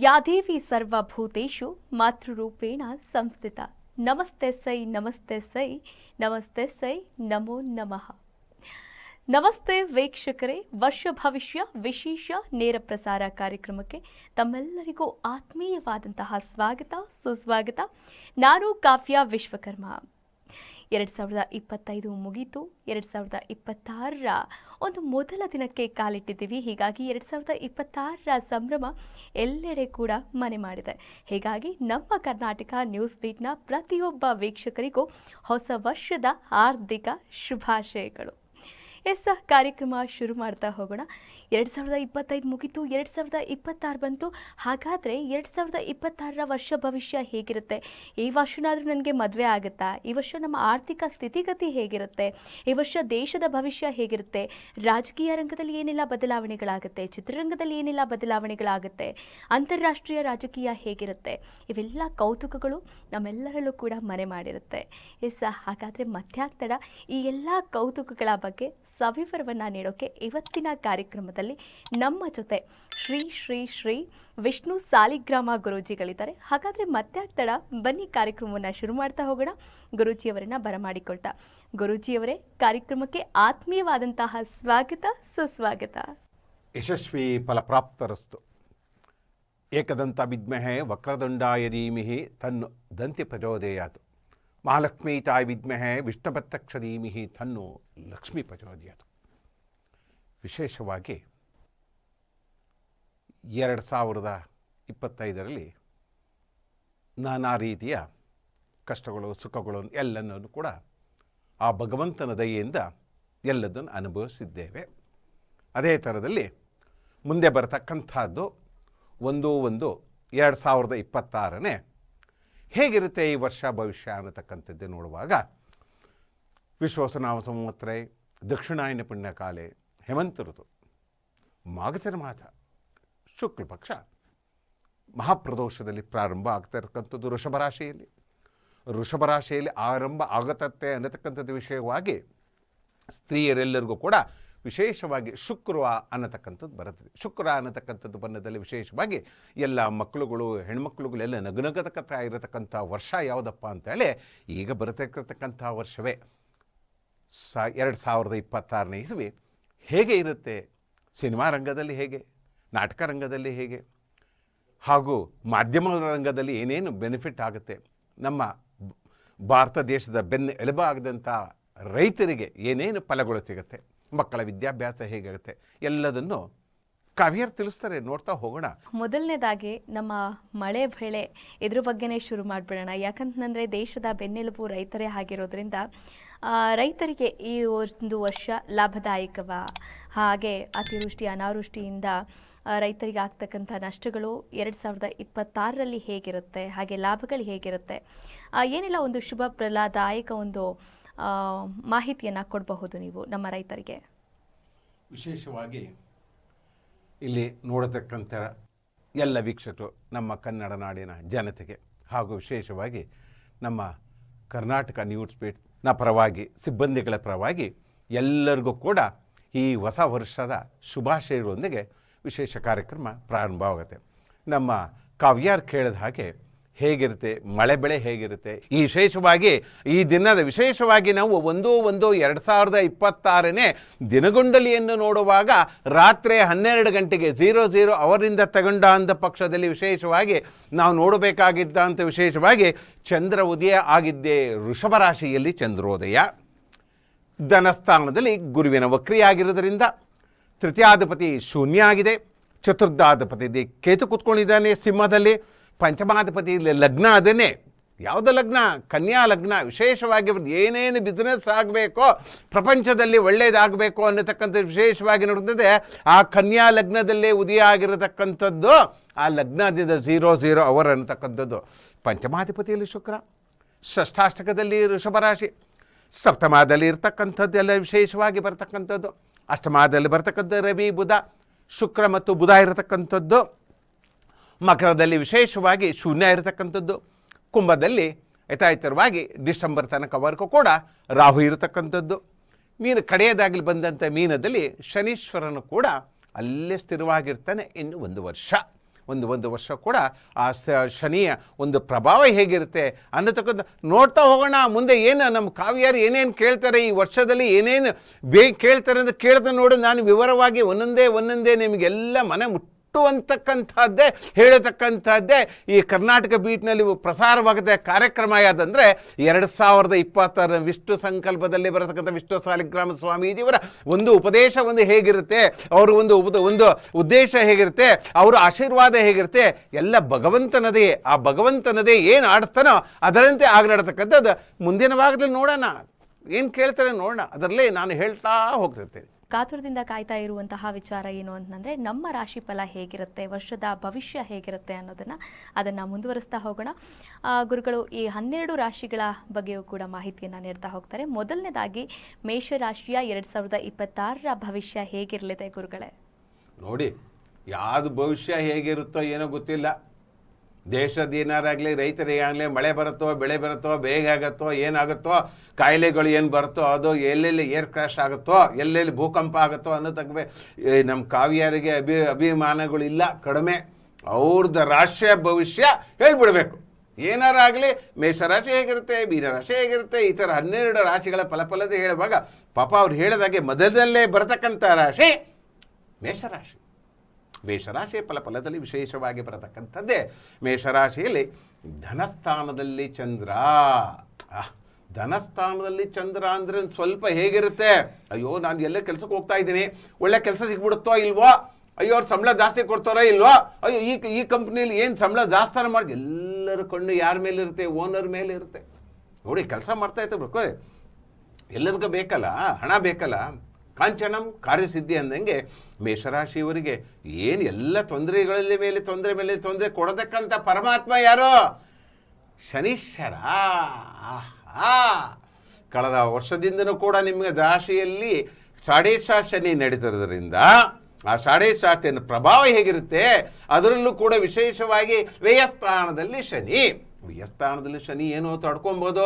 ಯಾ ದೇವಿ ಸರ್ವಭೂತೇಷು ಮಾತೃರೂಪೇಣ ಸಂಸ್ಥಿತ. ನಮಸ್ತೆ ಸೈ ನಮಸ್ತೆ ಸೈ ನಮಸ್ತೆ ಸೈ ನಮೋ ನಮಃ. ನಮಸ್ತೆ ವೀಕ್ಷಕರೇ, ವರ್ಷ ಭವಿಷ್ಯ ವಿಶೇಷ ನೇರ ಪ್ರಸಾರ ಕಾರ್ಯಕ್ರಮಕ್ಕೆ ತಮ್ಮೆಲ್ಲರಿಗೂ ಆತ್ಮೀಯವಾದಂತಹ ಸ್ವಾಗತ ಸುಸ್ವಾಗತ. ನಾನು ಕಾವ್ಯ ವಿಶ್ವಕರ್ಮ. 2025 ಮುಗಿತು. 2026ರ ಒಂದು ಮೊದಲ ದಿನಕ್ಕೆ ಕಾಲಿಟ್ಟಿದ್ದೀವಿ. ಹೀಗಾಗಿ 2026ರ ಸಂಭ್ರಮ ಎಲ್ಲೆಡೆ ಕೂಡ ಮನೆ ಮಾಡಿದೆ. ಹೀಗಾಗಿ ನಮ್ಮ ಕರ್ನಾಟಕ ನ್ಯೂಸ್ ಬೀಟ್ನ ಪ್ರತಿಯೊಬ್ಬ ವೀಕ್ಷಕರಿಗೂ ಹೊಸ ವರ್ಷದ ಹಾರ್ದಿಕ ಶುಭಾಶಯಗಳು. ಕಾರ್ಯಕ್ರಮ ಶುರು ಮಾಡ್ತಾ ಹೋಗೋಣ. 2025 ಮುಗಿತು, 2026 ಬಂತು. ಹಾಗಾದರೆ 2026ರ ವರ್ಷ ಭವಿಷ್ಯ ಹೇಗಿರುತ್ತೆ? ಈ ವರ್ಷನಾದರೂ ನನಗೆ ಮದುವೆ ಆಗುತ್ತಾ? ಈ ವರ್ಷ ನಮ್ಮ ಆರ್ಥಿಕ ಸ್ಥಿತಿಗತಿ ಹೇಗಿರುತ್ತೆ? ಈ ವರ್ಷ ದೇಶದ ಭವಿಷ್ಯ ಹೇಗಿರುತ್ತೆ? ರಾಜಕೀಯ ರಂಗದಲ್ಲಿ ಏನೆಲ್ಲ ಬದಲಾವಣೆಗಳಾಗುತ್ತೆ? ಚಿತ್ರರಂಗದಲ್ಲಿ ಏನೆಲ್ಲ ಬದಲಾವಣೆಗಳಾಗುತ್ತೆ? ಅಂತಾರಾಷ್ಟ್ರೀಯ ರಾಜಕೀಯ ಹೇಗಿರುತ್ತೆ? ಇವೆಲ್ಲ ಕೌತುಕಗಳು ನಮ್ಮೆಲ್ಲರಲ್ಲೂ ಕೂಡ ಮನೆ ಮಾಡಿರುತ್ತೆ. ಹಾಗಾದರೆ ಮಧ್ಯಾಹ್ನ ಈ ಎಲ್ಲ ಕೌತುಕಗಳ ಬಗ್ಗೆ ಸವಿವರವನ್ನು ನೀಡೋಕೆ ಇವತ್ತಿನ ಕಾರ್ಯಕ್ರಮದಲ್ಲಿ ನಮ್ಮ ಜೊತೆ ಶ್ರೀ ಶ್ರೀ ಶ್ರೀ ವಿಷ್ಣು ಸಾಲಿಗ್ರಾಮ ಗುರೂಜಿಗಳಿದ್ದಾರೆ. ಹಾಗಾದರೆ ಮಧ್ಯಾಹ್ನ ಬನ್ನಿ ಕಾರ್ಯಕ್ರಮವನ್ನು ಶುರು ಮಾಡ್ತಾ ಹೋಗೋಣ. ಗುರೂಜಿಯವರನ್ನ ಬರಮಾಡಿಕೊಳ್ತಾ, ಗುರೂಜಿಯವರೇ, ಕಾರ್ಯಕ್ರಮಕ್ಕೆ ಆತ್ಮೀಯವಾದಂತಹ ಸ್ವಾಗತ ಸುಸ್ವಾಗತ. ಯಶಸ್ವಿ ಫಲಪ್ರಾಪ್ತರಸ್ತು. ಏಕದಂತ ವಿದ್ಮಹೆ ವಕ್ರದುಂಡಾಯ ಧೀಮಹಿ ತನ್ನು ದಂತಿ ಪ್ರಚೋದಯಾತ್. ಮಹಾಲಕ್ಷ್ಮೀ ತಾಯಿ ವಿದ್ಮಹೆ ವಿಷ್ಣುಪತ್ತಕ್ಷ ಧೀಮಹಿ ತನ್ನು ಲಕ್ಷ್ಮೀ ಪ್ರಚೋದಯಾತ್. ವಿಶೇಷವಾಗಿ 2025ರಲ್ಲಿ ನಾನಾ ರೀತಿಯ ಕಷ್ಟಗಳು ಸುಖಗಳು ಎಲ್ಲನೂ ಕೂಡ ಆ ಭಗವಂತನ ದಯೆಯಿಂದ ಎಲ್ಲದನ್ನು ಅನುಭವಿಸಿದ್ದೇವೆ. ಅದೇ ಥರದಲ್ಲಿ ಮುಂದೆ ಬರತಕ್ಕಂಥದ್ದು 1/1/2026 ಹೇಗಿರುತ್ತೆ ಈ ವರ್ಷ ಭವಿಷ್ಯ ಅನ್ನತಕ್ಕಂಥದ್ದು ನೋಡುವಾಗ, ವಿಶ್ವಾಸನಾಮ ಸಂವತ್ಸರೆ, ದಕ್ಷಿಣಾಯನ ಪುಣ್ಯಕಾಲೆ, ಹೇಮಂತ ಋತು, ಮಾಗಸರ ಮಾಸ, ಶುಕ್ಲ ಪಕ್ಷ, ಮಹಾಪ್ರದೋಷದಲ್ಲಿ ಪ್ರಾರಂಭ ಆಗ್ತಾ ಇರತಕ್ಕಂಥದ್ದು ವೃಷಭ ರಾಶಿಯಲ್ಲಿ ಆರಂಭ ಆಗತ್ತೆ ಅನ್ನತಕ್ಕಂಥದ್ದು ವಿಷಯವಾಗಿ ಸ್ತ್ರೀಯರೆಲ್ಲರಿಗೂ ಕೂಡ ವಿಶೇಷವಾಗಿ ಶುಕ್ರ ಅನ್ನತಕ್ಕಂಥದ್ದು ಬರುತ್ತದೆ. ಶುಕ್ರ ಅನ್ನತಕ್ಕಂಥದ್ದು ಬಣ್ಣದಲ್ಲಿ ವಿಶೇಷವಾಗಿ ಎಲ್ಲ ಮಕ್ಕಳುಗಳು ಹೆಣ್ಮಕ್ಳುಗಳೆಲ್ಲ ನಗುನಗತಕ್ಕ ಇರತಕ್ಕಂಥ ವರ್ಷ ಯಾವುದಪ್ಪ ಅಂತೇಳಿ ಈಗ ಬರತಕ್ಕಂಥ ವರ್ಷವೇ 2026ನೇ ಇಸ್ವಿ. ಹೇಗೆ ಇರುತ್ತೆ? ಸಿನಿಮಾ ರಂಗದಲ್ಲಿ ಹೇಗೆ, ನಾಟಕ ರಂಗದಲ್ಲಿ ಹೇಗೆ, ಹಾಗೂ ಮಾಧ್ಯಮ ರಂಗದಲ್ಲಿ ಏನೇನು ಬೆನಿಫಿಟ್ ಆಗುತ್ತೆ, ನಮ್ಮ ಭಾರತ ದೇಶದ ಎಲುಬಾಗದಂಥ ರೈತರಿಗೆ ಏನೇನು ಫಲಗಳು ಸಿಗುತ್ತೆ, ಮಕ್ಕಳ ವಿದ್ಯಾಭ್ಯಾಸ ಹೇಗಾಗುತ್ತೆ, ಎಲ್ಲದನ್ನು ಕಾವ್ಯರು ತಿಳಿಸ್ತಾರೆ. ನೋಡ್ತಾ ಹೋಗೋಣ. ಮೊದಲನೇದಾಗಿ ನಮ್ಮ ಮಳೆ ಬೆಳೆ ಇದ್ರ ಬಗ್ಗೆನೇ ಶುರು ಮಾಡಿಬಿಡೋಣ. ಯಾಕಂತಂದರೆ ದೇಶದ ಬೆನ್ನೆಲುಬು ರೈತರೇ ಆಗಿರೋದ್ರಿಂದ ರೈತರಿಗೆ ಈ ಒಂದು ವರ್ಷ ಲಾಭದಾಯಕವ? ಹಾಗೆ ಅತಿವೃಷ್ಟಿ ಅನಾವೃಷ್ಟಿಯಿಂದ ರೈತರಿಗೆ ಆಗ್ತಕ್ಕಂಥ ನಷ್ಟಗಳು 2026ರಲ್ಲಿ ಹೇಗಿರುತ್ತೆ, ಹಾಗೆ ಲಾಭಗಳು ಹೇಗಿರುತ್ತೆ, ಏನೆಲ್ಲ ಒಂದು ಶುಭ ಫಲದಾಯಕ ಒಂದು ಮಾಹಿತಿಯನ್ನು ಕೊಡಬಹುದು ನೀವು ನಮ್ಮ ರೈತರಿಗೆ? ವಿಶೇಷವಾಗಿ ಇಲ್ಲಿ ನೋಡತಕ್ಕಂಥ ಎಲ್ಲ ವೀಕ್ಷಕರು, ನಮ್ಮ ಕನ್ನಡ ನಾಡಿನ ಜನತೆಗೆ ಹಾಗೂ ವಿಶೇಷವಾಗಿ ನಮ್ಮ ಕರ್ನಾಟಕ ನ್ಯೂಸ್ ಬೀಟ್ನ ಪರವಾಗಿ, ಸಿಬ್ಬಂದಿಗಳ ಪರವಾಗಿ ಎಲ್ಲರಿಗೂ ಕೂಡ ಈ ಹೊಸ ವರ್ಷದ ಶುಭಾಶಯಗಳೊಂದಿಗೆ ವಿಶೇಷ ಕಾರ್ಯಕ್ರಮ ಪ್ರಾರಂಭವಾಗುತ್ತೆ. ನಮ್ಮ ಕಾವ್ಯಾರ್ ಕೇಳಿದ ಹಾಗೆ ಹೇಗಿರುತ್ತೆ, ಮಳೆ ಬೆಳೆ ಹೇಗಿರುತ್ತೆ, ಈ ವಿಶೇಷವಾಗಿ ಈ ದಿನದ ವಿಶೇಷವಾಗಿ ನಾವು 1/1/2026ನೇ ದಿನಗುಂಡಲಿಯನ್ನು ನೋಡುವಾಗ ರಾತ್ರಿ 12 ಗಂಟೆಗೆ 00 ಅವರಿಂದ ತಗೊಂಡ ಅಂದ ಪಕ್ಷದಲ್ಲಿ ವಿಶೇಷವಾಗಿ ನಾವು ನೋಡಬೇಕಾಗಿದ್ದಂಥ ವಿಶೇಷವಾಗಿ ಚಂದ್ರ ಉದಯ ಆಗಿದ್ದೇ ವೃಷಭ ರಾಶಿಯಲ್ಲಿ ಚಂದ್ರೋದಯ. ಧನಸ್ಥಾನದಲ್ಲಿ ಗುರುವಿನ ವಕ್ರಿಯಾಗಿರೋದ್ರಿಂದ ತೃತೀಯಾಧಿಪತಿ ಶೂನ್ಯ ಆಗಿದೆ. ಚತುರ್ಥಾಧಿಪತಿ ಕೇತು ಕೂತ್ಕೊಂಡಿದ್ದಾನೆ ಸಿಂಹದಲ್ಲಿ. ಪಂಚಮಾಧಿಪತಿ ಲಗ್ನ ಅದನ್ನೇ. ಯಾವುದೇ ಲಗ್ನ? ಕನ್ಯಾ ಲಗ್ನ. ವಿಶೇಷವಾಗಿ ಅವ್ರದ್ದು ಏನೇನು ಬಿಸ್ನೆಸ್ ಆಗಬೇಕೋ, ಪ್ರಪಂಚದಲ್ಲಿ ಒಳ್ಳೆಯದಾಗಬೇಕು ಅನ್ನತಕ್ಕಂಥ ವಿಶೇಷವಾಗಿ ನೋಡ್ತದೆ ಆ ಕನ್ಯಾ ಲಗ್ನದಲ್ಲೇ ಉದಯ ಆಗಿರತಕ್ಕಂಥದ್ದು. ಆ ಲಗ್ನದಿಂದ 00 ಅವರ್ ಅನ್ನತಕ್ಕಂಥದ್ದು. ಪಂಚಮಾಧಿಪತಿಯಲ್ಲಿ ಶುಕ್ರ, ಷಷ್ಠಾಷ್ಟಕದಲ್ಲಿ ವೃಷಭ ರಾಶಿ, ಸಪ್ತಮದಲ್ಲಿ ಇರ್ತಕ್ಕಂಥದ್ದೆಲ್ಲ ವಿಶೇಷವಾಗಿ ಬರ್ತಕ್ಕಂಥದ್ದು. ಅಷ್ಟಮದಲ್ಲಿ ಬರ್ತಕ್ಕಂಥ ರವಿ, ಬುಧ, ಶುಕ್ರ ಮತ್ತು ಬುಧ ಇರತಕ್ಕಂಥದ್ದು. ಮಕರದಲ್ಲಿ ವಿಶೇಷವಾಗಿ ಶೂನ್ಯ ಇರತಕ್ಕಂಥದ್ದು. ಕುಂಭದಲ್ಲಿ ಯಥಾಯಥವಾಗಿ ಡಿಸೆಂಬರ್ ತನಕವರೆಗೂ ಕೂಡ ರಾಹು ಇರತಕ್ಕಂಥದ್ದು. ಮೀನು ಕಡೆಯದಾಗಲಿ ಬಂದಂಥ ಮೀನದಲ್ಲಿ ಶನೀಶ್ವರನು ಕೂಡ ಅಲ್ಲೇ ಸ್ಥಿರವಾಗಿರ್ತಾನೆ ಇನ್ನು 1 ವರ್ಷ. ಒಂದು ವರ್ಷ ಕೂಡ ಆ ಶನಿಯ ಒಂದು ಪ್ರಭಾವ ಹೇಗಿರುತ್ತೆ ಅನ್ನತಕ್ಕಂಥ ನೋಡ್ತಾ ಹೋಗೋಣ. ಮುಂದೆ ಏನು ನಮ್ಮ ಕಾವ್ಯಾರು ಏನೇನು ಕೇಳ್ತಾರೆ, ಈ ವರ್ಷದಲ್ಲಿ ಏನೇನು ಕೇಳ್ತಾರೆ ಅಂತ ಕೇಳ್ತಾ ನೋಡಿ ನಾನು ವಿವರವಾಗಿ ಒಂದೊಂದೇ ನಿಮಗೆಲ್ಲ ಮನೆ ಮುಟ್ಟುವಂತಕ್ಕಂಥದ್ದೇ ಹೇಳತಕ್ಕಂಥದ್ದೇ ಈ ಕರ್ನಾಟಕ ಬೀಟ್ನಲ್ಲಿ ಪ್ರಸಾರವಾಗುತ್ತೆ ಕಾರ್ಯಕ್ರಮ ಯಾವುದಂದರೆ 2020 ವಿಷ್ಣು ಸಂಕಲ್ಪದಲ್ಲಿ ಬರತಕ್ಕಂಥ ವಿಷ್ಣು ಸಾಲಿಗ್ರಾಮ ಸ್ವಾಮೀಜಿಯವರ ಒಂದು ಉಪದೇಶ ಹೇಗಿರುತ್ತೆ, ಅವರು ಒಂದು ಉದ್ದೇಶ ಹೇಗಿರುತ್ತೆ, ಅವರ ಆಶೀರ್ವಾದ ಹೇಗಿರುತ್ತೆ, ಎಲ್ಲ ಭಗವಂತನದೇ. ಆ ಭಗವಂತನದೇ ಏನು ಆಡಿಸ್ತಾನೋ ಅದರಂತೆ ಆಗಲಾಡತಕ್ಕಂಥದ್ದು ಮುಂದಿನ ಭಾಗದಲ್ಲಿ ನೋಡೋಣ. ಏನು ಕೇಳ್ತಾರೆ ನೋಡೋಣ, ಅದರಲ್ಲೇ ನಾನು ಹೇಳ್ತಾ ಹೋಗ್ತಿರ್ತೇನೆ. ಕಾತುರದಿಂದ ಕಾಯ್ತಾ ಇರುವಂತಹ ವಿಚಾರ ಏನು ಅಂತಂದರೆ ನಮ್ಮ ರಾಶಿ ಫಲ ಹೇಗಿರುತ್ತೆ, ವರ್ಷದ ಭವಿಷ್ಯ ಹೇಗಿರುತ್ತೆ ಅದನ್ನು ಮುಂದುವರಿಸ್ತಾ ಹೋಗೋಣ. ಗುರುಗಳು ಈ 12 ರಾಶಿಗಳ ಬಗ್ಗೆಯೂ ಕೂಡ ಮಾಹಿತಿಯನ್ನು ನೀಡ್ತಾ ಹೋಗ್ತಾರೆ. ಮೊದಲನೇದಾಗಿ ಮೇಷರಾಶಿಯ 2026 ಭವಿಷ್ಯ ಹೇಗಿರಲಿದೆ ಗುರುಗಳೇ? ನೋಡಿ, ಯಾವುದು ಭವಿಷ್ಯ ಹೇಗಿರುತ್ತೋ ಏನೋ ಗೊತ್ತಿಲ್ಲ. ದೇಶದ ಏನಾರಾಗಲಿ, ರೈತರಿಗಾಗಲಿ, ಮಳೆ ಬರುತ್ತೋ, ಬೆಳೆ ಬರುತ್ತೋ, ಬೇಗ ಆಗುತ್ತೋ, ಏನಾಗುತ್ತೋ, ಕಾಯಿಲೆಗಳು ಏನು ಬರುತ್ತೋ, ಅದು ಎಲ್ಲೆಲ್ಲಿ ಏರ್ ಕ್ರ್ಯಾಶ್ ಆಗುತ್ತೋ, ಎಲ್ಲೆಲ್ಲಿ ಭೂಕಂಪ ಆಗುತ್ತೋ ಅನ್ನೋದಕ್ಕೆ ನಮ್ಮ ಕಾವ್ಯಾರಿಗೆ ಅಭಿಮಾನಗಳು ಇಲ್ಲ, ಕಡಿಮೆ. ಅವ್ರದ್ದು ರಾಶಿಯ ಭವಿಷ್ಯ ಹೇಳಿಬಿಡ್ಬೇಕು. ಏನಾರಾಗಲಿ ಮೇಷರಾಶಿ ಹೇಗಿರುತ್ತೆ, ಮೀನರಾಶಿ ಹೇಗಿರುತ್ತೆ, ಈ ಥರ 12 ರಾಶಿಗಳ ಫಲಫಲತೆ ಹೇಳುವಾಗ ಪಾಪ ಅವ್ರು ಹೇಳಿದಾಗೆ ಮೊದಲಲ್ಲೇ ಬರತಕ್ಕಂಥ ರಾಶಿ ಮೇಷರಾಶಿ. ಮೇಷರಾಶಿಯ ಫಲಫಲದಲ್ಲಿ ವಿಶೇಷವಾಗಿ ಬರತಕ್ಕಂಥದ್ದೇ ಮೇಷರಾಶಿಯಲ್ಲಿ ಧನಸ್ಥಾನದಲ್ಲಿ ಚಂದ್ರ. ಧನಸ್ಥಾನದಲ್ಲಿ ಚಂದ್ರ ಅಂದರೆ ಸ್ವಲ್ಪ ಹೇಗಿರುತ್ತೆ, ಅಯ್ಯೋ ನಾನು ಎಲ್ಲೇ ಕೆಲಸಕ್ಕೆ ಹೋಗ್ತಾ ಇದ್ದೀನಿ, ಒಳ್ಳೆ ಕೆಲಸ ಸಿಗ್ಬಿಡುತ್ತೋ ಇಲ್ವೋ, ಅಯ್ಯೋ ಅವ್ರು ಸಂಬಳ ಜಾಸ್ತಿ ಕೊಡ್ತಾರೋ ಇಲ್ವೋ, ಅಯ್ಯೋ ಈ ಕಂಪ್ನಿಲಿ ಏನು ಸಂಬಳ ಜಾಸ್ತಿ ಮಾಡಿ ಎಲ್ಲರ ಕಣ್ಣು ಯಾರ ಮೇಲೆ ಇರುತ್ತೆ, ಓನರ್ ಮೇಲೆ ಇರುತ್ತೆ. ನೋಡಿ, ಕೆಲಸ ಮಾಡ್ತಾ ಇರ್ಬೇಕು, ಎಲ್ಲದಕ್ಕೂ ಬೇಕಲ್ಲ, ಹಣ ಬೇಕಲ್ಲ. ಕಾಂಚನಂ ಕಾರ್ಯಸಿದ್ಧಿ ಅಂದಂಗೆ ಮೇಷರಾಶಿಯವರಿಗೆ ಏನು ಎಲ್ಲ ತೊಂದರೆಗಳಲ್ಲಿ ಮೇಲೆ ತೊಂದರೆ ಕೊಡತಕ್ಕಂಥ ಪರಮಾತ್ಮ ಯಾರೋ? ಶನೀಶ್ವರ. ಕಳೆದ ವರ್ಷದಿಂದನೂ ಕೂಡ ನಿಮಗೆ ರಾಶಿಯಲ್ಲಿ ಷಾಢೇಶ ಶನಿ ನಡೀತಿರೋದ್ರಿಂದ ಆ ಷಾಢೇಶ ಶನಿಯ ಪ್ರಭಾವ ಹೇಗಿರುತ್ತೆ, ಅದರಲ್ಲೂ ಕೂಡ ವಿಶೇಷವಾಗಿ ವ್ಯಯಸ್ಥಾನದಲ್ಲಿ ಶನಿ. ವ್ಯಯಸ್ಥಾನದಲ್ಲಿ ಶನಿ ಏನೋ ತಡ್ಕೊಬೋದು.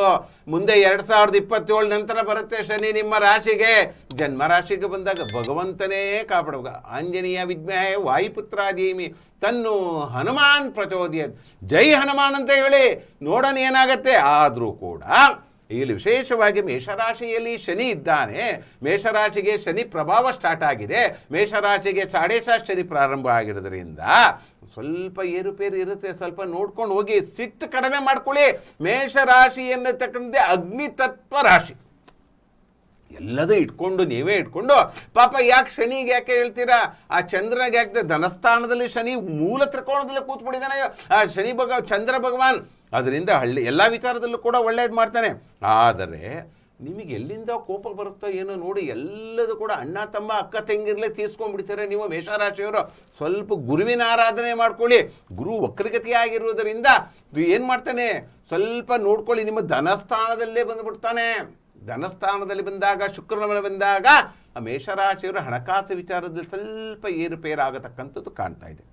ಮುಂದೆ 2027 ನಂತರ ಬರುತ್ತೆ ಶನಿ ನಿಮ್ಮ ರಾಶಿಗೆ. ಜನ್ಮ ರಾಶಿಗೆ ಬಂದಾಗ ಭಗವಂತನೇ ಕಾಪಾಡುವಾಗ ಆಂಜನೇಯ ವಿದ್ಮಹೇ ವಾಯುಪುತ್ರಾಧೀಮಿ ತನ್ನು ಹನುಮಾನ್ ಪ್ರಚೋದಯತ್, ಜೈ ಹನುಮಾನ್ ಅಂತ ಹೇಳಿ ನೋಡೋಣ ಏನಾಗತ್ತೆ. ಆದರೂ ಕೂಡ ಇಲ್ಲಿ ವಿಶೇಷವಾಗಿ ಮೇಷರಾಶಿಯಲ್ಲಿ ಶನಿ ಇದ್ದಾನೆ. ಮೇಷರಾಶಿಗೆ ಶನಿ ಪ್ರಭಾವ ಸ್ಟಾರ್ಟ್ ಆಗಿದೆ. ಮೇಷರಾಶಿಗೆ ಷಾಢೇಶ ಶನಿ ಪ್ರಾರಂಭ ಆಗಿರೋದ್ರಿಂದ ಸ್ವಲ್ಪ ಏರುಪೇರು ಇರುತ್ತೆ. ಸ್ವಲ್ಪ ನೋಡ್ಕೊಂಡು ಹೋಗಿ, ಸಿಟ್ಟು ಕಡಿಮೆ ಮಾಡ್ಕೊಳ್ಳಿ. ಮೇಷರಾಶಿ ಎನ್ನತಕ್ಕಂತೆ ಅಗ್ನಿತತ್ವ ರಾಶಿ. ಎಲ್ಲದೂ ನೀವೇ ಇಟ್ಕೊಂಡು ಪಾಪ ಯಾಕೆ ಶನಿಗೆ ಯಾಕೆ ಹೇಳ್ತೀರಾ, ಆ ಚಂದ್ರನಿಗೆ ಯಾಕೆ? ಧನಸ್ಥಾನದಲ್ಲಿ ಶನಿ ಮೂಲ ತ್ರಿಕೋಣದಲ್ಲಿ ಕೂತ್ಬಿಟ್ಟಿದ್ದಾನೆ ಆ ಶನಿ ಚಂದ್ರ ಭಗವಾನ್. ಅದರಿಂದ ಎಲ್ಲ ವಿಚಾರದಲ್ಲೂ ಕೂಡ ಒಳ್ಳೇದು ಮಾಡ್ತಾನೆ. ಆದರೆ ನಿಮಗೆ ಎಲ್ಲಿಂದ ಕೋಪ ಬರುತ್ತೋ ಏನೋ ನೋಡಿ, ಎಲ್ಲದೂ ಕೂಡ ಅಣ್ಣ ತಮ್ಮ ಅಕ್ಕ ತಂಗಿರಲೇ ತೀರ್ಸ್ಕೊಂಡ್ಬಿಡ್ತಾರೆ ನೀವು ಮೇಷರಾಶಿಯವರು. ಸ್ವಲ್ಪ ಗುರುವಿನ ಆರಾಧನೆ ಮಾಡ್ಕೊಳ್ಳಿ. ಗುರು ವಕ್ರಗತಿಯಾಗಿರುವುದರಿಂದ ಏನು ಮಾಡ್ತಾನೆ, ಸ್ವಲ್ಪ ನೋಡ್ಕೊಳ್ಳಿ. ನಿಮ್ಮ ಧನಸ್ಥಾನದಲ್ಲೇ ಬಂದುಬಿಡ್ತಾನೆ. ಧನಸ್ಥಾನದಲ್ಲಿ ಬಂದಾಗ, ಶುಕ್ರನ ಬಂದಾಗ ಆ ಮೇಷರಾಶಿಯವರ ಹಣಕಾಸು ವಿಚಾರದಲ್ಲಿ ಸ್ವಲ್ಪ ಏರುಪೇರಾಗತಕ್ಕಂಥದ್ದು ಕಾಣ್ತಾ ಇದೆ.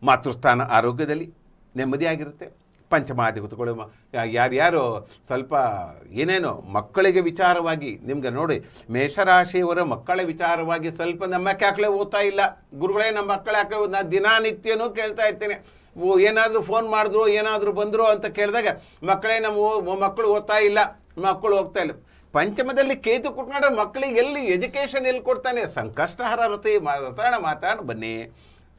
ಮಾತೃಸ್ಥಾನ ಆರೋಗ್ಯದಲ್ಲಿ ನೆಮ್ಮದಿಯಾಗಿರುತ್ತೆ. ಪಂಚಮಾಧಿಪತಿಗಳು ಯಾರ್ಯಾರು ಸ್ವಲ್ಪ ಏನೇನೋ ಮಕ್ಕಳಿಗೆ ವಿಚಾರವಾಗಿ ನಿಮ್ಗೆ ನೋಡಿ, ಮೇಷರಾಶಿಯವರ ಮಕ್ಕಳ ವಿಚಾರವಾಗಿ ಸ್ವಲ್ಪ ನಮ್ಮ ಮಕ್ಕಳೇ ಓದ್ತಾ ಇಲ್ಲ, ಗುರುಗಳೇ ನಮ್ಮ ಮಕ್ಕಳು ಯಾಕೆ ನಾನು ದಿನನಿತ್ಯನೂ ಕೇಳ್ತಾ ಇರ್ತೀನಿ, ಏನಾದರೂ ಫೋನ್ ಮಾಡಿದ್ರು ಏನಾದರೂ ಬಂದರು ಅಂತ ಕೇಳಿದಾಗ ಮಕ್ಕಳೇ ನಮ್ಮ ಮಕ್ಕಳು ಓದ್ತಾ ಇಲ್ಲ, ಮಕ್ಕಳು ಹೋಗ್ತಾ ಇಲ್ಲ. ಪಂಚಮದಲ್ಲಿ ಕೇತು ಕುಟ್ಕೊಂಡ್ರೆ ಮಕ್ಕಳಿಗೆ ಎಲ್ಲಿ ಎಜುಕೇಷನ್ ಎಲ್ಲಿ ಕೊಡ್ತಾನೆ? ಸಂಕಷ್ಟಹರ ರತಿ ಮಾತಾಡ ಬನ್ನಿ.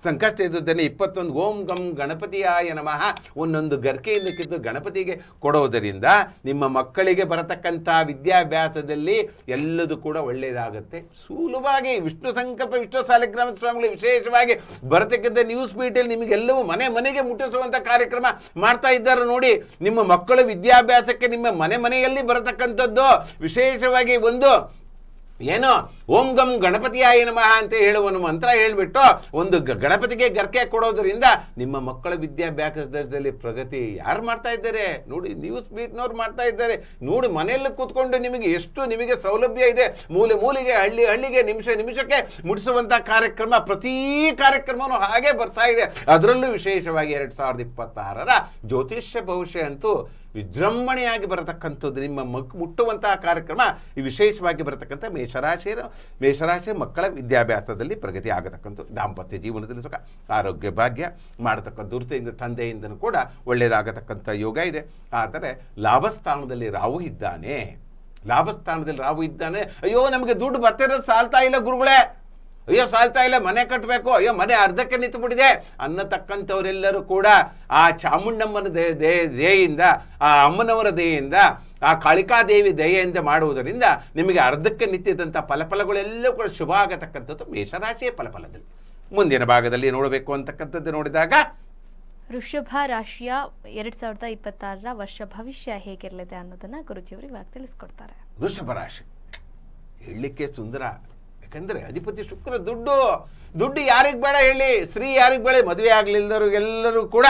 ಸಂಕಷ್ಟ ಇದ್ದುದನ್ನು 21 ಓಂ ಗಂ ಗಣಪತಿಯಾಯ ನಮಃ ಒಂದೊಂದು ಗರ್ಕೆಯನ್ನು ಕಿತ್ತು ಗಣಪತಿಗೆ ಕೊಡೋದರಿಂದ ನಿಮ್ಮ ಮಕ್ಕಳಿಗೆ ಬರತಕ್ಕಂಥ ವಿದ್ಯಾಭ್ಯಾಸದಲ್ಲಿ ಎಲ್ಲದೂ ಕೂಡ ಒಳ್ಳೆಯದಾಗುತ್ತೆ. ಸುಲಭವಾಗಿ ವಿಷ್ಣು ಸಂಕಲ್ಪ ವಿಷ್ಣು ಸಾಲಿಗ್ರಾಮ ಸ್ವಾಮಿಗಳು ವಿಶೇಷವಾಗಿ ಬರತಕ್ಕಂಥ ನ್ಯೂಸ್ ಮೀಟಲ್ಲಿ ನಿಮಗೆಲ್ಲವೂ ಮನೆಗೆ ಮುಟ್ಟಿಸುವಂಥ ಕಾರ್ಯಕ್ರಮ ಮಾಡ್ತಾ ಇದ್ದಾರೆ ನೋಡಿ. ನಿಮ್ಮ ಮಕ್ಕಳ ವಿದ್ಯಾಭ್ಯಾಸಕ್ಕೆ ನಿಮ್ಮ ಮನೆಯಲ್ಲಿ ಬರತಕ್ಕಂಥದ್ದು ವಿಶೇಷವಾಗಿ ಒಂದು ಏನೋ ಓಂ ಗಂ ಗಣಪತಿಯಾಯ ನಮಃ ಅಂತ ಹೇಳುವ ಮಂತ್ರ ಹೇಳಿಬಿಟ್ಟು ಒಂದು ಗಣಪತಿಗೆ ಗರ್ಕೆ ಕೊಡೋದ್ರಿಂದ ನಿಮ್ಮ ಮಕ್ಕಳ ವಿದ್ಯಾಭ್ಯಾಸದಲ್ಲಿ ಪ್ರಗತಿ ಯಾರು ಮಾಡ್ತಾ ಇದ್ದಾರೆ ನೋಡಿ, ನ್ಯೂಸ್ ಬೀಟ್ನವ್ರು ಮಾಡ್ತಾ ಇದ್ದಾರೆ ನೋಡಿ. ಮನೆಯಲ್ಲಿ ಕೂತ್ಕೊಂಡು ನಿಮಗೆ ಸೌಲಭ್ಯ ಇದೆ. ಮೂಲೆಗೆ ಹಳ್ಳಿಗೆ ನಿಮಿಷಕ್ಕೆ ಮುಟ್ಟಿಸುವಂಥ ಕಾರ್ಯಕ್ರಮ, ಪ್ರತಿ ಕಾರ್ಯಕ್ರಮವೂ ಹಾಗೆ ಬರ್ತಾ ಇದೆ. ಅದರಲ್ಲೂ ವಿಶೇಷವಾಗಿ 2026 ಜ್ಯೋತಿಷ್ಯ ಭವಿಷ್ಯ ಅಂತೂ ವಿಜೃಂಭಣೆಯಾಗಿ ಬರತಕ್ಕಂಥದ್ದು ನಿಮ್ಮ ಮುಟ್ಟುವಂತಹ ಕಾರ್ಯಕ್ರಮ ಈ ವಿಶೇಷವಾಗಿ ಬರತಕ್ಕಂಥ ಮೇಷರಾಶಿಯ ಮಕ್ಕಳ ವಿದ್ಯಾಭ್ಯಾಸದಲ್ಲಿ ಪ್ರಗತಿ ಆಗತಕ್ಕಂಥದ್ದು, ದಾಂಪತ್ಯ ಜೀವನದಲ್ಲಿ ಸುಖ, ಆರೋಗ್ಯ ಭಾಗ್ಯ ಮಾಡತಕ್ಕಂಥ ದುರ್ತೆಯಿಂದ ತಂದೆಯಿಂದನೂ ಕೂಡ ಒಳ್ಳೆಯದಾಗತಕ್ಕಂಥ ಯೋಗ ಇದೆ. ಆದರೆ ಲಾಭಸ್ಥಾನದಲ್ಲಿ ರಾಹು ಇದ್ದಾನೆ. ಅಯ್ಯೋ ನಮಗೆ ದುಡ್ಡು ಬರ್ತಿರೋದು ಸಾಲ್ತಾ ಇಲ್ಲ ಗುರುಗಳೇ, ಅಯ್ಯೋ ಸಾಲ್ತಾ ಇಲ್ಲ, ಮನೆ ಕಟ್ಟಬೇಕು, ಅಯ್ಯೋ ಮನೆ ಅರ್ಧಕ್ಕೆ ನಿಂತು ಬಿಟ್ಟಿದೆ ಅನ್ನತಕ್ಕಂಥವರೆಲ್ಲರೂ ಕೂಡ ಆ ಚಾಮುಂಡಮ್ಮನ ದಯೆಯಿಂದ, ಆ ಅಮ್ಮನವರ ದಯೆಯಿಂದ, ಆ ಕಾಳಿಕಾದೇವಿ ದಯೆಯಿಂದ ಮಾಡುವುದರಿಂದ ನಿಮಗೆ ಅರ್ಧಕ್ಕೆ ನಿಂತಿದ್ದಂಥ ಫಲಗಳೆಲ್ಲವೂ ಕೂಡ ಶುಭ ಆಗತಕ್ಕಂಥದ್ದು ಮೇಷರಾಶಿಯ ಫಲದಲ್ಲಿ. ಮುಂದಿನ ಭಾಗದಲ್ಲಿ ನೋಡಬೇಕು ಅಂತಕ್ಕಂಥದ್ದು ನೋಡಿದಾಗ ವೃಷಭ ರಾಶಿಯ 2026 ವರ್ಷ ಭವಿಷ್ಯ ಹೇಗಿರಲಿದೆ ಅನ್ನೋದನ್ನ ಗುರುಜಿಯವರು ಇವಾಗ ತಿಳಿಸ್ಕೊಡ್ತಾರೆ. ವೃಷಭ ರಾಶಿ ಹೇಳಲಿಕ್ಕೆ ಸುಂದರ, ಯಾಕಂದರೆ ಅಧಿಪತಿ ಶುಕ್ರ. ದುಡ್ಡು ಯಾರಿಗೆ ಬೇಡ ಹೇಳಿ, ಸ್ತ್ರೀ ಯಾರಿಗೆ ಬೇಡ, ಮದುವೆ ಆಗಲಿಲ್ಲದರು ಎಲ್ಲರೂ ಕೂಡ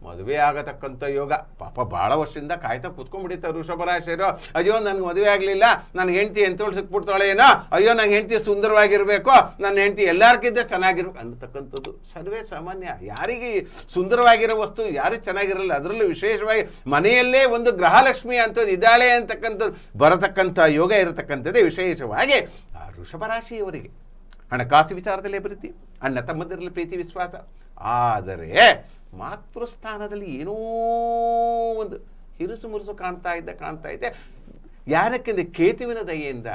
ಮದುವೆ ಆಗತಕ್ಕಂಥ ಯೋಗ. ಪಾಪ ಭಾಳ ವರ್ಷದಿಂದ ಕಾಯ್ತಾ ಕೂತ್ಕೊಂಡ್ಬಿಟ್ಟಿರ್ತಾರೆ ವೃಷಭ ರಾಶಿಯರು. ಅಯ್ಯೋ ನನಗೆ ಮದುವೆ ಆಗಲಿಲ್ಲ, ನನಗೆ ಹೆಂಡ್ತಿ ಎಂತೋಳು ಸಿಕ್ಬಿಡ್ತಾಳೆ ಏನೋ, ಅಯ್ಯೋ ನಂಗೆ ಹೆಂಡ್ತಿ ಸುಂದರವಾಗಿರಬೇಕು, ನನ್ನ ಹೆಂಡ್ತಿ ಎಲ್ಲರಿಗಿಂತ ಚೆನ್ನಾಗಿರ್ಬೇಕು ಅನ್ನತಕ್ಕಂಥದ್ದು ಸರ್ವೇ ಸಾಮಾನ್ಯ. ಯಾರಿಗೆ ಸುಂದರವಾಗಿರೋ ವಸ್ತು ಯಾರಿಗೆ ಚೆನ್ನಾಗಿರಲ್ಲ. ಅದರಲ್ಲೂ ವಿಶೇಷವಾಗಿ ಮನೆಯಲ್ಲೇ ಒಂದು ಗೃಹಲಕ್ಷ್ಮಿ ಅಂಥದ್ದು ಇದ್ದಾಳೆ ಅಂತಕ್ಕಂಥದ್ದು ಬರತಕ್ಕಂಥ ಯೋಗ ಇರತಕ್ಕಂಥದ್ದೇ ವಿಶೇಷವಾಗಿ ಆ ವೃಷಭ ರಾಶಿಯವರಿಗೆ. ಹಣಕಾಸು ವಿಚಾರದಲ್ಲಿ ಅಭಿವೃದ್ಧಿ, ಅಣ್ಣ ತಮ್ಮದರಲ್ಲಿ ಪ್ರೀತಿ ವಿಶ್ವಾಸ. ಆದರೆ ಮಾತೃಸ್ಥಾನದಲ್ಲಿ ಏನೋ ಒಂದು ಹಿರುಸು ಮುರುಸು ಕಾಣ್ತಾ ಇದೆ. ಯಾರಕ್ಕೆಂದರೆ ಕೇತುವಿನ ದಯೆಯಿಂದ,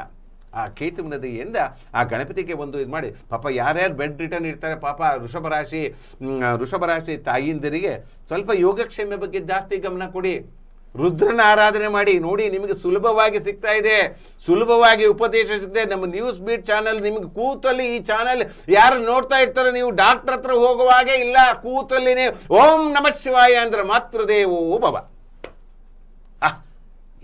ಆ ಗಣಪತಿಗೆ ಒಂದು ಇದು ಮಾಡಿ, ಪಾಪ ಯಾರ್ಯಾರು ಬೆಡ್ ರಿಟರ್ನ್ ಇರ್ತಾರೆ, ಪಾಪ ವೃಷಭ ರಾಶಿ ತಾಯಿಯಂದರಿಗೆ ಸ್ವಲ್ಪ ಯೋಗಕ್ಷೇಮ ಬಗ್ಗೆ ಜಾಸ್ತಿ ಗಮನ ಕೊಡಿ. ರುದ್ರನ ಆರಾಧನೆ ಮಾಡಿ ನೋಡಿ, ನಿಮಗೆ ಸುಲಭವಾಗಿ ಸಿಗ್ತಾ ಇದೆ, ಸುಲಭವಾಗಿ ಉಪದೇಶ ಸಿಗ್ತದೆ. ನಮ್ಮ ನ್ಯೂಸ್ ಬೀಟ್ ಚಾನಲ್ ನಿಮಗೆ ಕೂತಲ್ಲಿ, ಈ ಚಾನಲ್ ಯಾರು ನೋಡ್ತಾ ಇರ್ತಾರೋ ನೀವು ಡಾಕ್ಟರ್ ಹತ್ರ ಹೋಗುವಾಗೆ ಇಲ್ಲ, ಕೂತಲ್ಲಿನೇ ಓಂ ನಮಃ ಶಿವಾಯ ಅಂದ್ರೆ ಮಾತೃದೇವೋ ಭವ.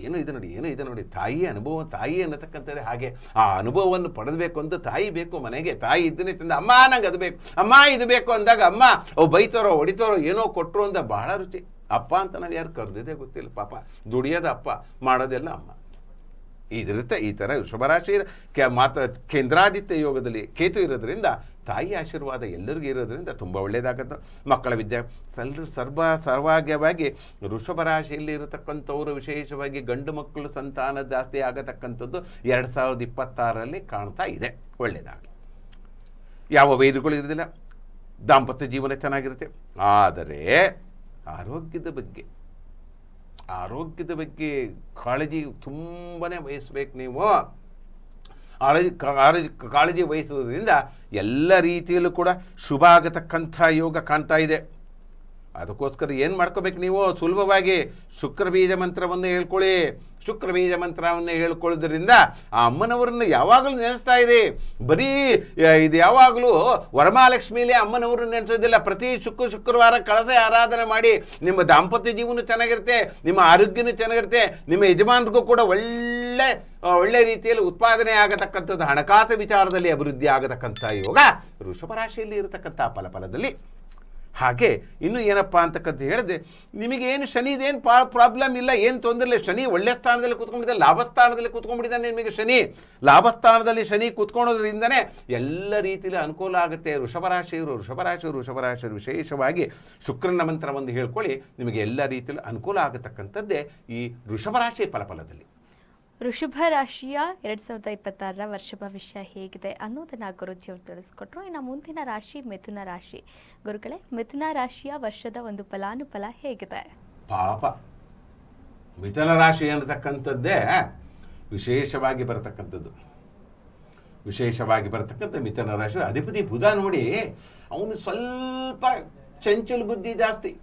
ಏನೋ ಇದೆ ನೋಡಿ ತಾಯಿ ಅನುಭವ. ತಾಯಿ ಅನ್ನತಕ್ಕಂಥದ್ದೇ ಹಾಗೆ. ಆ ಅನುಭವವನ್ನು ಪಡೆದಬೇಕು ಅಂತ ತಾಯಿ ಬೇಕು ಮನೆಗೆ. ತಾಯಿ ಇದ್ದನೇ ತಂದ ಅಮ್ಮ ನಂಗೆ ಅದು ಬೇಕು, ಅಮ್ಮ ಇದು ಬೇಕು ಅಂದಾಗ ಅಮ್ಮ ಬೈತಾರೋ ಹೊಡಿತಾರೋ ಏನೋ ಕೊಟ್ಟರು ಅಂತ ಬಹಳ ರುಚಿ. ಅಪ್ಪ ಅಂತ ನಾವು ಯಾರು ಕರೆದಿದ್ದೇ ಗೊತ್ತಿಲ್ಲ. ಪಾಪ ದುಡಿಯೋದ ಅಪ್ಪ, ಮಾಡೋದೆಲ್ಲ ಅಮ್ಮ. ಇದಿರುತ್ತೆ. ಈ ಥರ ವೃಷಭರಾಶಿ ಕೇಂದ್ರಾದಿತ್ಯ ಯೋಗದಲ್ಲಿ ಕೇತು ಇರೋದ್ರಿಂದ ತಾಯಿ ಆಶೀರ್ವಾದ ಎಲ್ಲರಿಗೂ ಇರೋದ್ರಿಂದ ತುಂಬ ಒಳ್ಳೆಯದಾಗತ್ತೆ. ಮಕ್ಕಳ ಸರ್ವಾಗ್ಯವಾಗಿ ವೃಷಭ ರಾಶಿಯಲ್ಲಿ ಇರತಕ್ಕಂಥವರು ವಿಶೇಷವಾಗಿ ಗಂಡು ಮಕ್ಕಳು ಸಂತಾನ ಜಾಸ್ತಿ ಆಗತಕ್ಕಂಥದ್ದು 2026ರಲ್ಲಿ ಕಾಣ್ತಾ ಇದೆ. ಒಳ್ಳೆಯದಾಗಲಿ. ಯಾವ ವೈರುಗಳು ಇರೋದಿಲ್ಲ, ದಾಂಪತ್ಯ ಜೀವನ ಚೆನ್ನಾಗಿರುತ್ತೆ. ಆದರೆ ಆರೋಗ್ಯದ ಬಗ್ಗೆ ಕಾಳಜಿ ತುಂಬನೇ ವಹಿಸ್ಬೇಕು ನೀವು. ಕಾಳಜಿ ವಹಿಸುವುದರಿಂದ ಎಲ್ಲ ರೀತಿಯಲ್ಲೂ ಕೂಡ ಶುಭ ಆಗತಕ್ಕಂಥ ಯೋಗ ಕಾಣ್ತಾ ಇದೆ. ಅದಕ್ಕೋಸ್ಕರ ಏನು ಮಾಡ್ಕೋಬೇಕು ನೀವು, ಸುಲಭವಾಗಿ ಶುಕ್ರ ಬೀಜ ಮಂತ್ರವನ್ನು ಹೇಳ್ಕೊಳ್ಳಿ. ಶುಕ್ರ ಬೀಜ ಮಂತ್ರವನ್ನು ಹೇಳ್ಕೊಳ್ಳೋದ್ರಿಂದ ಆ ಅಮ್ಮನವರನ್ನು ಯಾವಾಗಲೂ ನೆನೆಸ್ತಾ ಇರಿ. ಬರೀ ಇದು ಯಾವಾಗಲೂ ವರಮಹಾಲಕ್ಷ್ಮಿಲೇ ಅಮ್ಮನವರನ್ನು ನೆನೆಸೋದಿಲ್ಲ. ಪ್ರತಿ ಶುಕ್ರವಾರ ಕಳಸ ಆರಾಧನೆ ಮಾಡಿ. ನಿಮ್ಮ ದಾಂಪತ್ಯ ಜೀವನ ಚೆನ್ನಾಗಿರುತ್ತೆ, ನಿಮ್ಮ ಆರೋಗ್ಯನೂ ಚೆನ್ನಾಗಿರುತ್ತೆ, ನಿಮ್ಮ ಯಜಮಾನರಿಗೂ ಕೂಡ ಒಳ್ಳೆ ರೀತಿಯಲ್ಲಿ ಉತ್ಪಾದನೆ ಆಗತಕ್ಕಂಥದ್ದು, ಹಣಕಾಸು ವಿಚಾರದಲ್ಲಿ ಅಭಿವೃದ್ಧಿ ಆಗತಕ್ಕಂಥ ಯೋಗ ವೃಷಭ ರಾಶಿಯಲ್ಲಿ ಇರತಕ್ಕಂಥ ಫಲದಲ್ಲಿ. ಹಾಗೆ ಇನ್ನು ಏನಪ್ಪ ಅಂತಕ್ಕಂಥ ಹೇಳಿದೆ, ನಿಮಗೇನು ಶನಿದೇನು ಪ್ರಾಬ್ಲಮ್ ಇಲ್ಲ, ಏನು ತೊಂದರೆ ಇಲ್ಲ. ಶನಿ ಒಳ್ಳೆ ಸ್ಥಾನದಲ್ಲಿ ಕೂತ್ಕೊಂಡಿದ್ದಾನೆ, ಲಾಭಸ್ಥಾನದಲ್ಲಿ ಕೂತ್ಕೊಂಡ್ಬಿಟ್ಟಿದ್ದಾನೆ. ನಿಮಗೆ ಲಾಭಸ್ಥಾನದಲ್ಲಿ ಶನಿ ಕೂತ್ಕೊಳ್ಳೋದ್ರಿಂದನೇ ಎಲ್ಲ ರೀತಿಯಲ್ಲಿ ಅನುಕೂಲ ಆಗುತ್ತೆ. ವೃಷಭ ರಾಶಿಯವರು ವಿಶೇಷವಾಗಿ ಶುಕ್ರನ ಮಂತ್ರವನ್ನು ಹೇಳ್ಕೊಳ್ಳಿ, ನಿಮಗೆ ಎಲ್ಲ ರೀತಿಯಲ್ಲಿ ಅನುಕೂಲ ಆಗತಕ್ಕಂಥದ್ದೇ ಈ ವೃಷಭ ರಾಶಿಯ ಫಲದಲ್ಲಿ. ವೃಷಭ ರಾಶಿಯ 2026 ವರ್ಷ ಭವಿಷ್ಯ ಹೇಗಿದೆ ಅನ್ನೋದನ್ನ ಗುರುಜಿಯವರು ತಿಳಿಸ್ಕೊಟ್ರು. ಇನ್ನು ಮುಂದಿನ ರಾಶಿ ಮಿಥುನ ರಾಶಿ. ಗುರುಗಳೇ, ಮಿಥುನ ರಾಶಿಯ ವರ್ಷದ ಒಂದು ಫಲಾನುಫಲ ಹೇಗಿದೆ? ಪಾಪ ಮಿಥುನ ರಾಶಿ ಅನ್ನತಕ್ಕಂಥದ್ದೇ ವಿಶೇಷವಾಗಿ ಬರತಕ್ಕಂಥ ಮಿಥುನ ರಾಶಿ ಅಧಿಪತಿ ಬುಧ. ನೋಡಿ, ಅವನು ಸ್ವಲ್ಪ ಚಂಚಲ ಬುದ್ಧಿ ಜಾಸ್ತಿ.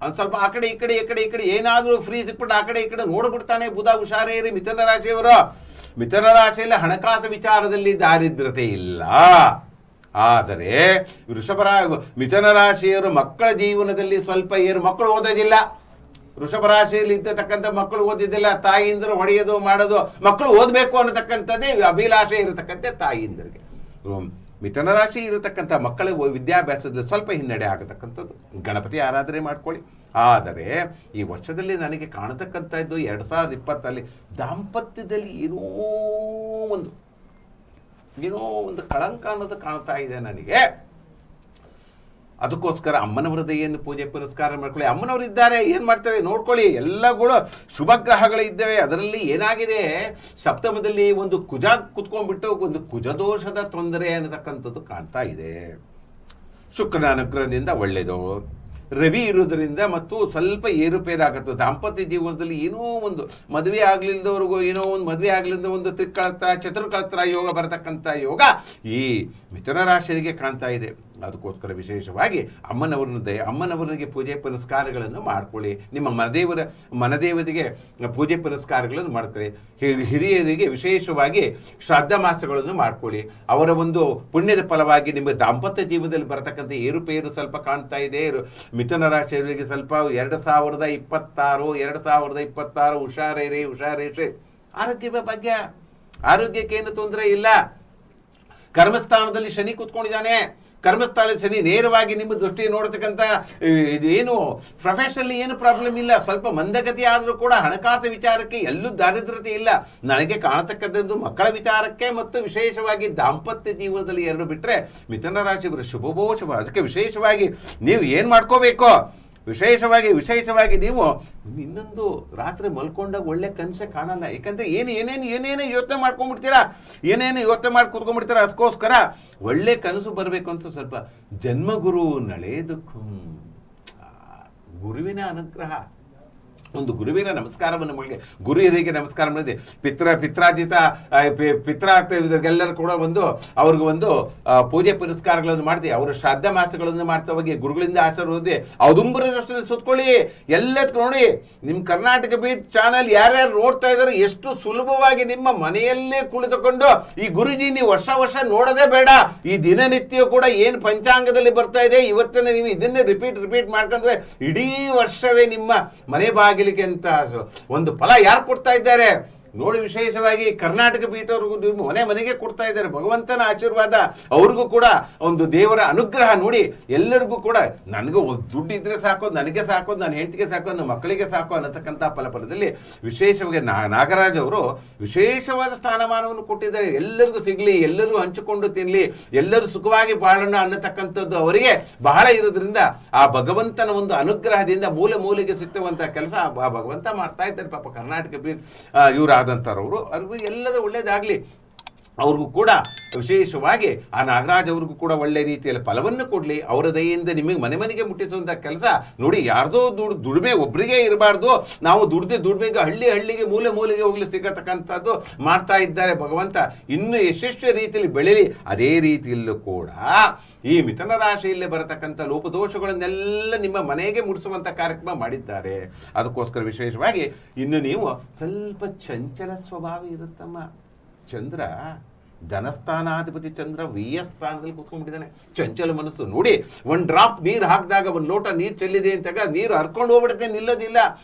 ಒಂದು ಸ್ವಲ್ಪ ಆ ಕಡೆ ಈ ಕಡೆ ಏನಾದರೂ ಫ್ರೀ ಸಿಕ್ಬಿಟ್ಟು ಆ ಕಡೆ ಈ ಕಡೆ ನೋಡ್ಬಿಡ್ತಾನೆ ಬುಧ. ಹುಷಾರೇರಿ ಮಿಥುನ ರಾಶಿಯವರು. ಮಿಥುನ ರಾಶಿಯಲ್ಲಿ ಹಣಕಾಸು ವಿಚಾರದಲ್ಲಿ ದಾರಿದ್ರ್ಯತೆ ಇಲ್ಲ. ಆದರೆ ಮಿಥುನ ರಾಶಿಯವರು ಮಕ್ಕಳ ಜೀವನದಲ್ಲಿ ಸ್ವಲ್ಪ ಮಕ್ಕಳು ಓದೋದಿಲ್ಲ. ವೃಷಭ ರಾಶಿಯಲ್ಲಿ ಇದ್ದತಕ್ಕಂಥ ಮಕ್ಕಳು ಓದಿದ್ದಿಲ್ಲ. ತಾಯಿಯಿಂದರು ಹೊಡೆಯೋದು ಮಾಡೋದು, ಮಕ್ಕಳು ಓದಬೇಕು ಅನ್ನತಕ್ಕಂಥದ್ದೇ ಅಭಿಲಾಷೆ ಇರತಕ್ಕಂಥ ತಾಯಿಯಿಂದರಿಗೆ. ಮಿಥುನ ರಾಶಿ ಇರತಕ್ಕಂಥ ಮಕ್ಕಳ ವಿದ್ಯಾಭ್ಯಾಸದಲ್ಲಿ ಸ್ವಲ್ಪ ಹಿನ್ನಡೆ ಆಗತಕ್ಕಂಥದ್ದು. ಗಣಪತಿ ಆರಾಧನೆ ಮಾಡ್ಕೊಳ್ಳಿ. ಆದರೆ ಈ ವರ್ಷದಲ್ಲಿ ನನಗೆ ಕಾಣತಕ್ಕಂಥದ್ದು 2020 ದಾಂಪತ್ಯದಲ್ಲಿ ಏನೋ ಒಂದು ಕಳಂಕ ಅನ್ನೋದು ಕಾಣ್ತಾ ಇದೆ ನನಗೆ. ಅದಕ್ಕೋಸ್ಕರ ಅಮ್ಮನವರ ದಯೆಯನ್ನು ಪೂಜೆ ಪುನಸ್ಕಾರ ಮಾಡ್ಕೊಳ್ಳಿ. ಅಮ್ಮನವರು ಇದ್ದಾರೆ, ಏನು ಮಾಡ್ತಾರೆ ನೋಡ್ಕೊಳ್ಳಿ. ಎಲ್ಲಗಳು ಶುಭ ಗ್ರಹಗಳಿದ್ದಾವೆ. ಅದರಲ್ಲಿ ಏನಾಗಿದೆ, ಸಪ್ತಮದಲ್ಲಿ ಒಂದು ಕುಜ ಕುತ್ಕೊಂಡ್ಬಿಟ್ಟು ಒಂದು ಕುಜದೋಷದ ತೊಂದರೆ ಅನ್ನತಕ್ಕಂಥದ್ದು ಕಾಣ್ತಾ ಇದೆ. ಶುಕ್ರನ ಅನುಗ್ರಹದಿಂದ ಒಳ್ಳೆಯದು. ರವಿ ಇರೋದರಿಂದ ಮತ್ತು ಸ್ವಲ್ಪ ಏರುಪೇರಾಗತ್ತೆ. ದಾಂಪತ್ಯ ಜೀವನದಲ್ಲಿ ಏನೋ ಒಂದು ಮದುವೆ ಆಗಲಿಲ್ಲದವ್ರಿಗೂ ಏನೋ ಒಂದು ಮದುವೆ ಆಗಲಿದ್ದ ಒಂದು ತ್ರಿಕಳತ್ರ ಚತುರ್ಕಳತ್ರ ಯೋಗ ಬರತಕ್ಕಂಥ ಯೋಗ ಈ ಮಿಥುನ ರಾಶಿಯರಿಗೆ ಕಾಣ್ತಾ ಇದೆ. ಅದಕ್ಕೋಸ್ಕರ ವಿಶೇಷವಾಗಿ ಅಮ್ಮನವರಿಗೆ ಪೂಜೆ ಪುನಸ್ಕಾರಗಳನ್ನು ಮಾಡ್ಕೊಳ್ಳಿ. ನಿಮ್ಮ ಮನದೇವತೆಗೆ ಪೂಜೆ ಪುನಸ್ಕಾರಗಳನ್ನು ಮಾಡ್ಕೊಳ್ಳಿ. ಹಿರಿಯರಿಗೆ ವಿಶೇಷವಾಗಿ ಶ್ರಾದ್ದ ಮಾಸಗಳನ್ನು ಮಾಡ್ಕೊಳ್ಳಿ. ಅವರ ಒಂದು ಪುಣ್ಯದ ಫಲವಾಗಿ ನಿಮ್ಮ ದಾಂಪತ್ಯ ಜೀವನದಲ್ಲಿ ಬರತಕ್ಕಂಥ ಏರುಪೇರು ಸ್ವಲ್ಪ ಕಾಣ್ತಾ ಇದೆ. ಮಿಥುನ ರಾಶಿಯವರಿಗೆ ಸ್ವಲ್ಪ 2026 ಹುಷಾರೇರಿ. ಆರೋಗ್ಯ ಭಾಗ್ಯ, ಆರೋಗ್ಯಕ್ಕೇನು ತೊಂದರೆ ಇಲ್ಲ. ಕರ್ಮಸ್ಥಾನದಲ್ಲಿ ಶನಿ ಕೂತ್ಕೊಂಡಿದ್ದಾನೆ. ಕರ್ಮಸ್ಥಳದ ಶನಿ ನೇರವಾಗಿ ನಿಮ್ಮ ದೃಷ್ಟಿ ನೋಡತಕ್ಕಂಥ ಏನು ಪ್ರೊಫೆಷನಲ್ಲಿ ಏನು ಪ್ರಾಬ್ಲಮ್ ಇಲ್ಲ. ಸ್ವಲ್ಪ ಮಂದಗತಿ ಆದರೂ ಕೂಡ ಹಣಕಾಸು ವಿಚಾರಕ್ಕೆ ಎಲ್ಲೂ ದಾರಿದ್ರತೆ ಇಲ್ಲ. ನನಗೆ ಕಾಣತಕ್ಕಂಥದ್ದು ಮಕ್ಕಳ ವಿಚಾರಕ್ಕೆ ಮತ್ತು ವಿಶೇಷವಾಗಿ ದಾಂಪತ್ಯ ಜೀವನದಲ್ಲಿ ಎರಡು ಬಿಟ್ಟರೆ ಮಿಥುನ ರಾಶಿಯವರು ಶುಭವೋ ಶುಭ. ಅದಕ್ಕೆ ವಿಶೇಷವಾಗಿ ನೀವು ಏನು ಮಾಡ್ಕೋಬೇಕು, ವಿಶೇಷವಾಗಿ ನೀವು ಇನ್ನೊಂದು ರಾತ್ರಿ ಮಲ್ಕೊಂಡಾಗ ಒಳ್ಳೆ ಕನಸೆ ಕಾಣಲ್ಲ. ಯಾಕಂದರೆ ಏನೇನು ಯೋಚನೆ ಮಾಡ್ಕೊಂಡ್ಬಿಡ್ತೀರಾ, ಏನೇನು ಯೋಚನೆ ಮಾಡಿ ಕೂತ್ಕೊಂಡ್ಬಿಡ್ತೀರಾ. ಅದಕ್ಕೋಸ್ಕರ ಒಳ್ಳೆ ಕನಸು ಬರಬೇಕು ಅಂತ ಸ್ವಲ್ಪ ಜನ್ಮಗುರು ನಳೆದುಕು ಗುರುವಿನ ಅನುಗ್ರಹ, ಒಂದು ಗುರುವಿನ ನಮಸ್ಕಾರವನ್ನು ನಮಗೆ ಗುರು ಹಿರಿಯರಿಗೆ ನಮಸ್ಕಾರ ಮಾಡಿದೆ. ಪಿತ್ರಾಗ್ತವ್ರಿಗೆಲ್ಲರೂ ಕೂಡ ಅವ್ರಿಗೆ ಒಂದು ಪೂಜೆ ಪುರಸ್ಕಾರಗಳನ್ನು ಮಾಡ್ತೀವಿ. ಅವರ ಶ್ರಾದ್ದ ಮಾಸಗಳನ್ನು ಮಾಡ್ತಾ ಹೋಗಿ ಗುರುಗಳಿಂದ ಆಶೀರ್ವಾದ ಔದುಂಬರಷ್ಟು ಸುತ್ಕೊಳ್ಳಿ. ಎಲ್ಲದಕ್ಕೂ ನೋಡಿ, ನಿಮ್ಮ ಕರ್ನಾಟಕ ಬೀಟ್ ಚಾನಲ್ ಯಾರ್ಯಾರು ನೋಡ್ತಾ ಇದ್ದಾರೆ ಎಷ್ಟು ಸುಲಭವಾಗಿ ನಿಮ್ಮ ಮನೆಯಲ್ಲೇ ಕುಳಿತುಕೊಂಡು ಈ ಗುರುಜಿ ನೀವು ವರ್ಷ ನೋಡೋದೇ ಬೇಡ. ಈ ದಿನನಿತ್ಯ ಕೂಡ ಏನು ಪಂಚಾಂಗದಲ್ಲಿ ಬರ್ತಾ ಇದೆ ಇವತ್ತಿನ ನೀವು ಇದನ್ನೇ ರಿಪೀಟ್ ಮಾಡ್ಕೊಂಡ್ರೆ ಇಡೀ ವರ್ಷವೇ ನಿಮ್ಮ ಮನೆ ಬಾಗಿಲಿಗೆ ಅಂತ ಒಂದು ಫಲ ಯಾರು ಕೊಡ್ತಾ ಇದ್ದಾರೆ ನೋಡಿ. ವಿಶೇಷವಾಗಿ ಕರ್ನಾಟಕ ಪೀಠವ್ರಿಗೂ ಮನೆಗೆ ಕೊಡ್ತಾ ಇದ್ದಾರೆ. ಭಗವಂತನ ಆಶೀರ್ವಾದ ಅವ್ರಿಗೂ ಕೂಡ ಒಂದು ದೇವರ ಅನುಗ್ರಹ ನೋಡಿ. ಎಲ್ಲರಿಗೂ ಕೂಡ ನನಗೂ ದುಡ್ಡು ಇದ್ರೆ ಸಾಕೋದು, ನನಗೆ ಸಾಕೋದು, ನನ್ನ ಹೆಂಡತಿಗೆ ಸಾಕೋದು, ನನ್ನ ಮಕ್ಕಳಿಗೆ ಸಾಕೋ ಅನ್ನತಕ್ಕಂಥ ಫಲದಲ್ಲಿ ವಿಶೇಷವಾಗಿ ನಾಗರಾಜ್ ಅವರು ವಿಶೇಷವಾದ ಸ್ಥಾನಮಾನವನ್ನು ಕೊಟ್ಟಿದ್ದಾರೆ. ಎಲ್ಲರಿಗೂ ಸಿಗಲಿ, ಎಲ್ಲರೂ ಹಂಚಿಕೊಂಡು ತಿನ್ನಲಿ, ಎಲ್ಲರೂ ಸುಖವಾಗಿ ಬಾಳೋಣ ಅನ್ನತಕ್ಕಂಥದ್ದು ಅವರಿಗೆ ಬಹಳ ಇರೋದ್ರಿಂದ ಆ ಭಗವಂತನ ಒಂದು ಅನುಗ್ರಹದಿಂದ ಮೂಲೆಗೆ ಸಿಟ್ಟುವಂಥ ಕೆಲಸ ಆ ಭಗವಂತ ಮಾಡ್ತಾ ಇದ್ದಾರೆ. ಪಾಪ ಕರ್ನಾಟಕ ಇವರಾದಂಥವ್ರು ಅವ್ರಿಗೂ ಎಲ್ಲದೂ ಒಳ್ಳೇದಾಗಲಿ. ಅವ್ರಿಗೂ ಕೂಡ ವಿಶೇಷವಾಗಿ ಆ ನಾಗರಾಜ್ ಅವ್ರಿಗೂ ಕೂಡ ಒಳ್ಳೆ ರೀತಿಯಲ್ಲಿ ಫಲವನ್ನು ಕೊಡಲಿ. ಅವರ ದಯೆಯಿಂದ ನಿಮಗೆ ಮನೆಗೆ ಮುಟ್ಟಿಸುವಂಥ ಕೆಲಸ ನೋಡಿ. ಯಾರ್ದೋ ದುಡಿಮೆ ಒಬ್ಬರಿಗೆ ಇರಬಾರ್ದು. ನಾವು ದುಡಿಮೆಗೆ ಹಳ್ಳಿಗೆ ಮೂಲೆಗೆ ಹೋಗ್ಲಿ ಸಿಗತಕ್ಕಂಥದ್ದು ಮಾಡ್ತಾ ಇದ್ದಾರೆ ಭಗವಂತ. ಇನ್ನೂ ಯಶಸ್ವಿ ರೀತಿಯಲ್ಲಿ ಬೆಳೀಲಿ. ಅದೇ ರೀತಿಯಲ್ಲೂ ಕೂಡ ಈ ಮಿಥುನ ರಾಶಿಯಲ್ಲಿ ಬರತಕ್ಕಂಥ ಲೋಪದೋಷಗಳನ್ನೆಲ್ಲ ನಿಮ್ಮ ಮನೆಗೆ ಮುಟ್ಟಿಸುವಂಥ ಕಾರ್ಯಕ್ರಮ ಮಾಡಿದ್ದಾರೆ. ಅದಕ್ಕೋಸ್ಕರ ವಿಶೇಷವಾಗಿ ಇನ್ನು ನೀವು ಸ್ವಲ್ಪ ಚಂಚಲ ಸ್ವಭಾವ ಇರುತ್ತಮ್ಮ. ಚಂದ್ರ ಧನಸ್ಥಾನಾಧಿಪತಿ ಚಂದ್ರ ವ್ಯಯ ಸ್ಥಾನದಲ್ಲಿ ಕೂತ್ಕೊಂಡ್ಬಿಟ್ಟಿದ್ದಾನೆ. ಚಂಚಲ ಮನಸ್ಸು ನೋಡಿ. ಒಂದು ಡ್ರಾಪ್ ನೀರು ಹಾಕಿದಾಗ ಒಂದು ಲೋಟ ನೀರು ಚೆಲ್ಲಿದೆ ಅಂತಾಗ ನೀರು ಹರ್ಕೊಂಡು ಹೋಗ್ಬಿಡುತ್ತೆ, ನಿಲ್ಲೋದಿಲ್ಲ.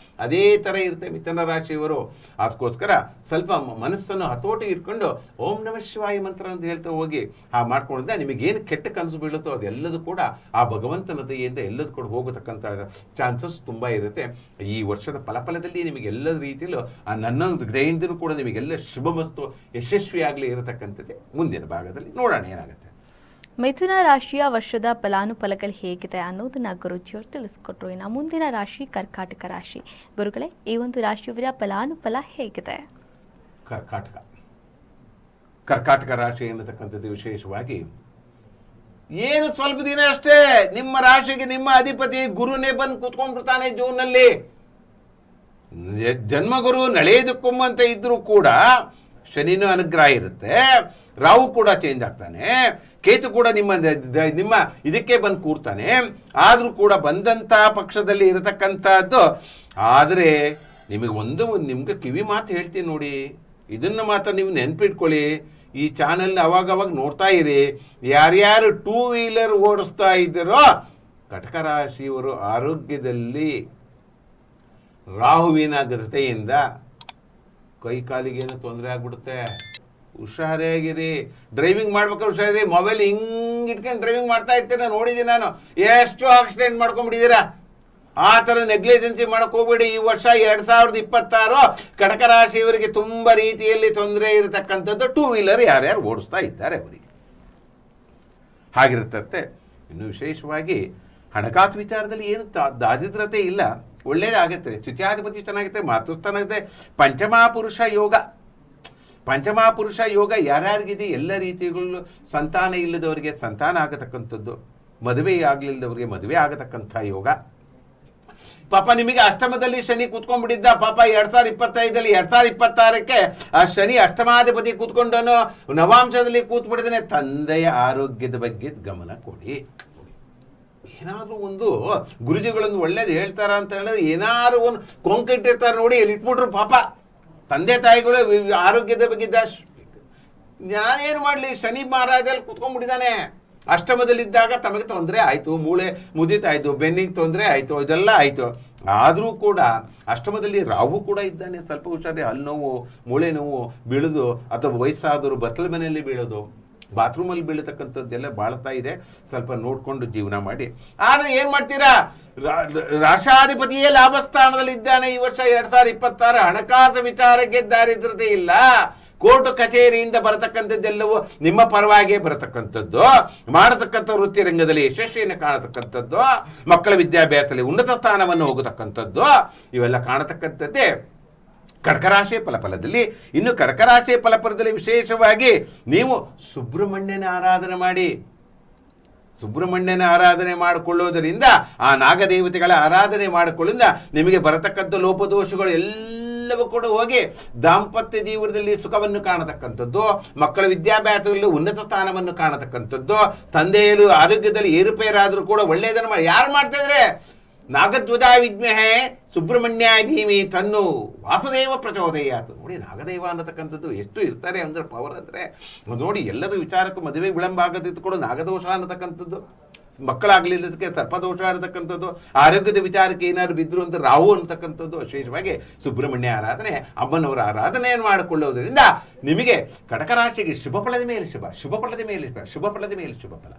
ಅದೇ ಥರ ಇರುತ್ತೆ ಮಿಥುನ ರಾಶಿಯವರು. ಅದಕ್ಕೋಸ್ಕರ ಸ್ವಲ್ಪ ಮನಸ್ಸನ್ನು ಹತೋಟಿ ಇಟ್ಕೊಂಡು ಓಂ ನಮಃ ಶಿವಾಯ ಮಂತ್ರ ಅಂತ ಹೇಳ್ತಾ ಹೋಗಿ ಮಾಡ್ಕೊಂಡಿದ್ದೆ ನಿಮಗೇನು ಕೆಟ್ಟ ಕನಸು ಬೀಳುತ್ತೋ ಅದೆಲ್ಲದೂ ಕೂಡ ಆ ಭಗವಂತನ ದಯೆಯಿಂದ ಎಲ್ಲದೂ ಕೂಡ ಹೋಗತಕ್ಕಂಥ ಚಾನ್ಸಸ್ ತುಂಬ ಇರುತ್ತೆ. ಈ ವರ್ಷದ ಫಲದಲ್ಲಿ ನಿಮಗೆ ಎಲ್ಲ ರೀತಿಯಲ್ಲೂ ನನ್ನ ದಯೆಯಿಂದಲೂ ಕೂಡ ನಿಮಗೆಲ್ಲ ಶುಭ ಮಸ್ತು ಯಶಸ್ವಿಯಾಗಲಿ ಇರತಕ್ಕಂಥದ್ದೇ. ಮುಂದಿನ ಭಾಗದಲ್ಲಿ ನೋಡೋಣ ಏನಾಗುತ್ತೆ. ಮಿಥುನ ರಾಶಿಯ ವರ್ಷದ ಫಲಾನುಫಲಗಳು ಹೇಗಿದೆ ಅನ್ನೋದನ್ನ ಗುರುಜಿಯವರು ತಿಳಿಸ್ಕೊಟ್ರು. ಇನ್ನು ಮುಂದಿನ ರಾಶಿ ಕರ್ಕಾಟಕ ರಾಶಿ. ಗುರುಗಳೇ, ಈ ಒಂದು ರಾಶಿಯವರ ಫಲಾನುಫಲ ಹೇಗಿದೆ? ಕರ್ಕಾಟಕ ರಾಶಿ ಎನ್ನತಕ್ಕಂಥದ್ದು ವಿಶೇಷವಾಗಿ ಏನು ಸ್ವಲ್ಪ ದಿನ ಅಷ್ಟೇ ನಿಮ್ಮ ರಾಶಿಗೆ ನಿಮ್ಮ ಅಧಿಪತಿ ಗುರುನೇ ಬಂದು ಕೂತ್ಕೊಂಡ್ಬಿಡ್ತಾನೆ ಜೂನ್ನಲ್ಲಿ. ಜನ್ಮಗುರು ನಳೆಯದಕ್ಕೊಂಬಂತ ಇದ್ರೂ ಕೂಡ ಶನಿನೂ ಅನುಗ್ರಹ ಇರುತ್ತೆ. ರಾಹು ಕೂಡ ಚೇಂಜ್ ಆಗ್ತಾನೆ. ಕೇತು ಕೂಡ ನಿಮ್ಮ ಇದಕ್ಕೆ ಬಂದು ಕೂರ್ತಾನೆ. ಆದರೂ ಕೂಡ ಬಂದಂಥ ಪಕ್ಷದಲ್ಲಿ ಇರತಕ್ಕಂಥದ್ದು. ಆದರೆ ನಿಮಗೆ ಕಿವಿ ಮಾತು ಹೇಳ್ತೀನಿ ನೋಡಿ. ಇದನ್ನು ಮಾತ್ರ ನೀವು ನೆನ್ಪಿಟ್ಕೊಳ್ಳಿ. ಈ ಚಾನಲ್ ಅವಾಗವಾಗ ನೋಡ್ತಾ ಇರಿ. ಯಾರ್ಯಾರು 2 ವೀಲರ್ ಓಡಿಸ್ತಾ ಇದ್ದೀರೋ ಕಟಕ ರಾಶಿಯವರು ಆರೋಗ್ಯದಲ್ಲಿ ರಾಹುವಿನ ಗದತೆಯಿಂದ ಕೈ ಕಾಲಿಗೇನು ತೊಂದರೆ ಆಗ್ಬಿಡುತ್ತೆ. ಹುಷಾರಾಗಿರಿ. ಡ್ರೈವಿಂಗ್ ಮಾಡ್ಬೇಕಾದ್ರೆ ಹುಷಾರಿರಿ. ಮೊಬೈಲ್ ಹಿಂಗೆ ಇಟ್ಕೊಂಡು ಡ್ರೈವಿಂಗ್ ಮಾಡ್ತಾ ಇರ್ತೀರ ನೋಡಿದ್ದೀನಿ ನಾನು. ಎಷ್ಟು ಆಕ್ಸಿಡೆಂಟ್ ಮಾಡ್ಕೊಂಡ್ಬಿಟ್ಟಿದ್ದೀರಾ. ಆ ಥರ ನೆಗ್ಲಿಜೆನ್ಸಿ ಮಾಡಕ್ಕೆ ಹೋಗ್ಬೇಡಿ. ಈ ವರ್ಷ 2026 ಕಟಕ ರಾಶಿಯವರಿಗೆ ತುಂಬ ರೀತಿಯಲ್ಲಿ ತೊಂದರೆ ಇರತಕ್ಕಂಥದ್ದು 2 ವೀಲರ್ ಯಾರ್ಯಾರು ಓಡಿಸ್ತಾ ಇದ್ದಾರೆ ಅವರಿಗೆ ಹಾಗಿರ್ತತ್ತೆ. ಇನ್ನು ವಿಶೇಷವಾಗಿ ಹಣಕಾಸು ವಿಚಾರದಲ್ಲಿ ಏನು ದಾರಿದ್ರತೆ ಇಲ್ಲ, ಒಳ್ಳೇದಾಗುತ್ತೆ. ದ್ವಿತೀಯಾಧಿಪತಿ ಚೆನ್ನಾಗುತ್ತೆ, ಮಾತೃಸ್ಥಾನಾಗುತ್ತೆ. ಪಂಚಮಹಾಪುರುಷ ಯೋಗ, ಪಂಚಮಹಾಪುರುಷ ಯೋಗ ಯಾರ್ಯಾರಿಗಿದೆ ಎಲ್ಲ ರೀತಿಗಳು, ಸಂತಾನ ಇಲ್ಲದವರಿಗೆ ಸಂತಾನ ಆಗತಕ್ಕಂಥದ್ದು, ಮದುವೆ ಆಗಲಿಲ್ಲದವರಿಗೆ ಮದುವೆ ಆಗತಕ್ಕಂಥ ಯೋಗ. ಪಾಪ ನಿಮಗೆ ಅಷ್ಟಮದಲ್ಲಿ ಶನಿ ಕೂತ್ಕೊಂಡ್ಬಿಟ್ಟಿದ್ದ, ಪಾಪ 2025 2026ಕ್ಕೆ ಆ ಶನಿ ಅಷ್ಟಮಾಧಿಪತಿ ಕೂತ್ಕೊಂಡನು, ನವಾಂಶದಲ್ಲಿ ಕೂತ್ಬಿಟ್ಟಿದ್ದಾನೆ. ತಂದೆಯ ಆರೋಗ್ಯದ ಬಗ್ಗೆ ಗಮನ ಕೊಡಿ. ಏನಾದರೂ ಒಂದು ಗುರುಜಿಗಳನ್ನು ಒಳ್ಳೇದು ಹೇಳ್ತಾರ ಅಂತ ಹೇಳಿದ್ರೆ ಏನಾದ್ರು ಒಂದು ಕೊಂಕಿಟ್ಟಿರ್ತಾರೆ ನೋಡಿ, ಇಲ್ಲಿ ಇಟ್ಬಿಟ್ರು ಪಾಪ ತಂದೆ ತಾಯಿಗಳು ಆರೋಗ್ಯದ ಬಗ್ಗೆ ನಾನೇನು ಮಾಡಲಿ, ಶನಿ ಮಹಾರಾಜಲ್ಲಿ ಕೂತ್ಕೊಂಡ್ಬಿಟ್ಟಿದ್ದಾನೆ. ಅಷ್ಟಮದಲ್ಲಿದ್ದಾಗ ತಮಗೆ ತೊಂದರೆ ಆಯಿತು, ಮೂಳೆ ಮುದಿತಾಯಿತು, ಬೆನ್ನಿಗೆ ತೊಂದರೆ ಆಯಿತು, ಇದೆಲ್ಲ ಆಯಿತು. ಆದರೂ ಕೂಡ ಅಷ್ಟಮದಲ್ಲಿ ರಾಹು ಕೂಡ ಇದ್ದಾನೆ. ಸ್ವಲ್ಪ ಹುಷಾರಿ, ಹಲ್ಲು ನೋವು, ಮೂಳೆ ನೋವು ಬೀಳೋದು, ಅಥವಾ ವಯಸ್ಸಾದವರು ಬತ್ತಲ ಮನೆಯಲ್ಲಿ ಬೀಳೋದು, ಬಾತ್ರೂಮಲ್ಲಿ ಬೀಳತಕ್ಕಂಥದ್ದೆಲ್ಲ ಬಾಳ್ತಾ ಇದೆ. ಸ್ವಲ್ಪ ನೋಡಿಕೊಂಡು ಜೀವನ ಮಾಡಿ. ಆದರೆ ಏನು ಮಾಡ್ತೀರಾ, ರಾಷ್ಟ್ರಾಧಿಪತಿಯೇ ಲಾಭಸ್ಥಾನದಲ್ಲಿ ಇದ್ದಾನೆ ಈ ವರ್ಷ 2026. ಹಣಕಾಸು ವಿಚಾರಕ್ಕೆ ದಾರಿದ್ರತೆ ಇಲ್ಲ. ಕೋರ್ಟ್ ಕಚೇರಿಯಿಂದ ಬರತಕ್ಕಂಥದ್ದೆಲ್ಲವೂ ನಿಮ್ಮ ಪರವಾಗಿಯೇ ಬರತಕ್ಕಂಥದ್ದು, ಮಾಡತಕ್ಕಂಥ ವೃತ್ತಿ ರಂಗದಲ್ಲಿ ಯಶಸ್ವಿಯನ್ನು ಕಾಣತಕ್ಕಂಥದ್ದು, ಮಕ್ಕಳ ವಿದ್ಯಾಭ್ಯಾಸದಲ್ಲಿ ಉನ್ನತ ಸ್ಥಾನವನ್ನು ಹೋಗತಕ್ಕಂಥದ್ದು, ಇವೆಲ್ಲ ಕಾಣತಕ್ಕಂಥದ್ದೇ ಕರ್ಕರಾಶಿ ಫಲಫಲದಲ್ಲಿ. ಇನ್ನು ಕರ್ಕರಾಶಿ ಫಲಫಲದಲ್ಲಿ ವಿಶೇಷವಾಗಿ ನೀವು ಸುಬ್ರಹ್ಮಣ್ಯನ ಆರಾಧನೆ ಮಾಡಿ. ಸುಬ್ರಹ್ಮಣ್ಯನ ಆರಾಧನೆ ಮಾಡಿಕೊಳ್ಳೋದರಿಂದ, ಆ ನಾಗದೇವತೆಗಳ ಆರಾಧನೆ ಮಾಡಿಕೊಳ್ಳೋದ್ರಿಂದ ನಿಮಗೆ ಬರತಕ್ಕಂಥ ಲೋಪದೋಷಗಳು ಎಲ್ಲವೂ ಕೂಡ ಹೋಗಿ ದಾಂಪತ್ಯ ಜೀವನದಲ್ಲಿ ಸುಖವನ್ನು ಕಾಣತಕ್ಕಂಥದ್ದು, ಮಕ್ಕಳ ವಿದ್ಯಾಭ್ಯಾಸದಲ್ಲಿ ಉನ್ನತ ಸ್ಥಾನವನ್ನು ಕಾಣತಕ್ಕಂಥದ್ದು, ತಂದೆಯಲು ಆರೋಗ್ಯದಲ್ಲಿ ಏರುಪೇರಾದರೂ ಕೂಡ ಒಳ್ಳೆಯದನ್ನು ಮಾಡಿ. ಯಾರು ಮಾಡ್ತಾ ಇದ್ರೆ, ನಾಗಧ್ವಜ ವಿದ್ಮಹೇ ಸುಬ್ರಹ್ಮಣ್ಯ ಧೀಮಿ ತನ್ನು ವಾಸುದೇವ ಪ್ರಚೋದಯಾತು. ನೋಡಿ, ನಾಗದೇವ ಅನ್ನತಕ್ಕಂಥದ್ದು ಎಷ್ಟು ಇರ್ತಾರೆ ಅಂದ್ರೆ ಪವರ್ ಅಂದರೆ ನೋಡಿ. ಎಲ್ಲದ ವಿಚಾರಕ್ಕೂ ಮದುವೆ ವಿಳಂಬ ಆಗೋದಿತ್ತು ಕೂಡ ನಾಗದೋಷ ಅನ್ನತಕ್ಕಂಥದ್ದು, ಮಕ್ಕಳಾಗಲಿಲ್ಲದಕ್ಕೆ ಸರ್ಪದೋಷ ಅನ್ನತಕ್ಕಂಥದ್ದು, ಆರೋಗ್ಯದ ವಿಚಾರಕ್ಕೆ ಏನಾದ್ರು ಬಿದ್ದರು ಅಂತ ರಾಹು ಅನ್ನತಕ್ಕಂಥದ್ದು. ವಿಶೇಷವಾಗಿ ಸುಬ್ರಹ್ಮಣ್ಯ ಆರಾಧನೆ, ಅಮ್ಮನವರ ಆರಾಧನೆಯನ್ನು ಮಾಡಿಕೊಳ್ಳೋದ್ರಿಂದ ನಿಮಗೆ ಕಟಕರಾಶಿಗೆ ಶುಭ ಫಲದ ಮೇಲೆ ಶುಭ, ಶುಭ ಫಲದ ಮೇಲೆ ಶುಭ, ಶುಭ ಫಲದ ಮೇಲೆ ಶುಭ ಫಲ.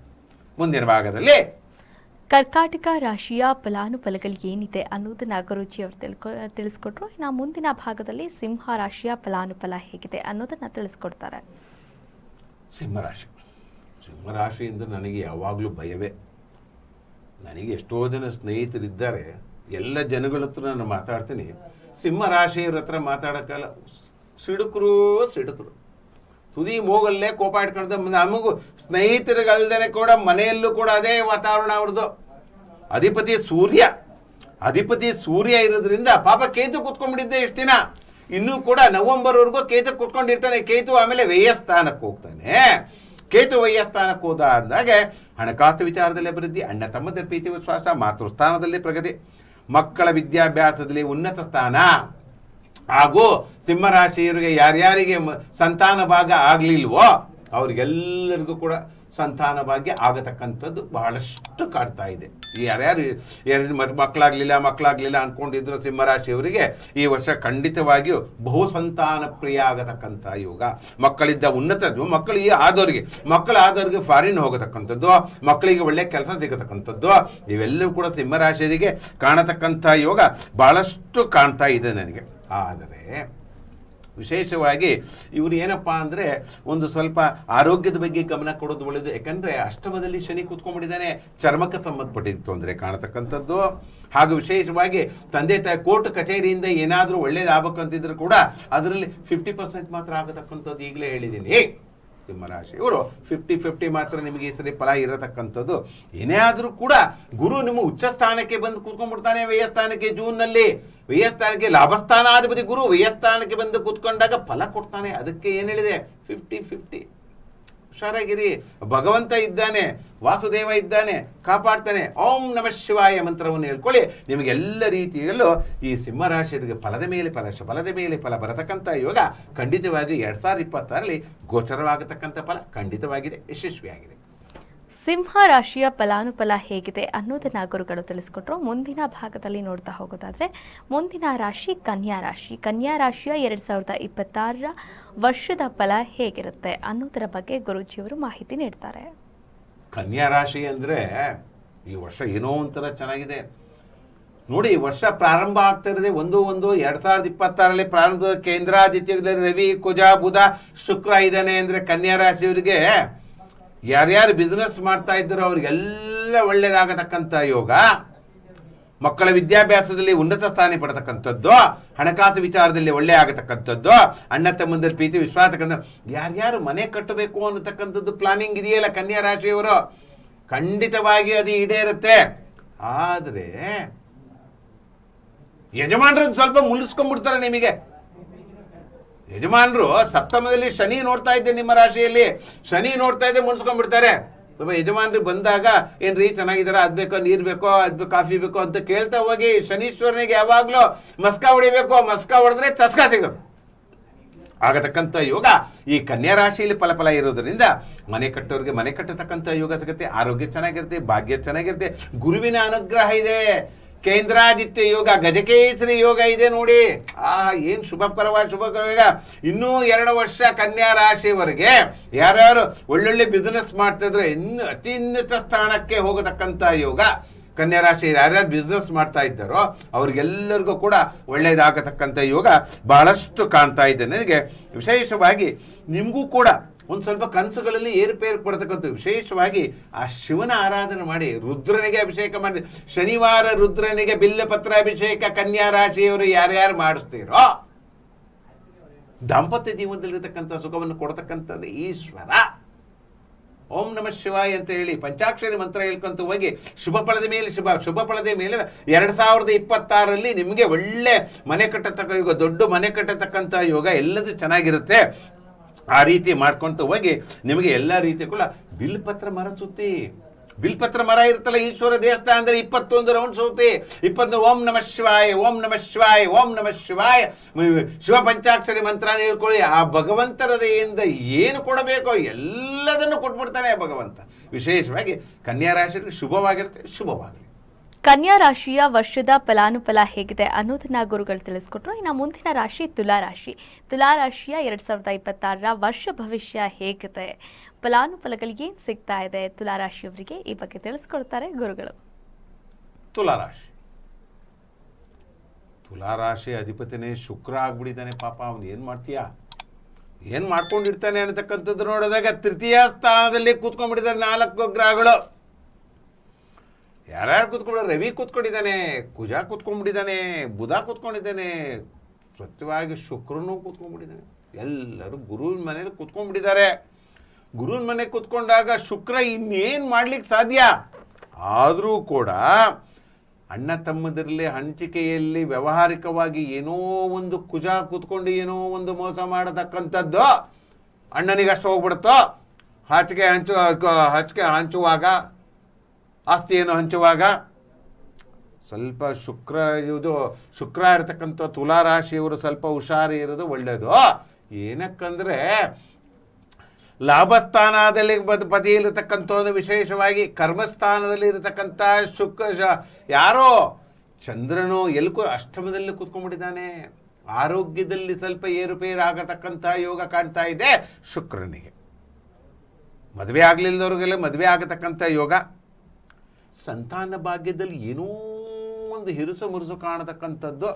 ಮುಂದಿನ ಭಾಗದಲ್ಲಿ ಕರ್ಕಾಟಕ ರಾಶಿಯ ಫಲಾನುಫಲಗಳು ಏನಿದೆ ಅನ್ನೋದನ್ನ ಗುರೂಜಿ ಅವರು ತಿಳಿಸ್ಕೊಟ್ರು. ಇನ್ನು ಮುಂದಿನ ಭಾಗದಲ್ಲಿ ಸಿಂಹ ರಾಶಿಯ ಫಲಾನುಫಲ ಹೇಗಿದೆ ಅನ್ನೋದನ್ನ ತಿಳಿಸ್ಕೊಡ್ತಾರೆ. ಸಿಂಹರಾಶಿ, ಸಿಂಹರಾಶಿಯಿಂದ ನನಗೆ ಯಾವಾಗಲೂ ಭಯವೇ. ನನಗೆ ಎಷ್ಟೋ ಜನ ಸ್ನೇಹಿತರಿದ್ದಾರೆ, ಎಲ್ಲ ಜನಗಳ ಹತ್ರ ನಾನು ಮಾತಾಡ್ತೀನಿ. ಸಿಂಹರಾಶಿಯವ್ರ ಹತ್ರ ಮಾತಾಡೋಕ್ಕಲ್ಲ, ಸಿಡುಕರು ಸಿಡುಕರು, ತುದಿ ಮೂಗಲ್ಲೇ ಕೋಪ ಇಟ್ಕೊಂಡು. ನಮಗೂ ಸ್ನೇಹಿತರಿಗಲ್ದೇ ಕೂಡ ಮನೆಯಲ್ಲೂ ಕೂಡ ಅದೇ ವಾತಾವರಣ ಅವ್ರದ್ದು. ಅಧಿಪತಿ ಸೂರ್ಯ ಇರೋದ್ರಿಂದ ಪಾಪ ಕೇತು ಕೂತ್ಕೊಂಡ್ಬಿಟ್ಟಿದ್ದೆ ಇಷ್ಟು ದಿನ. ಇನ್ನೂ ಕೂಡ ನವೆಂಬರ್ವರೆಗೂ ಕೇತು ಕೂತ್ಕೊಂಡಿರ್ತಾನೆ. ಕೇತು ಆಮೇಲೆ ವ್ಯಯಸ್ಥಾನಕ್ಕೆ ಹೋಗ್ತಾನೆ. ಕೇತು ವ್ಯಯಸ್ಥಾನಕ್ಕೆ ಹೋದ ಅಂದಾಗ ಹಣಕಾಸು ವಿಚಾರದಲ್ಲಿ ಅಭಿವೃದ್ಧಿ, ಅಣ್ಣ ತಮ್ಮದ ಪ್ರೀತಿ ವಿಶ್ವಾಸ, ಮಾತೃಸ್ಥಾನದಲ್ಲಿ ಪ್ರಗತಿ, ಮಕ್ಕಳ ವಿದ್ಯಾಭ್ಯಾಸದಲ್ಲಿ ಉನ್ನತ ಸ್ಥಾನ. ಹಾಗೂ ಸಿಂಹರಾಶಿಯವರಿಗೆ ಯಾರ್ಯಾರಿಗೆ ಸಂತಾನ ಭಾಗ ಆಗಲಿಲ್ವೋ ಅವ್ರಿಗೆಲ್ಲರಿಗೂ ಕೂಡ ಸಂತಾನ ಭಾಗ್ಯ ಆಗತಕ್ಕಂಥದ್ದು ಬಹಳಷ್ಟು ಕಾಡ್ತಾ ಇದೆ. ಯಾರ್ಯಾರು ಮಕ್ಕಳಾಗಲಿಲ್ಲ ಅಂದ್ಕೊಂಡಿದ್ರು ಸಿಂಹರಾಶಿಯವರಿಗೆ ಈ ವರ್ಷ ಖಂಡಿತವಾಗಿಯೂ ಬಹುಸಂತಾನ ಪ್ರಿಯ ಆಗತಕ್ಕಂಥ ಯೋಗ. ಮಕ್ಕಳಿದ್ದ ಉನ್ನತ ಮಕ್ಕಳಾದವ್ರಿಗೆ ಫಾರಿನ್ ಹೋಗತಕ್ಕಂಥದ್ದು, ಮಕ್ಕಳಿಗೆ ಒಳ್ಳೆ ಕೆಲಸ ಸಿಗತಕ್ಕಂಥದ್ದು, ಇವೆಲ್ಲವೂ ಕೂಡ ಸಿಂಹರಾಶಿಯವರಿಗೆ ಕಾಣತಕ್ಕಂಥ ಯೋಗ ಬಹಳಷ್ಟು ಕಾಣ್ತಾ ಇದೆ ನನಗೆ. ಆದರೆ ವಿಶೇಷವಾಗಿ ಇವರು ಏನಪ್ಪ ಅಂದರೆ ಒಂದು ಸ್ವಲ್ಪ ಆರೋಗ್ಯದ ಬಗ್ಗೆ ಗಮನ ಕೊಡೋದು ಒಳ್ಳೆಯದು. ಯಾಕಂದರೆ ಅಷ್ಟಮದಲ್ಲಿ ಶನಿ ಕೂತ್ಕೊಂಡ್ಬಿಟ್ಟಿದ್ದಾನೆ, ಚರ್ಮಕ್ಕೆ ಸಂಬಂಧಪಟ್ಟಿದ್ದ ತೊಂದರೆ ಕಾಣತಕ್ಕಂಥದ್ದು. ಹಾಗೂ ವಿಶೇಷವಾಗಿ ತಂದೆ ತಾಯಿ ಕೋರ್ಟ್ ಕಚೇರಿಯಿಂದ ಏನಾದರೂ ಒಳ್ಳೇದಾಗಬೇಕಂತಿದ್ರು ಕೂಡ ಅದರಲ್ಲಿ 50% ಮಾತ್ರ ಆಗತಕ್ಕಂಥದ್ದು ಈಗಲೇ ಹೇಳಿದ್ದೀನಿ. ಸಿಂಹರಾಶಿ ಇವರು 50-50 ಮಾತ್ರ ನಿಮಗೆ ಈ ಸರಿ ಫಲ ಇರತಕ್ಕಂಥದ್ದು. ಏನೇ ಆದರೂ ಕೂಡ ಗುರು ನಿಮ್ಮ ಉಚ್ಚ ಸ್ಥಾನಕ್ಕೆ ಬಂದು ಕೂತ್ಕೊಂಡ್ಬಿಡ್ತಾನೆ. ವ್ಯಯಸ್ಥಾನಕ್ಕೆ ಜೂನ್ನಲ್ಲಿ ವ್ಯಯಸ್ಥಾನಕ್ಕೆ ಲಾಭಸ್ಥಾನಾಧಿಪತಿ ಗುರು ವ್ಯಯಸ್ಥಾನಕ್ಕೆ ಬಂದು ಕೂತ್ಕೊಂಡಾಗ ಫಲ ಕೊಡ್ತಾನೆ. ಅದಕ್ಕೆ ಏನು ಹೇಳಿದೆ, 50-50. ಹುಷಾರಾಗಿರಿ, ಭಗವಂತ ಇದ್ದಾನೆ, ವಾಸುದೇವ ಇದ್ದಾನೆ, ಕಾಪಾಡ್ತಾನೆ. ಓಂ ನಮಃ ಶಿವಾಯ ಮಂತ್ರವನ್ನು ಹೇಳ್ಕೊಳ್ಳಿ. ನಿಮಗೆಲ್ಲ ರೀತಿಯಲ್ಲೂ ಈ ಸಿಂಹರಾಶಿಯವರಿಗೆ ಫಲದ ಮೇಲೆ ಫಲ ಬರತಕ್ಕಂಥ ಯೋಗ ಖಂಡಿತವಾಗಿ 2026ರಲ್ಲಿ ಗೋಚರವಾಗತಕ್ಕಂಥ ಫಲ ಖಂಡಿತವಾಗಿದೆ, ಯಶಸ್ವಿಯಾಗಿದೆ. ಸಿಂಹ ರಾಶಿಯ ಫಲಾನುಫಲ ಹೇಗಿದೆ ಅನ್ನೋದನ್ನ ಗುರುಗಳು ತಿಳಿಸ್ಕೊಟ್ರು. ಮುಂದಿನ ಭಾಗದಲ್ಲಿ ನೋಡ್ತಾ ಹೋಗೋದಾದ್ರೆ ಮುಂದಿನ ರಾಶಿ ಕನ್ಯಾ ರಾಶಿ. ಕನ್ಯಾ ರಾಶಿಯ 2026ರ ವರ್ಷದ ಫಲ ಹೇಗಿರುತ್ತೆ ಅನ್ನೋದರ ಬಗ್ಗೆ ಗುರೂಜಿಯವರು ಮಾಹಿತಿ ನೀಡ್ತಾರೆ. ಕನ್ಯಾ ರಾಶಿ ಅಂದರೆ ಈ ವರ್ಷ ಏನೋ ಒಂಥರ ಚೆನ್ನಾಗಿದೆ ನೋಡಿ. ಈ ವರ್ಷ ಪ್ರಾರಂಭ ಆಗ್ತಾ ಇರೋದೇ 1/1/2026ರಲ್ಲಿ ಪ್ರಾರಂಭ. ಕೇಂದ್ರಾದಿತ್ಯದಲ್ಲಿ ರವಿ, ಕುಜ, ಬುಧ, ಶುಕ್ರ ಇದ್ದಾನೆ ಅಂದರೆ ಕನ್ಯಾ ರಾಶಿಯವರಿಗೆ ಯಾರ್ಯಾರು ಬಿಸ್ನೆಸ್ ಮಾಡ್ತಾ ಇದ್ದಾರೋ ಅವ್ರಿಗೆಲ್ಲ ಎಲ್ಲ ಒಳ್ಳೆಯದಾಗತಕ್ಕಂಥ ಯೋಗ, ಮಕ್ಕಳ ವಿದ್ಯಾಭ್ಯಾಸದಲ್ಲಿ ಉನ್ನತ ಸ್ಥಾನ ಪಡತಕ್ಕಂಥದ್ದು, ಹಣಕಾಸು ವಿಚಾರದಲ್ಲಿ ಒಳ್ಳೆ ಆಗತಕ್ಕಂಥದ್ದು, ಅಣ್ಣ ತಮ್ಮಂದರ ಪ್ರೀತಿ ವಿಶ್ವಾಸಕ್ಕಂಥ ಯಾರ್ಯಾರು ಮನೆ ಕಟ್ಟಬೇಕು ಅನ್ನತಕ್ಕಂಥದ್ದು ಪ್ಲಾನಿಂಗ್ ಇದೆಯಲ್ಲ ಕನ್ಯಾ ರಾಶಿಯವರು, ಖಂಡಿತವಾಗಿ ಅದು ಈಡೇರುತ್ತೆ. ಆದರೆ ಯಜಮಾನರನ್ನು ಸ್ವಲ್ಪ ಮುಳಿಸ್ಕೊಂಡ್ಬಿಡ್ತಾರೆ ನಿಮಗೆ. ಯಜಮಾನರು ಸಪ್ತಮದಲ್ಲಿ ಶನಿ ನೋಡ್ತಾ ಇದ್ದೆ, ನಿಮ್ಮ ರಾಶಿಯಲ್ಲಿ ಶನಿ ನೋಡ್ತಾ ಇದ್ದೆ, ಮುನ್ಸ್ಕೊಂಡ್ಬಿಡ್ತಾರೆ. ಸ್ವಲ್ಪ ಯಜಮಾನ್ರಿಗೆ ಬಂದಾಗ ಏನ್ರಿ ಚೆನ್ನಾಗಿದಾರ, ಅದ್ ಬೇಕೋ, ನೀರು ಬೇಕೋ, ಅದು ಕಾಫಿ ಬೇಕೋ ಅಂತ ಕೇಳ್ತಾ ಹೋಗಿ ಶನೀಶ್ವರನಿಗೆ ಯಾವಾಗಲೂ ಮಸ್ಕ ಹೊಡಿಬೇಕು. ಮಸ್ಕ ಹೊಡೆದ್ರೆ ಚಸ್ಕ ಸಿಗೋದು ಆಗತಕ್ಕಂಥ ಯೋಗ ಈ ಕನ್ಯಾ ರಾಶಿಯಲ್ಲಿ ಫಲ ಇರೋದ್ರಿಂದ ಮನೆ ಕಟ್ಟೋರಿಗೆ ಮನೆ ಕಟ್ಟತಕ್ಕಂಥ ಯೋಗ ಸಿಗುತ್ತೆ. ಆರೋಗ್ಯ ಚೆನ್ನಾಗಿರುತ್ತೆ, ಭಾಗ್ಯ ಚೆನ್ನಾಗಿರುತ್ತೆ, ಗುರುವಿನ ಅನುಗ್ರಹ ಇದೆ, ಕೇಂದ್ರಾದಿತ್ಯ ಯೋಗ, ಗಜಕೇಸರಿ ಯೋಗ ಇದೆ ನೋಡಿ. ಏನು ಶುಭಕರವಾಗ ಇನ್ನೂ 2 ವರ್ಷ ಕನ್ಯಾ ರಾಶಿಯವರೆಗೆ ಯಾರ್ಯಾರು ಒಳ್ಳೊಳ್ಳೆ ಬಿಸ್ನೆಸ್ ಮಾಡ್ತಾ ಇದ್ರೆ ಇನ್ನು ಅತ್ಯುನ್ನತ ಸ್ಥಾನಕ್ಕೆ ಹೋಗತಕ್ಕಂಥ ಯೋಗ. ಕನ್ಯಾ ರಾಶಿ ಯಾರ್ಯಾರು ಬಿಸ್ನೆಸ್ ಮಾಡ್ತಾ ಇದ್ದಾರೋ ಅವ್ರಿಗೆಲ್ಲರಿಗೂ ಕೂಡ ಒಳ್ಳೆಯದಾಗತಕ್ಕಂಥ ಯೋಗ ಬಹಳಷ್ಟು ಕಾಣ್ತಾ ಇದೆ ನನಗೆ. ವಿಶೇಷವಾಗಿ ನಿಮಗೂ ಕೂಡ ಒಂದು ಸ್ವಲ್ಪ ಕನಸುಗಳಲ್ಲಿ ಏರುಪೇರು ಪಡ್ತಕ್ಕಂಥ, ವಿಶೇಷವಾಗಿ ಆ ಶಿವನ ಆರಾಧನೆ ಮಾಡಿ ರುದ್ರನಿಗೆ ಅಭಿಷೇಕ ಮಾಡಿ, ಶನಿವಾರ ರುದ್ರನಿಗೆ ಬಿಲ್ಲಪತ್ರ ಅಭಿಷೇಕ ಕನ್ಯಾ ರಾಶಿಯವರು ಯಾರ್ಯಾರು ಮಾಡಿಸ್ತೀರೋ ದಾಂಪತ್ಯ ಜೀವನದಲ್ಲಿರ್ತಕ್ಕಂಥ ಸುಖವನ್ನು ಕೊಡ್ತಕ್ಕಂಥದ್ದು ಈಶ್ವರ. ಓಂ ನಮಃ ಶಿವಾಯ ಅಂತ ಹೇಳಿ ಪಂಚಾಕ್ಷರಿ ಮಂತ್ರ ಹೇಳ್ಕೊಂತ ಹೋಗಿ ಶುಭ ಫಲದ ಮೇಲೆ ಶುಭ ಫಲದ ಮೇಲೆ 2026ರಲ್ಲಿ ನಿಮಗೆ ಒಳ್ಳೆ ಮನೆ ಕಟ್ಟತಕ್ಕ ಯೋಗ, ದೊಡ್ಡ ಮನೆ ಕಟ್ಟತಕ್ಕಂಥ ಯೋಗ ಎಲ್ಲದೂ ಚೆನ್ನಾಗಿರುತ್ತೆ. ಆ ರೀತಿ ಮಾಡ್ಕೊಂತ ಹೋಗಿ ನಿಮಗೆ ಎಲ್ಲ ರೀತಿ ಕೂಡ ಬಿಲ್ಪತ್ರ ಮರ ಸುತ್ತಿ, ಬಿಲ್ಪತ್ರ ಮರ ಇರುತ್ತಲ್ಲ ಈಶ್ವರ ದೇವಸ್ಥಾನದಲ್ಲಿ 21 ರೌಂಡ್ ಸುತ್ತಿ 21 ಓಂ ನಮಃ ಶಿವಾಯ, ಓಂ ನಮಃ ಶಿವಾಯ, ಓಂ ನಮಃ ಶಿವಾಯ ಶಿವ ಪಂಚಾಕ್ಷರಿ ಮಂತ್ರ ಹೇಳ್ಕೊಳ್ಳಿ. ಆ ಭಗವಂತನ ದಯೆಯಿಂದ ಏನು ಕೊಡಬೇಕೋ ಎಲ್ಲದನ್ನು ಕೊಟ್ಬಿಡ್ತಾನೆ ಭಗವಂತ. ವಿಶೇಷವಾಗಿ ಕನ್ಯಾ ರಾಶಿಗೆ ಶುಭವಾಗಿರುತ್ತೆ, ಶುಭವಾಗಲಿ. ಕನ್ಯಾ ರಾಶಿಯ ವರ್ಷದ ಫಲಾನುಫಲ ಹೇಗಿದೆ ಅನ್ನೋದನ್ನ ಗುರುಗಳು ತಿಳಿಸ್ಕೊಟ್ರು. ಇನ್ನು ಮುಂದಿನ ರಾಶಿ ತುಲಾರಾಶಿ. ತುಲಾರಾಶಿಯ 2026ರ ವರ್ಷ ಭವಿಷ್ಯ ಹೇಗಿದೆ, ಫಲಾನುಫಲಗಳು ಏನು ಸಿಗ್ತಾ ಇದೆ ತುಲಾರಾಶಿಯವರಿಗೆ, ಈ ಬಗ್ಗೆ ತಿಳಿಸ್ಕೊಡ್ತಾರೆ ಗುರುಗಳು. ತುಲಾರಾಶಿ, ತುಲಾರಾಶಿ ಅಧಿಪತಿನೇ ಶುಕ್ರ ಆಗ್ಬಿಟ್ಟಿದ್ದಾನೆ. ಪಾಪ ಅವನು ಏನು ಮಾಡ್ತೀಯಾ, ಏನು ಮಾಡ್ಕೊಂಡಿರ್ತಾನೆ ಅನ್ನತಕ್ಕಂಥದ್ದು ನೋಡಿದಾಗ ತೃತೀಯ ಸ್ಥಾನದಲ್ಲಿ ಕೂತ್ಕೊಂಡ್ಬಿಟ್ಟಿದ್ದಾರೆ 4 ಗ್ರಹಗಳು. ಯಾರ್ಯಾರು ಕೂತ್ಕೊಂಡ್ರೆ ರವಿ ಕೂತ್ಕೊಂಡಿದ್ದಾನೆ, ಕುಜ ಕೂತ್ಕೊಂಡ್ಬಿಟ್ಟಿದ್ದಾನೆ, ಬುಧ ಕೂತ್ಕೊಂಡಿದ್ದಾನೆ, ಸತ್ಯವಾಗಿ ಶುಕ್ರನೂ ಕೂತ್ಕೊಂಡ್ಬಿಟ್ಟಿದ್ದಾನೆ. ಎಲ್ಲರೂ ಗುರುವಿನ ಮನೇಲಿ ಕೂತ್ಕೊಂಡ್ಬಿಟ್ಟಿದ್ದಾರೆ. ಗುರುವಿನ ಮನೆ ಕೂತ್ಕೊಂಡಾಗ ಶುಕ್ರ ಇನ್ನೇನು ಮಾಡ್ಲಿಕ್ಕೆ ಸಾಧ್ಯ? ಆದರೂ ಕೂಡ ಅಣ್ಣ ತಮ್ಮದರಲ್ಲಿ ಹಂಚಿಕೆಯಲ್ಲಿ ವ್ಯಾವಹಾರಿಕವಾಗಿ ಏನೋ ಒಂದು ಕುಜ ಕೂತ್ಕೊಂಡು ಏನೋ ಒಂದು ಮೋಸ ಮಾಡತಕ್ಕಂಥದ್ದು ಅಣ್ಣನಿಗೆ ಅಷ್ಟು ಹೋಗ್ಬಿಡುತ್ತೋ. ಹಂಚಿಕೆ ಹಂಚುವಾಗ, ಆಸ್ತಿಯನ್ನು ಹಂಚುವಾಗ ಸ್ವಲ್ಪ ಶುಕ್ರ ಇರತಕ್ಕಂಥ ತುಲಾರಾಶಿಯವರು ಸ್ವಲ್ಪ ಹುಷಾರಿ ಇರೋದು ಒಳ್ಳೆಯದು. ಏನಕ್ಕಂದರೆ ಲಾಭಸ್ಥಾನದಲ್ಲಿ ಪತಿಯಲ್ಲಿರತಕ್ಕಂಥದ್ದು, ವಿಶೇಷವಾಗಿ ಕರ್ಮಸ್ಥಾನದಲ್ಲಿ ಇರತಕ್ಕಂಥ ಯಾರೋ ಚಂದ್ರನು ಅಷ್ಟಮದಲ್ಲಿ ಕೂತ್ಕೊಂಡ್ಬಿಟ್ಟಿದ್ದಾನೆ. ಆರೋಗ್ಯದಲ್ಲಿ ಸ್ವಲ್ಪ ಏರುಪೇರು ಆಗತಕ್ಕಂಥ ಯೋಗ ಕಾಣ್ತಾ ಇದೆ ಶುಕ್ರನಿಗೆ. ಮದುವೆ ಆಗಲಿಲ್ಲದವ್ರಿಗೆಲ್ಲ ಮದುವೆ ಆಗತಕ್ಕಂಥ ಯೋಗ. ಸಂತಾನ ಭಾಗ್ಯದಲ್ಲಿ ಏನೋ ಒಂದು ಮುರುಸು ಕಾಣತಕ್ಕಂಥದ್ದು,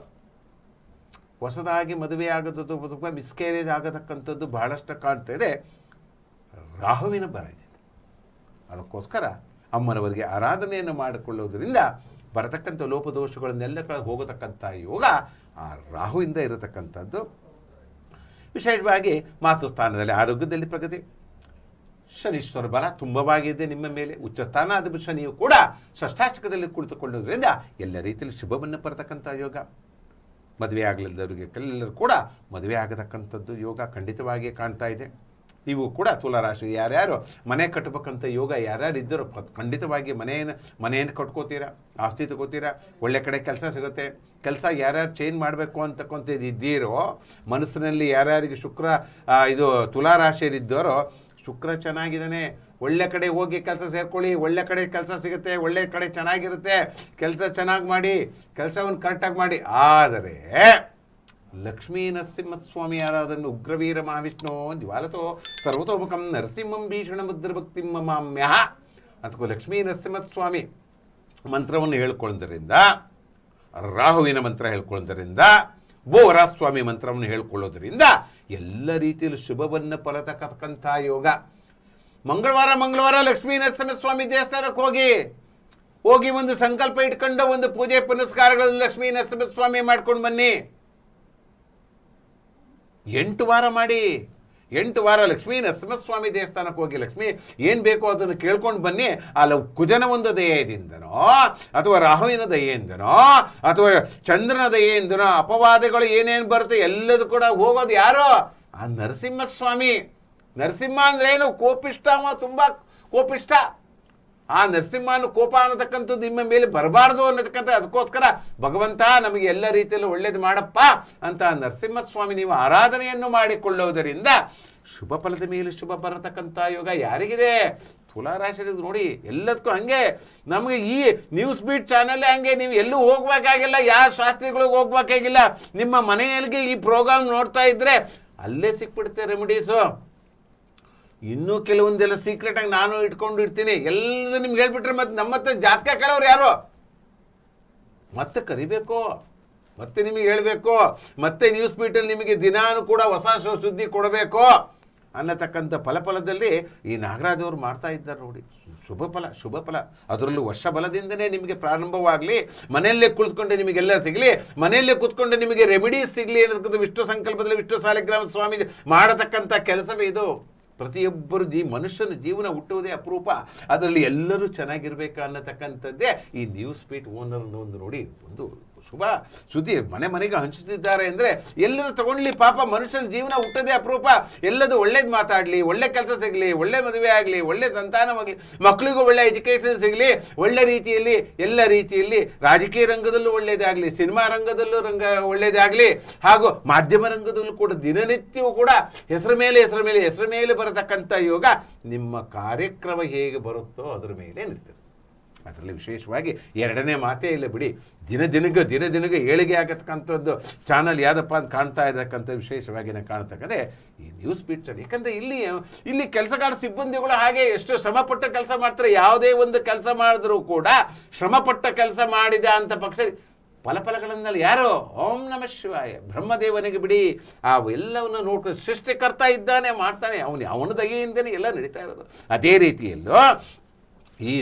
ಹೊಸದಾಗಿ ಮದುವೆ ಆಗೋದು, ಸ್ವಲ್ಪ ಮಿಸ್ಕ್ಯಾರೇಜ್ ಆಗತಕ್ಕಂಥದ್ದು ಬಹಳಷ್ಟು ಕಾಣ್ತಾ ಇದೆ. ರಾಹುವಿನ ಬರ ಇದೆ. ಅದಕ್ಕೋಸ್ಕರ ಅಮ್ಮನವರಿಗೆ ಆರಾಧನೆಯನ್ನು ಮಾಡಿಕೊಳ್ಳೋದ್ರಿಂದ ಬರತಕ್ಕಂಥ ಲೋಪದೋಷಗಳನ್ನೆಲ್ಲ ಹೋಗತಕ್ಕಂಥ ಯೋಗ ಆ ರಾಹುವಿಂದ ಇರತಕ್ಕಂಥದ್ದು. ವಿಶೇಷವಾಗಿ ಮಾತೃಸ್ಥಾನದಲ್ಲಿ ಆರೋಗ್ಯದಲ್ಲಿ ಪ್ರಗತಿ. ಶನೀಶ್ವರ ಬಲ ತುಂಬವಾಗಿದೆ ನಿಮ್ಮ ಮೇಲೆ. ಉಚ್ಚ ಸ್ಥಾನಾಧಿಪತಿ ಶನಿಯು ಕೂಡ ಷಷ್ಠಾಷ್ಟಕದಲ್ಲಿ ಕುಳಿತುಕೊಳ್ಳೋದ್ರಿಂದ ಎಲ್ಲ ರೀತಿಯಲ್ಲಿ ಶುಭವನ್ನು ಪರತಕ್ಕಂಥ ಯೋಗ. ಮದುವೆ ಆಗಲಿಲ್ಲದವರಿಗೆ ಎಲ್ಲರೂ ಕೂಡ ಮದುವೆ ಆಗತಕ್ಕಂಥದ್ದು ಯೋಗ ಖಂಡಿತವಾಗಿ ಕಾಣ್ತಾ ಇದೆ. ನೀವು ಕೂಡ ತುಲಾರಾಶಿ ಯಾರ್ಯಾರು ಮನೆ ಕಟ್ಟಬೇಕಂತ ಯೋಗ ಯಾರ್ಯಾರು ಇದ್ದರೋ ಖಂಡಿತವಾಗಿ ಮನೆಯನ್ನು ಕಟ್ಕೋತೀರಾ, ಆಸ್ತಿ ತಗೋತೀರಾ, ಒಳ್ಳೆ ಕಡೆ ಕೆಲಸ ಸಿಗುತ್ತೆ. ಕೆಲಸ ಯಾರ್ಯಾರು ಚೇಂಜ್ ಮಾಡಬೇಕು ಅಂತಕ್ಕಂಥದ್ದು ಇದ್ದೀರೋ, ಮನಸ್ಸಿನಲ್ಲಿ ಯಾರ್ಯಾರಿಗೆ ತುಲಾರಾಶಿಯರಿದ್ದಾರೋ ಶುಕ್ರ ಚೆನ್ನಾಗಿದ್ದಾನೆ, ಒಳ್ಳೆ ಕಡೆ ಹೋಗಿ ಕೆಲಸ ಸೇರ್ಕೊಳ್ಳಿ, ಒಳ್ಳೆ ಕಡೆ ಕೆಲಸ ಸಿಗುತ್ತೆ, ಒಳ್ಳೆ ಕಡೆ ಚೆನ್ನಾಗಿರುತ್ತೆ, ಕೆಲಸ ಚೆನ್ನಾಗಿ ಮಾಡಿ, ಕೆಲಸವನ್ನು ಕರೆಕ್ಟಾಗಿ ಮಾಡಿ. ಆದರೆ ಲಕ್ಷ್ಮೀ ನರಸಿಂಹಸ್ವಾಮಿ ಆರಾಧನೆ ಉಗ್ರವೀರ ಮಹಾವಿಷ್ಣು ಜ್ವಾಲತೋ ಸರ್ವತೋಮುಖಂ ನರಸಿಂಹಂ ಭೀಷಣ ಮುದ್ರಭಕ್ತಿ ಮಮಾಮ್ಯಃ ಅಂತ ಲಕ್ಷ್ಮೀ ನರಸಿಂಹಸ್ವಾಮಿ ಮಂತ್ರವನ್ನು ಹೇಳ್ಕೊಳ್ಳೋದ್ರಿಂದ, ರಾಹುವಿನ ಮಂತ್ರ ಹೇಳ್ಕೊಳ್ಳೋದ್ರಿಂದ, ಬೋವರಾಸ್ವಾಮಿ ಮಂತ್ರವನ್ನು ಹೇಳ್ಕೊಳ್ಳೋದ್ರಿಂದ ಎಲ್ಲ ರೀತಿಯಲ್ಲಿ ಶುಭವನ್ನು ಪರತಕ್ಕಂಥ ಯೋಗ. ಮಂಗಳವಾರ ಲಕ್ಷ್ಮೀ ನರಸಿಂಹಸ್ವಾಮಿ ದೇವಸ್ಥಾನಕ್ಕೆ ಹೋಗಿ ಹೋಗಿ ಒಂದು ಸಂಕಲ್ಪ ಇಟ್ಕೊಂಡು ಒಂದು ಪೂಜೆ ಪುನಸ್ಕಾರಗಳು ಲಕ್ಷ್ಮೀ ನರಸಿಂಹಸ್ವಾಮಿ ಮಾಡ್ಕೊಂಡು ಬನ್ನಿ. 8 ವಾರ ಮಾಡಿ, 8 ವಾರ ಲಕ್ಷ್ಮೀ ನರಸಿಂಹಸ್ವಾಮಿ ದೇವಸ್ಥಾನಕ್ಕೆ ಹೋಗಿ ಲಕ್ಷ್ಮಿ ಏನು ಬೇಕೋ ಅದನ್ನು ಕೇಳ್ಕೊಂಡು ಬನ್ನಿ. ಅಲ್ಲ ಕುಜನ ಒಂದು ದಯೆಯಿಂದನೋ ಅಥವಾ ರಾಹುವಿನ ದಯೆಯಿಂದನೋ ಅಥವಾ ಚಂದ್ರನ ದಯೆಯಿಂದನೋ ಅಪವಾದಗಳು ಏನೇನು ಬರುತ್ತೆ ಎಲ್ಲದೂ ಕೂಡ ಹೋಗೋದು ಯಾರೋ ಆ ನರಸಿಂಹಸ್ವಾಮಿ. ನರಸಿಂಹ ಅಂದ್ರೆ ಏನು? ಕೋಪಿಷ್ಟ, ತುಂಬ ಕೋಪಿಷ್ಟ. ಆ ನರಸಿಂಹನ ಕೋಪ ಅನ್ನತಕ್ಕಂಥದ್ದು ನಿಮ್ಮ ಮೇಲೆ ಬರಬಾರ್ದು ಅನ್ನತಕ್ಕಂಥ ಅದಕ್ಕೋಸ್ಕರ ಭಗವಂತ ನಮಗೆ ಎಲ್ಲ ರೀತಿಯಲ್ಲೂ ಒಳ್ಳೇದು ಮಾಡಪ್ಪ ಅಂತ ನರಸಿಂಹಸ್ವಾಮಿ ನೀವು ಆರಾಧನೆಯನ್ನು ಮಾಡಿಕೊಳ್ಳುವುದರಿಂದ ಶುಭ ಫಲದ ಮೇಲೆ ಶುಭ ಬರತಕ್ಕಂಥ ಯೋಗ ಯಾರಿಗಿದೆ? ತುಲಾರಾಶಿ ನೋಡಿ. ಎಲ್ಲದಕ್ಕೂ ಹಂಗೆ ನಮಗೆ ಈ ನ್ಯೂಸ್ ಬೀಟ್ ಚಾನಲ್ಲೇ ಹಂಗೆ. ನೀವು ಎಲ್ಲೂ ಹೋಗ್ಬೇಕಾಗಿಲ್ಲ, ಯಾವ ಶಾಸ್ತ್ರಿಗಳಿಗೆ ಹೋಗ್ಬೇಕಾಗಿಲ್ಲ. ನಿಮ್ಮ ಮನೆಯಲ್ಲಿ ಈ ಪ್ರೋಗ್ರಾಮ್ ನೋಡ್ತಾ ಇದ್ರೆ ಅಲ್ಲೇ ಸಿಕ್ಬಿಡುತ್ತೆ ರೆಮಿಡೀಸು. ಇನ್ನೂ ಕೆಲವೊಂದೆಲ್ಲ ಸೀಕ್ರೆಟಾಗಿ ನಾನು ಇಟ್ಕೊಂಡು ಇರ್ತೀನಿ. ಎಲ್ಲ ನಿಮ್ಗೆ ಹೇಳ್ಬಿಟ್ರೆ ಮತ್ತೆ ನಮ್ಮ ಹತ್ರ ಜಾತಕ ಕೇಳೋರು ಯಾರು? ಮತ್ತೆ ಕರಿಬೇಕು, ಮತ್ತೆ ನಿಮಗೆ ಹೇಳಬೇಕು, ಮತ್ತೆ ನ್ಯೂಸ್ ಬೀಟಲ್ಲಿ ನಿಮಗೆ ದಿನಾನು ಕೂಡ ಹೊಸ ಸುದ್ದಿ ಕೊಡಬೇಕು ಅನ್ನತಕ್ಕಂಥ ಫಲದಲ್ಲಿ ಈ ನಾಗರಾಜ್ ಅವರು ಮಾಡ್ತಾ ಇದ್ದಾರೆ ನೋಡಿ. ಶುಭ ಫಲ ಅದರಲ್ಲೂ ವರ್ಷ ಬಲದಿಂದನೇ ನಿಮಗೆ ಪ್ರಾರಂಭವಾಗಲಿ. ಮನೆಯಲ್ಲೇ ಕುಳಿತುಕೊಂಡೆ ನಿಮಗೆಲ್ಲ ಸಿಗಲಿ, ಮನೆಯಲ್ಲೇ ಕೂತ್ಕೊಂಡೆ ನಿಮಗೆ ರೆಮಿಡೀಸ್ ಸಿಗಲಿ ಅನ್ನತಕ್ಕಂಥ ವಿಷ್ಣು ಸಂಕಲ್ಪದಲ್ಲಿ ವಿಷ್ಣು ಸಾಲಿಗ್ರಾಮ ಸ್ವಾಮಿ ಮಾಡತಕ್ಕಂಥ ಕೆಲಸವೇ ಇದು. ಪ್ರತಿಯೊಬ್ಬರು ಮನುಷ್ಯನ ಜೀವನ ಹುಟ್ಟುವುದೇ ಅಪರೂಪ. ಅದರಲ್ಲಿ ಎಲ್ಲರೂ ಚೆನ್ನಾಗಿರ್ಬೇಕು ಅನ್ನತಕ್ಕಂಥದ್ದೇ ಈ ನ್ಯೂಸ್ ಬೀಟ್ ಓನರ್ ಒಂದು ನೋಡಿ ಒಂದು ಶುಭ ಸುದ್ದಿ ಮನೆಗೆ ಹಂಚುತ್ತಿದ್ದಾರೆ ಅಂದರೆ ಎಲ್ಲರೂ ತಗೊಂಡ್ಲಿ. ಪಾಪ ಮನುಷ್ಯನ ಜೀವನ ಹುಟ್ಟೋದೇ ಅಪರೂಪ. ಎಲ್ಲದು ಒಳ್ಳೇದು ಮಾತಾಡಲಿ, ಒಳ್ಳೆ ಕೆಲಸ ಸಿಗಲಿ, ಒಳ್ಳೆ ಮದುವೆ ಆಗಲಿ, ಒಳ್ಳೆ ಸಂತಾನವಾಗಲಿ, ಮಕ್ಕಳಿಗೂ ಒಳ್ಳೆ ಎಜುಕೇಷನ್ ಸಿಗಲಿ, ಒಳ್ಳೆ ರೀತಿಯಲ್ಲಿ ಎಲ್ಲ ರೀತಿಯಲ್ಲಿ ರಾಜಕೀಯ ರಂಗದಲ್ಲೂ ಒಳ್ಳೇದಾಗಲಿ, ಸಿನಿಮಾ ರಂಗದಲ್ಲೂ ಒಳ್ಳೇದಾಗಲಿ, ಹಾಗೂ ಮಾಧ್ಯಮ ರಂಗದಲ್ಲೂ ಕೂಡ ದಿನನಿತ್ಯವೂ ಕೂಡ ಹೆಸರ ಮೇಲೆ ಬರತಕ್ಕಂಥ ಯೋಗ ನಿಮ್ಮ ಕಾರ್ಯಕ್ರಮ ಹೇಗೆ ಬರುತ್ತೋ ಅದರ ಮೇಲೆ ನಿಲ್ತದೆ. ಅದರಲ್ಲಿ ವಿಶೇಷವಾಗಿ ಎರಡನೇ ಮಾತೇ ಇಲ್ಲ ಬಿಡಿ. ದಿನದಿನಗೆ ಏಳಿಗೆ ಆಗತಕ್ಕಂಥದ್ದು ಚಾನಲ್ ಯಾವುದಪ್ಪ ಅಂತ ಕಾಣ್ತಾ ಇರತಕ್ಕಂಥ ವಿಶೇಷವಾಗಿ ಕಾಣ್ತಕ್ಕಂಥದ್ದೇ ಈ ನ್ಯೂಸ್ ಬೀಟ್ ಚಾನಲ್. ಯಾಕಂದರೆ ಇಲ್ಲಿ ಕೆಲಸಗಾರ ಸಿಬ್ಬಂದಿಗಳು ಹಾಗೆ ಎಷ್ಟು ಶ್ರಮಪಟ್ಟ ಕೆಲಸ ಮಾಡ್ತಾರೆ. ಯಾವುದೇ ಒಂದು ಕೆಲಸ ಮಾಡಿದ್ರೂ ಕೂಡ ಶ್ರಮಪಟ್ಟ ಕೆಲಸ ಮಾಡಿದ ಅಂತ ಪಕ್ಷ ಫಲಗಳಲ್ಲಿ ಯಾರು? ಓಂ ನಮಃ ಶಿವಾಯ ಬ್ರಹ್ಮದೇವನಿಗೆ ಬಿಡಿ. ಆ ಎಲ್ಲವನ್ನು ನೋಡ್ಕೊಂಡು ಸೃಷ್ಟಿಕರ್ತ ಇದ್ದಾನೆ, ಮಾಡ್ತಾನೆ, ಅವನ ದಯೆಯಿಂದಲೇ ಎಲ್ಲ ನಡೀತಾ ಇರೋದು. ಅದೇ ರೀತಿಯಲ್ಲೂ ಈ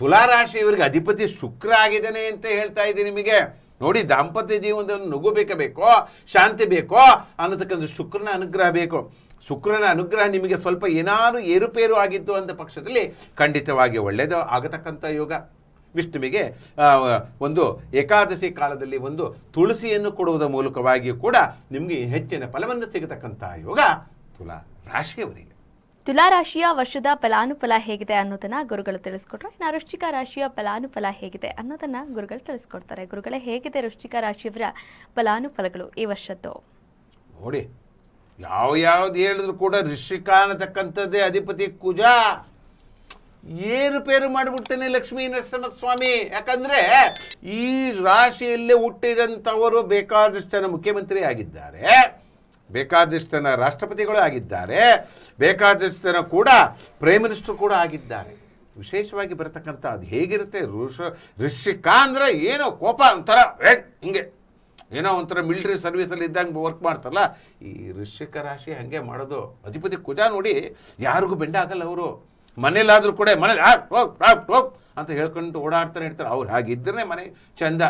ತುಲಾರಾಶಿಯವರಿಗೆ ಅಧಿಪತಿ ಶುಕ್ರ ಆಗಿದ್ದಾನೆ ಅಂತ ಹೇಳ್ತಾ ಇದ್ದೀನಿ ನಿಮಗೆ. ನೋಡಿ, ದಾಂಪತ್ಯ ಜೀವನದಲ್ಲಿ ನಗು ಬೇಕೋ, ಶಾಂತಿ ಬೇಕೋ ಅನ್ನತಕ್ಕಂಥ ಶುಕ್ರನ ಅನುಗ್ರಹ ಬೇಕು. ಶುಕ್ರನ ಅನುಗ್ರಹ ನಿಮಗೆ ಸ್ವಲ್ಪ ಏನಾದರೂ ಏರುಪೇರು ಆಗಿತ್ತು ಅಂತ ಪಕ್ಷದಲ್ಲಿ ಖಂಡಿತವಾಗಿ ಒಳ್ಳೆಯದು ಆಗತಕ್ಕಂಥ ಯೋಗ. ವಿಷ್ಣುವಿಗೆ ಒಂದು ಏಕಾದಶಿ ಕಾಲದಲ್ಲಿ ಒಂದು ತುಳಸಿಯನ್ನು ಕೊಡುವುದರ ಮೂಲಕವಾಗಿಯೂ ಕೂಡ ನಿಮಗೆ ಹೆಚ್ಚಿನ ಫಲವನ್ನು ಸಿಗತಕ್ಕಂಥ ಯೋಗ ತುಲಾ ರಾಶಿಯವರಿಗೆ. ತುಲಾರಾಶಿಯ ವರ್ಷದ ಫಲಾನುಫಲ ಹೇಗಿದೆ ಅನ್ನೋದನ್ನ ಗುರುಗಳು ತಿಳಿಸ್ಕೊಟ್ರು. ಇನ್ನು ವೃಶ್ಚಿಕ ರಾಶಿಯ ಫಲಾನುಫಲ ಹೇಗಿದೆ ಅನ್ನೋದನ್ನ ಗುರುಗಳು ತಿಳಿಸ್ಕೊಡ್ತಾರೆ. ಗುರುಗಳೇ, ಹೇಗಿದೆ ವೃಶ್ಚಿಕ ರಾಶಿಯವರ ಫಲಾನುಫಲಗಳು ಈ ವರ್ಷದ್ದು? ನೋಡಿ, ಯಾವ್ದು ಹೇಳಿದ್ರು ಕೂಡ ವೃಶ್ಚಿಕ ಅನ್ನತಕ್ಕಂಥದ್ದೇ ಅಧಿಪತಿ ಕುಜ. ಏರುಪೇರು ಮಾಡಿಬಿಡ್ತೇನೆ ಲಕ್ಷ್ಮೀ ನರಸಿಂಹಸ್ವಾಮಿ. ಯಾಕಂದ್ರೆ ಈ ರಾಶಿಯಲ್ಲೇ ಹುಟ್ಟಿದಂಥವರು ಬೇಕಾದಷ್ಟು ಜನ ಮುಖ್ಯಮಂತ್ರಿ ಆಗಿದ್ದಾರೆ, ಬೇಕಾದಷ್ಟು ಜನ ರಾಷ್ಟ್ರಪತಿಗಳು ಆಗಿದ್ದಾರೆ, ಬೇಕಾದಷ್ಟು ಜನ ಕೂಡ ಪ್ರೈಮ್ ಮಿನಿಸ್ಟರ್ ಕೂಡ ಆಗಿದ್ದಾರೆ. ವಿಶೇಷವಾಗಿ ಬರತಕ್ಕಂಥ ಅದು ಹೇಗಿರುತ್ತೆ ವೃಶ್ಚಿಕ ಅಂದರೆ ಏನೋ ಕೋಪ ಒಂಥರ ಹಿಂಗೆ ಏನೋ ಒಂಥರ ಮಿಲಿಟರಿ ಸರ್ವಿಸಲ್ಲಿ ಇದ್ದಂಗೆ ವರ್ಕ್ ಮಾಡ್ತಾರಲ್ಲ, ಈ ವೃಶ್ಚಿಕ ರಾಶಿ ಹಾಗೆ ಮಾಡೋದು. ಅಧಿಪತಿ ಕುಜ ನೋಡಿ, ಯಾರಿಗೂ ಬೆಂಡ ಆಗಲ್ಲ. ಅವರು ಮನೇಲಾದರೂ ಕೂಡ ಮನೇಲಿ ಹೋಗ್ ಅಂತ ಹೇಳ್ಕೊಂಡು ಓಡಾಡ್ತಾನೆ ಇರ್ತಾರೆ. ಅವ್ರು ಹಾಗಿದ್ದರೆ ಮನೆ ಚಂದ.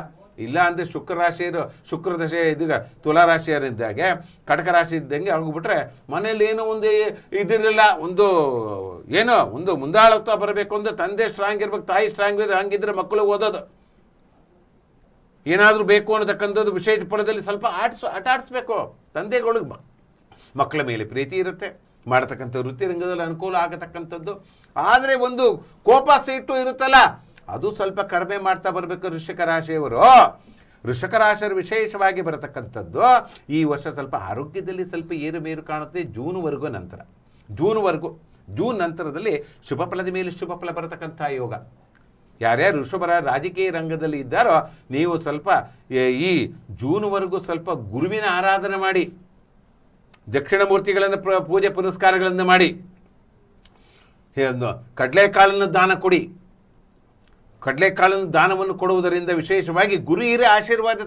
ಇಲ್ಲ ಅಂದರೆ ಶುಕ್ರ ದಶೆ ಇದೀಗ ತುಲಾರಾಶಿಯರಿದ್ದಾಗೆ ಕಟಕ ರಾಶಿ ಇದ್ದಂಗೆ ಆಗೋಗ್ಬಿಟ್ರೆ ಮನೇಲಿ ಏನೋ ಒಂದು ಇದಿರಲಿಲ್ಲ. ಒಂದು ಮುಂದಾಳತ್ವ ಬರಬೇಕು ಅಂದ್ರೆ ತಂದೆ ಸ್ಟ್ರಾಂಗ್ ಇರ್ಬೇಕು, ತಾಯಿ ಸ್ಟ್ರಾಂಗ್ ಇದ್ರೆ, ಹಂಗಿದ್ರೆ ಮಕ್ಕಳು ಓದೋದು ಏನಾದರೂ ಬೇಕು ಅನ್ನತಕ್ಕಂಥದ್ದು ವಿಶೇಷ ಫಲದಲ್ಲಿ ಸ್ವಲ್ಪ ಆಟ ಆಡಿಸ್ಬೇಕು. ತಂದೆಗಳಿಗೆ ಮಕ್ಕಳ ಮೇಲೆ ಪ್ರೀತಿ ಇರುತ್ತೆ, ಮಾಡತಕ್ಕಂಥ ವೃತ್ತಿ ರಂಗದಲ್ಲಿ ಅನುಕೂಲ ಆಗತಕ್ಕಂಥದ್ದು. ಆದರೆ ಒಂದು ಕೋಪ ಸಿಟ್ಟು ಇರುತ್ತಲ್ಲ, ಅದು ಸ್ವಲ್ಪ ಕಡಿಮೆ ಮಾಡ್ತಾ ಬರಬೇಕು ವೃಶ್ಚಿಕ ರಾಶಿಯವರು. ವೃಶ್ಚಿಕ ರಾಶಿಯವರು ವಿಶೇಷವಾಗಿ ಬರತಕ್ಕಂಥದ್ದು ಈ ವರ್ಷ ಸ್ವಲ್ಪ ಆರೋಗ್ಯದಲ್ಲಿ ಸ್ವಲ್ಪ ಏರುಮೇರು ಕಾಣುತ್ತೆ. ಜೂನ್ ನಂತರದಲ್ಲಿ ಶುಭ ಫಲದ ಮೇಲೆ ಶುಭ ಫಲ ಬರತಕ್ಕಂಥ ಯೋಗ. ಯಾರ್ಯಾರು ವೃಷಭರ ರಾಜಕೀಯ ರಂಗದಲ್ಲಿ ಇದ್ದಾರೋ ನೀವು ಸ್ವಲ್ಪ ಈ ಜೂನ್ವರೆಗೂ ಸ್ವಲ್ಪ ಗುರುವಿನ ಆರಾಧನೆ ಮಾಡಿ, ದಕ್ಷಿಣ ಮೂರ್ತಿಗಳನ್ನು ಪೂಜೆ ಪುನಸ್ಕಾರಗಳನ್ನು ಮಾಡಿ, ಕಡಲೆಕಾಳನ್ನು ದಾನ ಕೊಡಿ. ಕಡಲೆಕಾಳನ್ನು ದಾನವನ್ನು ಕೊಡುವುದರಿಂದ ವಿಶೇಷವಾಗಿ ಗುರು ಹಿರಿಯ ಆಶೀರ್ವಾದ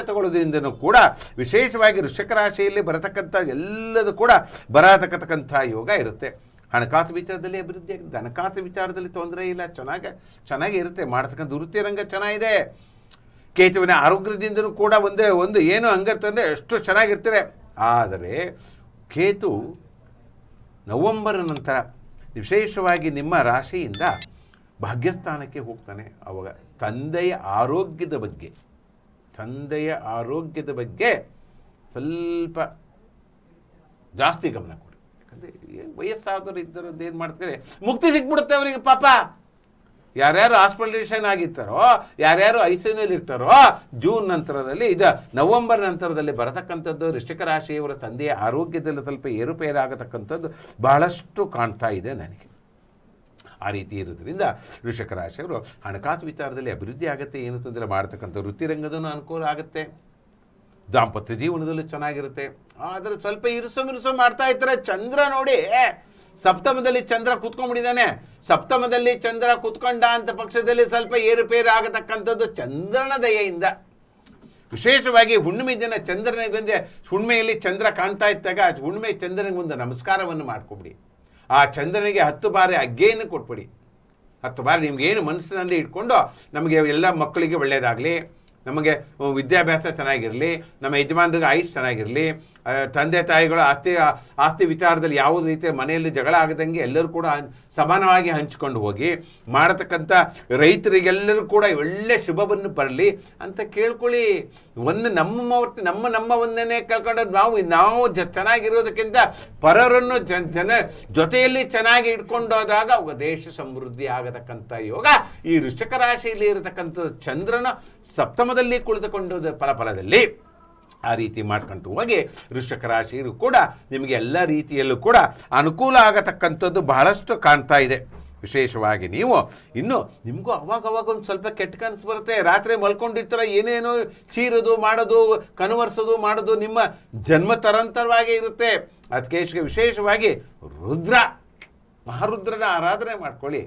ತಗೊಳ್ಳೋದ್ರಿಂದನೂ ಕೂಡ ವಿಶೇಷವಾಗಿ ವೃಶ್ಚಿಕ ರಾಶಿಯಲ್ಲಿ ಬರತಕ್ಕಂಥ ಎಲ್ಲದೂ ಕೂಡ ಬರತಕ್ಕಂಥ ಯೋಗ ಇರುತ್ತೆ. ಹಣಕಾಸು ವಿಚಾರದಲ್ಲಿ ಅಭಿವೃದ್ಧಿ ಆಗುತ್ತೆ. ಹಣಕಾಸು ವಿಚಾರದಲ್ಲಿ ತೊಂದರೆ ಇಲ್ಲ, ಚೆನ್ನಾಗೇ ಇರುತ್ತೆ. ಮಾಡ್ತಕ್ಕಂಥ ವೃತ್ತಿ ರಂಗ ಚೆನ್ನಾಗಿದೆ. ಕೇತುವಿನ ಆರೋಗ್ಯದಿಂದಲೂ ಕೂಡ ಒಂದು ಏನು ಹಂಗಂತಂದರೆ ಎಷ್ಟು ಚೆನ್ನಾಗಿರ್ತಾರೆ. ಆದರೆ ಕೇತು ನವೆಂಬರ್ ನಂತರ ವಿಶೇಷವಾಗಿ ನಿಮ್ಮ ರಾಶಿಯಿಂದ ಭಾಗ್ಯಸ್ಥಾನಕ್ಕೆ ಹೋಗ್ತಾನೆ. ಅವಾಗ ತಂದೆಯ ಆರೋಗ್ಯದ ಬಗ್ಗೆ ಸ್ವಲ್ಪ ಜಾಸ್ತಿ ಗಮನ ಕೊಡಿ. ಯಾಕಂದರೆ ವಯಸ್ಸಾದವರು ಇದ್ದರದ್ದು ಏನು ಮಾಡ್ತಾರೆ, ಮುಕ್ತಿ ಸಿಕ್ಬಿಡುತ್ತೆ ಅವರಿಗೆ ಪಾಪ. ಯಾರ್ಯಾರು ಹಾಸ್ಪಿಟಲೈಸೇಷನ್ ಆಗಿರ್ತಾರೋ, ಯಾರ್ಯಾರು ಐಸಿಯುನಲ್ಲಿ ಇರ್ತಾರೋ, ಜೂನ್ ನಂತರದಲ್ಲಿ ನವೆಂಬರ್ ನಂತರದಲ್ಲಿ ಬರತಕ್ಕಂಥದ್ದು ವೃಶ್ಚಿಕ ರಾಶಿಯವರ ತಂದೆಯ ಆರೋಗ್ಯದಲ್ಲಿ ಸ್ವಲ್ಪ ಏರುಪೇರಾಗತಕ್ಕಂಥದ್ದು ಬಹಳಷ್ಟು ಕಾಣ್ತಾ ಇದೆ ನನಗೆ. ಆ ರೀತಿ ಇರೋದ್ರಿಂದ ವೃಶ್ಚಿಕ ರಾಶಿಯವರು ಹಣಕಾಸು ವಿಚಾರದಲ್ಲಿ ಅಭಿವೃದ್ಧಿ ಆಗುತ್ತೆ, ಏನು ತೊಂದರೆ ಮಾಡ್ತಕ್ಕಂಥ ವೃತ್ತಿರಂಗದೂ ಅನುಕೂಲ ಆಗುತ್ತೆ, ದಾಂಪತ್ಯ ಜೀವನದಲ್ಲೂ ಚೆನ್ನಾಗಿರುತ್ತೆ. ಆದರೆ ಸ್ವಲ್ಪ ಇರುಸು ಮಾಡ್ತಾ ಇರ್ತಾರೆ. ಚಂದ್ರ ನೋಡಿ, ಸಪ್ತಮದಲ್ಲಿ ಚಂದ್ರ ಕೂತ್ಕೊಂಡ್ಬಿಟ್ಟಿದ್ದಾನೆ. ಸಪ್ತಮದಲ್ಲಿ ಚಂದ್ರ ಕೂತ್ಕೊಂಡ ಅಂತ ಪಕ್ಷದಲ್ಲಿ ಸ್ವಲ್ಪ ಏರುಪೇರು ಆಗತಕ್ಕಂಥದ್ದು ಚಂದ್ರನ ದಯೆಯಿಂದ. ವಿಶೇಷವಾಗಿ ಹುಣ್ಣಿಮೆ ದಿನ ಚಂದ್ರನಿಗೊಂದೇ, ಹುಣ್ಣಿಮೆಯಲ್ಲಿ ಚಂದ್ರ ಕಾಣ್ತಾ ಇದ್ದಾಗ ಹುಣ್ಣಿಮೆ ಚಂದ್ರನಿಗೊಂದು ನಮಸ್ಕಾರವನ್ನು ಮಾಡ್ಕೊಬಿಡಿ. ಆ ಚಂದ್ರನಿಗೆ 10 ಬಾರಿ ಅಗ್ಗೆಯನ್ನು ಕೊಟ್ಬಿಡಿ. 10 ಬಾರಿ ನಿಮಗೇನು ಮನಸ್ಸಿನಲ್ಲಿ ಇಟ್ಕೊಂಡು, ನಮಗೆ ಎಲ್ಲ ಮಕ್ಕಳಿಗೆ ಒಳ್ಳೆಯದಾಗಲಿ, ನಮಗೆ ವಿದ್ಯಾಭ್ಯಾಸ ಚೆನ್ನಾಗಿರಲಿ, ನಮ್ಮ ಯಜಮಾನರಿಗೆ ಆಯುಷ್ ಚೆನ್ನಾಗಿರಲಿ, ತಂದೆ ತಾಯಿಗಳು ಆಸ್ತಿ ವಿಚಾರದಲ್ಲಿ ಯಾವುದೇ ರೀತಿಯ ಮನೆಯಲ್ಲಿ ಜಗಳ ಆಗದಂಗೆ ಎಲ್ಲರೂ ಕೂಡ ಸಮಾನವಾಗಿ ಹಂಚಿಕೊಂಡು ಹೋಗಿ ಮಾಡತಕ್ಕಂಥ ರೈತರಿಗೆಲ್ಲರೂ ಕೂಡ ಒಳ್ಳೆ ಶುಭವನ್ನು ಬರಲಿ ಅಂತ ಕೇಳ್ಕೊಳ್ಳಿ. ನಮ್ಮ ಒಂದನ್ನೇ ಕೇಳ್ಕೊಂಡು ನಾವು ಚೆನ್ನಾಗಿರೋದಕ್ಕಿಂತ ಪರರನ್ನು ಜೊತೆಯಲ್ಲಿ ಚೆನ್ನಾಗಿ ಇಟ್ಕೊಂಡೋದಾಗ ಅವಾಗ ದೇಶ ಸಮೃದ್ಧಿ ಆಗತಕ್ಕಂಥ ಯೋಗ ಈ ವೃಶ್ಚಿಕ ರಾಶಿಯಲ್ಲಿ ಇರತಕ್ಕಂಥ ಚಂದ್ರನ ಸಪ್ತಮದಲ್ಲಿ ಕುಳಿತುಕೊಂಡ ಫಲದಲ್ಲಿ ಆ ರೀತಿ ಮಾಡ್ಕೊಂಡು ಹೋಗಿ ವೃಶ್ಚಿಕ ರಾಶಿಯರು ಕೂಡ ನಿಮಗೆ ಎಲ್ಲ ರೀತಿಯಲ್ಲೂ ಕೂಡ ಅನುಕೂಲ ಆಗತಕ್ಕಂಥದ್ದು ಬಹಳಷ್ಟು ಕಾಣ್ತಾ ಇದೆ. ವಿಶೇಷವಾಗಿ ನೀವು ಇನ್ನು ನಿಮಗೂ ಅವಾಗ ಒಂದು ಸ್ವಲ್ಪ ಕೆಟ್ಟ ಕನಸು ಬರುತ್ತೆ. ರಾತ್ರಿ ಮಲ್ಕೊಂಡಿರ್ತಾರೆ, ಏನೇನೋ ಚೀರೋದು ಮಾಡೋದು, ಕನ್ವರ್ಸೋದು ಮಾಡೋದು ನಿಮ್ಮ ಜನ್ಮ ತರಂತರವಾಗಿ ಇರುತ್ತೆ. ಅದಕ್ಕೆ ವಿಶೇಷವಾಗಿ ಮಹಾರುದ್ರನ ಆರಾಧನೆ ಮಾಡ್ಕೊಳ್ಳಿ.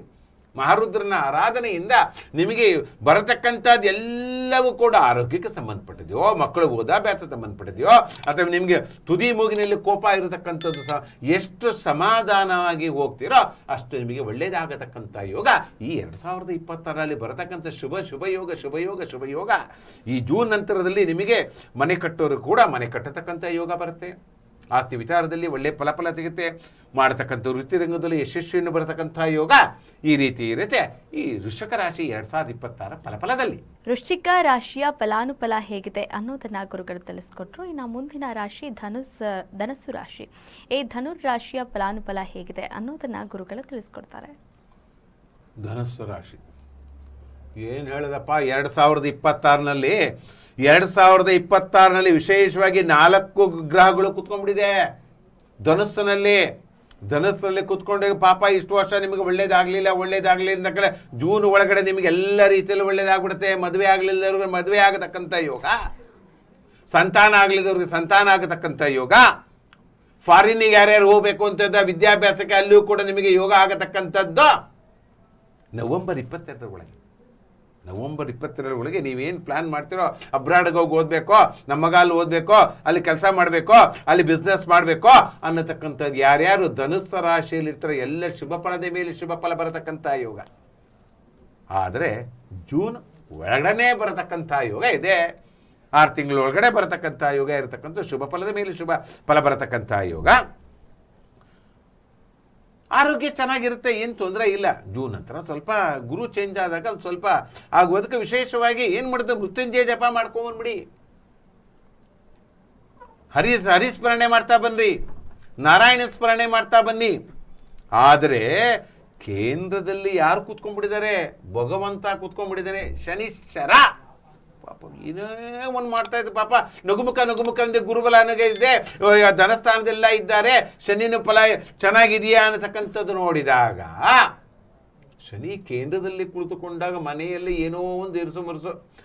ಮಹಾರುದ್ರನ ಆರಾಧನೆಯಿಂದ ನಿಮಗೆ ಬರತಕ್ಕಂಥದ್ದು ಎಲ್ಲವೂ ಕೂಡ ಆರೋಗ್ಯಕ್ಕೆ ಸಂಬಂಧಪಟ್ಟಿದೆಯೋ, ಮಕ್ಕಳು ಓದಾಭ್ಯಾಸ ಸಂಬಂಧಪಟ್ಟಿದೆಯೋ, ಅಥವಾ ನಿಮಗೆ ತುದಿ ಮೂಗಿನಲ್ಲಿ ಕೋಪ ಇರತಕ್ಕಂಥದ್ದು ಸಹ ಎಷ್ಟು ಸಮಾಧಾನವಾಗಿ ಹೋಗ್ತೀರೋ ಅಷ್ಟು ನಿಮಗೆ ಒಳ್ಳೆಯದಾಗತಕ್ಕಂಥ ಯೋಗ ಈ 2026ರಲ್ಲಿ ಬರತಕ್ಕಂಥ ಶುಭ ಯೋಗ. ಈ ಜೂನ್ ನಂತರದಲ್ಲಿ ನಿಮಗೆ ಮನೆ ಕಟ್ಟೋರು ಕೂಡ ಮನೆ ಕಟ್ಟತಕ್ಕಂಥ ಯೋಗ ಬರುತ್ತೆ. ಆಸ್ತಿ ವಿಚಾರದಲ್ಲಿ ಒಳ್ಳೆ ಫಲ ಸಿಗುತ್ತೆ. ಮಾಡತಕ್ಕಂಥ ವೃತ್ತಿರಂಗದಲ್ಲಿ ಯಶಸ್ವಿಯನ್ನು ಬರತಕ್ಕಂಥ ಯೋಗ ಈ ರೀತಿ ಇರುತ್ತೆ ಈ ವೃಶ್ಚಿಕ ರಾಶಿ 2026 ಫಲದಲ್ಲಿ. ವೃಶ್ಚಿಕ ರಾಶಿಯ ಫಲಾನುಫಲ ಹೇಗಿದೆ ಅನ್ನೋದನ್ನ ಗುರುಗಳು ತಿಳಿಸ್ಕೊಟ್ರು. ಇನ್ನು ಮುಂದಿನ ರಾಶಿ ಧನಸ್ಸು ರಾಶಿ. ಈ ಧನುರ್ ರಾಶಿಯ ಫಲಾನುಫಲ ಹೇಗಿದೆ ಅನ್ನೋದನ್ನ ಗುರುಗಳು ತಿಳಿಸ್ಕೊಡ್ತಾರೆ. ಧನಸ್ಸು ರಾಶಿ ಏನು ಹೇಳದಪ್ಪ, 2026ನಲ್ಲಿ ವಿಶೇಷವಾಗಿ 4 ಗ್ರಹಗಳು ಕೂತ್ಕೊಂಡ್ಬಿಟ್ಟಿದೆ ಧನಸ್ಸಿನಲ್ಲಿ ಕೂತ್ಕೊಂಡಾಗ ಪಾಪ ಇಷ್ಟು ವರ್ಷ ನಿಮಗೆ ಒಳ್ಳೇದಾಗಲಿಲ್ಲ ಅಂದಕಲೆ ಜೂನ್ ಒಳಗಡೆ ನಿಮಗೆ ಎಲ್ಲ ರೀತಿಯಲ್ಲಿ ಒಳ್ಳೇದಾಗ್ಬಿಡುತ್ತೆ. ಮದುವೆ ಆಗಲಿಲ್ಲದವ್ರಿಗೆ ಮದುವೆ ಆಗತಕ್ಕಂಥ ಯೋಗ, ಸಂತಾನ ಆಗಲಿದ್ದವ್ರಿಗೆ ಸಂತಾನ ಆಗತಕ್ಕಂಥ ಯೋಗ, ಫಾರಿನ್ನಿಗೆ ಯಾರ್ಯಾರು ಹೋಗಬೇಕು ಅಂತ ವಿದ್ಯಾಭ್ಯಾಸಕ್ಕೆ ಅಲ್ಲಿಯೂ ಕೂಡ ನಿಮಗೆ ಯೋಗ ಆಗತಕ್ಕಂಥದ್ದು ನವೆಂಬರ್ 22ರೊಳಗೆ ನೀವೇನು ಪ್ಲ್ಯಾನ್ ಮಾಡ್ತೀರೋ, ಅಬ್ರಾಡ್ಗೆ ಹೋಗಿ ಓದಬೇಕೋ, ನಮ್ಮ ಮಗ ಅಲ್ಲಿ ಓದಬೇಕೋ, ಅಲ್ಲಿ ಕೆಲಸ ಮಾಡಬೇಕೋ, ಅಲ್ಲಿ ಬಿಸ್ನೆಸ್ ಮಾಡಬೇಕೋ ಅನ್ನತಕ್ಕಂಥದ್ದು ಯಾರ್ಯಾರು ಧನುಸ್ಸು ರಾಶಿಯಲ್ಲಿ ಇರ್ತಾರೆ ಎಲ್ಲ ಶುಭ ಫಲದ ಮೇಲೆ ಶುಭ ಫಲ ಬರತಕ್ಕಂಥ ಯೋಗ. ಆದರೆ ಜೂನ್ ಒಳಗಡೆ ಬರತಕ್ಕಂಥ ಯೋಗ ಇದೆ. 6 ತಿಂಗಳ ಒಳಗಡೆ ಬರತಕ್ಕಂಥ ಯೋಗ ಇರತಕ್ಕಂಥ ಶುಭ ಫಲದ ಮೇಲೆ ಶುಭ ಫಲ ಬರತಕ್ಕಂಥ ಯೋಗ. ಆರೋಗ್ಯ ಚೆನ್ನಾಗಿರುತ್ತೆ, ಏನು ತೊಂದರೆ ಇಲ್ಲ. ಜೂನ್ ನಂತರ ಸ್ವಲ್ಪ ಗುರು ಚೇಂಜ್ ಆದಾಗ ಸ್ವಲ್ಪ ಆಗೋದಕ್ಕೆ ವಿಶೇಷವಾಗಿ ಏನು ಮಾಡಿದ್ರೆ ಮೃತ್ಯುಂಜಯ ಜಪ ಮಾಡ್ಕೊಂಬಂದ್ಬಿಡಿ. ಹರಿಸ್ಮರಣೆ ಮಾಡ್ತಾ ಬನ್ನಿ, ನಾರಾಯಣ ಸ್ಮರಣೆ ಮಾಡ್ತಾ ಬನ್ನಿ. ಆದರೆ ಕೇಂದ್ರದಲ್ಲಿ ಯಾರು ಕೂತ್ಕೊಂಡ್ಬಿಟ್ಟಿದ್ದಾರೆ? ಭಗವಂತ ಕೂತ್ಕೊಂಡ್ಬಿಟ್ಟಿದ್ದಾನೆ, ಶನಿಶ್ಚರ. ಪಾಪ ಏನೇ ಒಂದು ಮಾಡ್ತಾ ಇದ್ದೆ ಪಾಪ. ನಗುಮುಖ ಅಂದ್ರೆ ಗುರುಬಲ ಇದೆ, ಧನಸ್ಥಾನದೆಲ್ಲ ಇದ್ದಾರೆ, ಶನಿನ ಫಲ ಚೆನ್ನಾಗಿದೆಯಾ ಅನ್ನತಕ್ಕಂಥದ್ದು ನೋಡಿದಾಗ ಶನಿ ಕೇಂದ್ರದಲ್ಲಿ ಕುಳಿತುಕೊಂಡಾಗ ಮನೆಯಲ್ಲಿ ಏನೋ ಒಂದು ಇರುಸು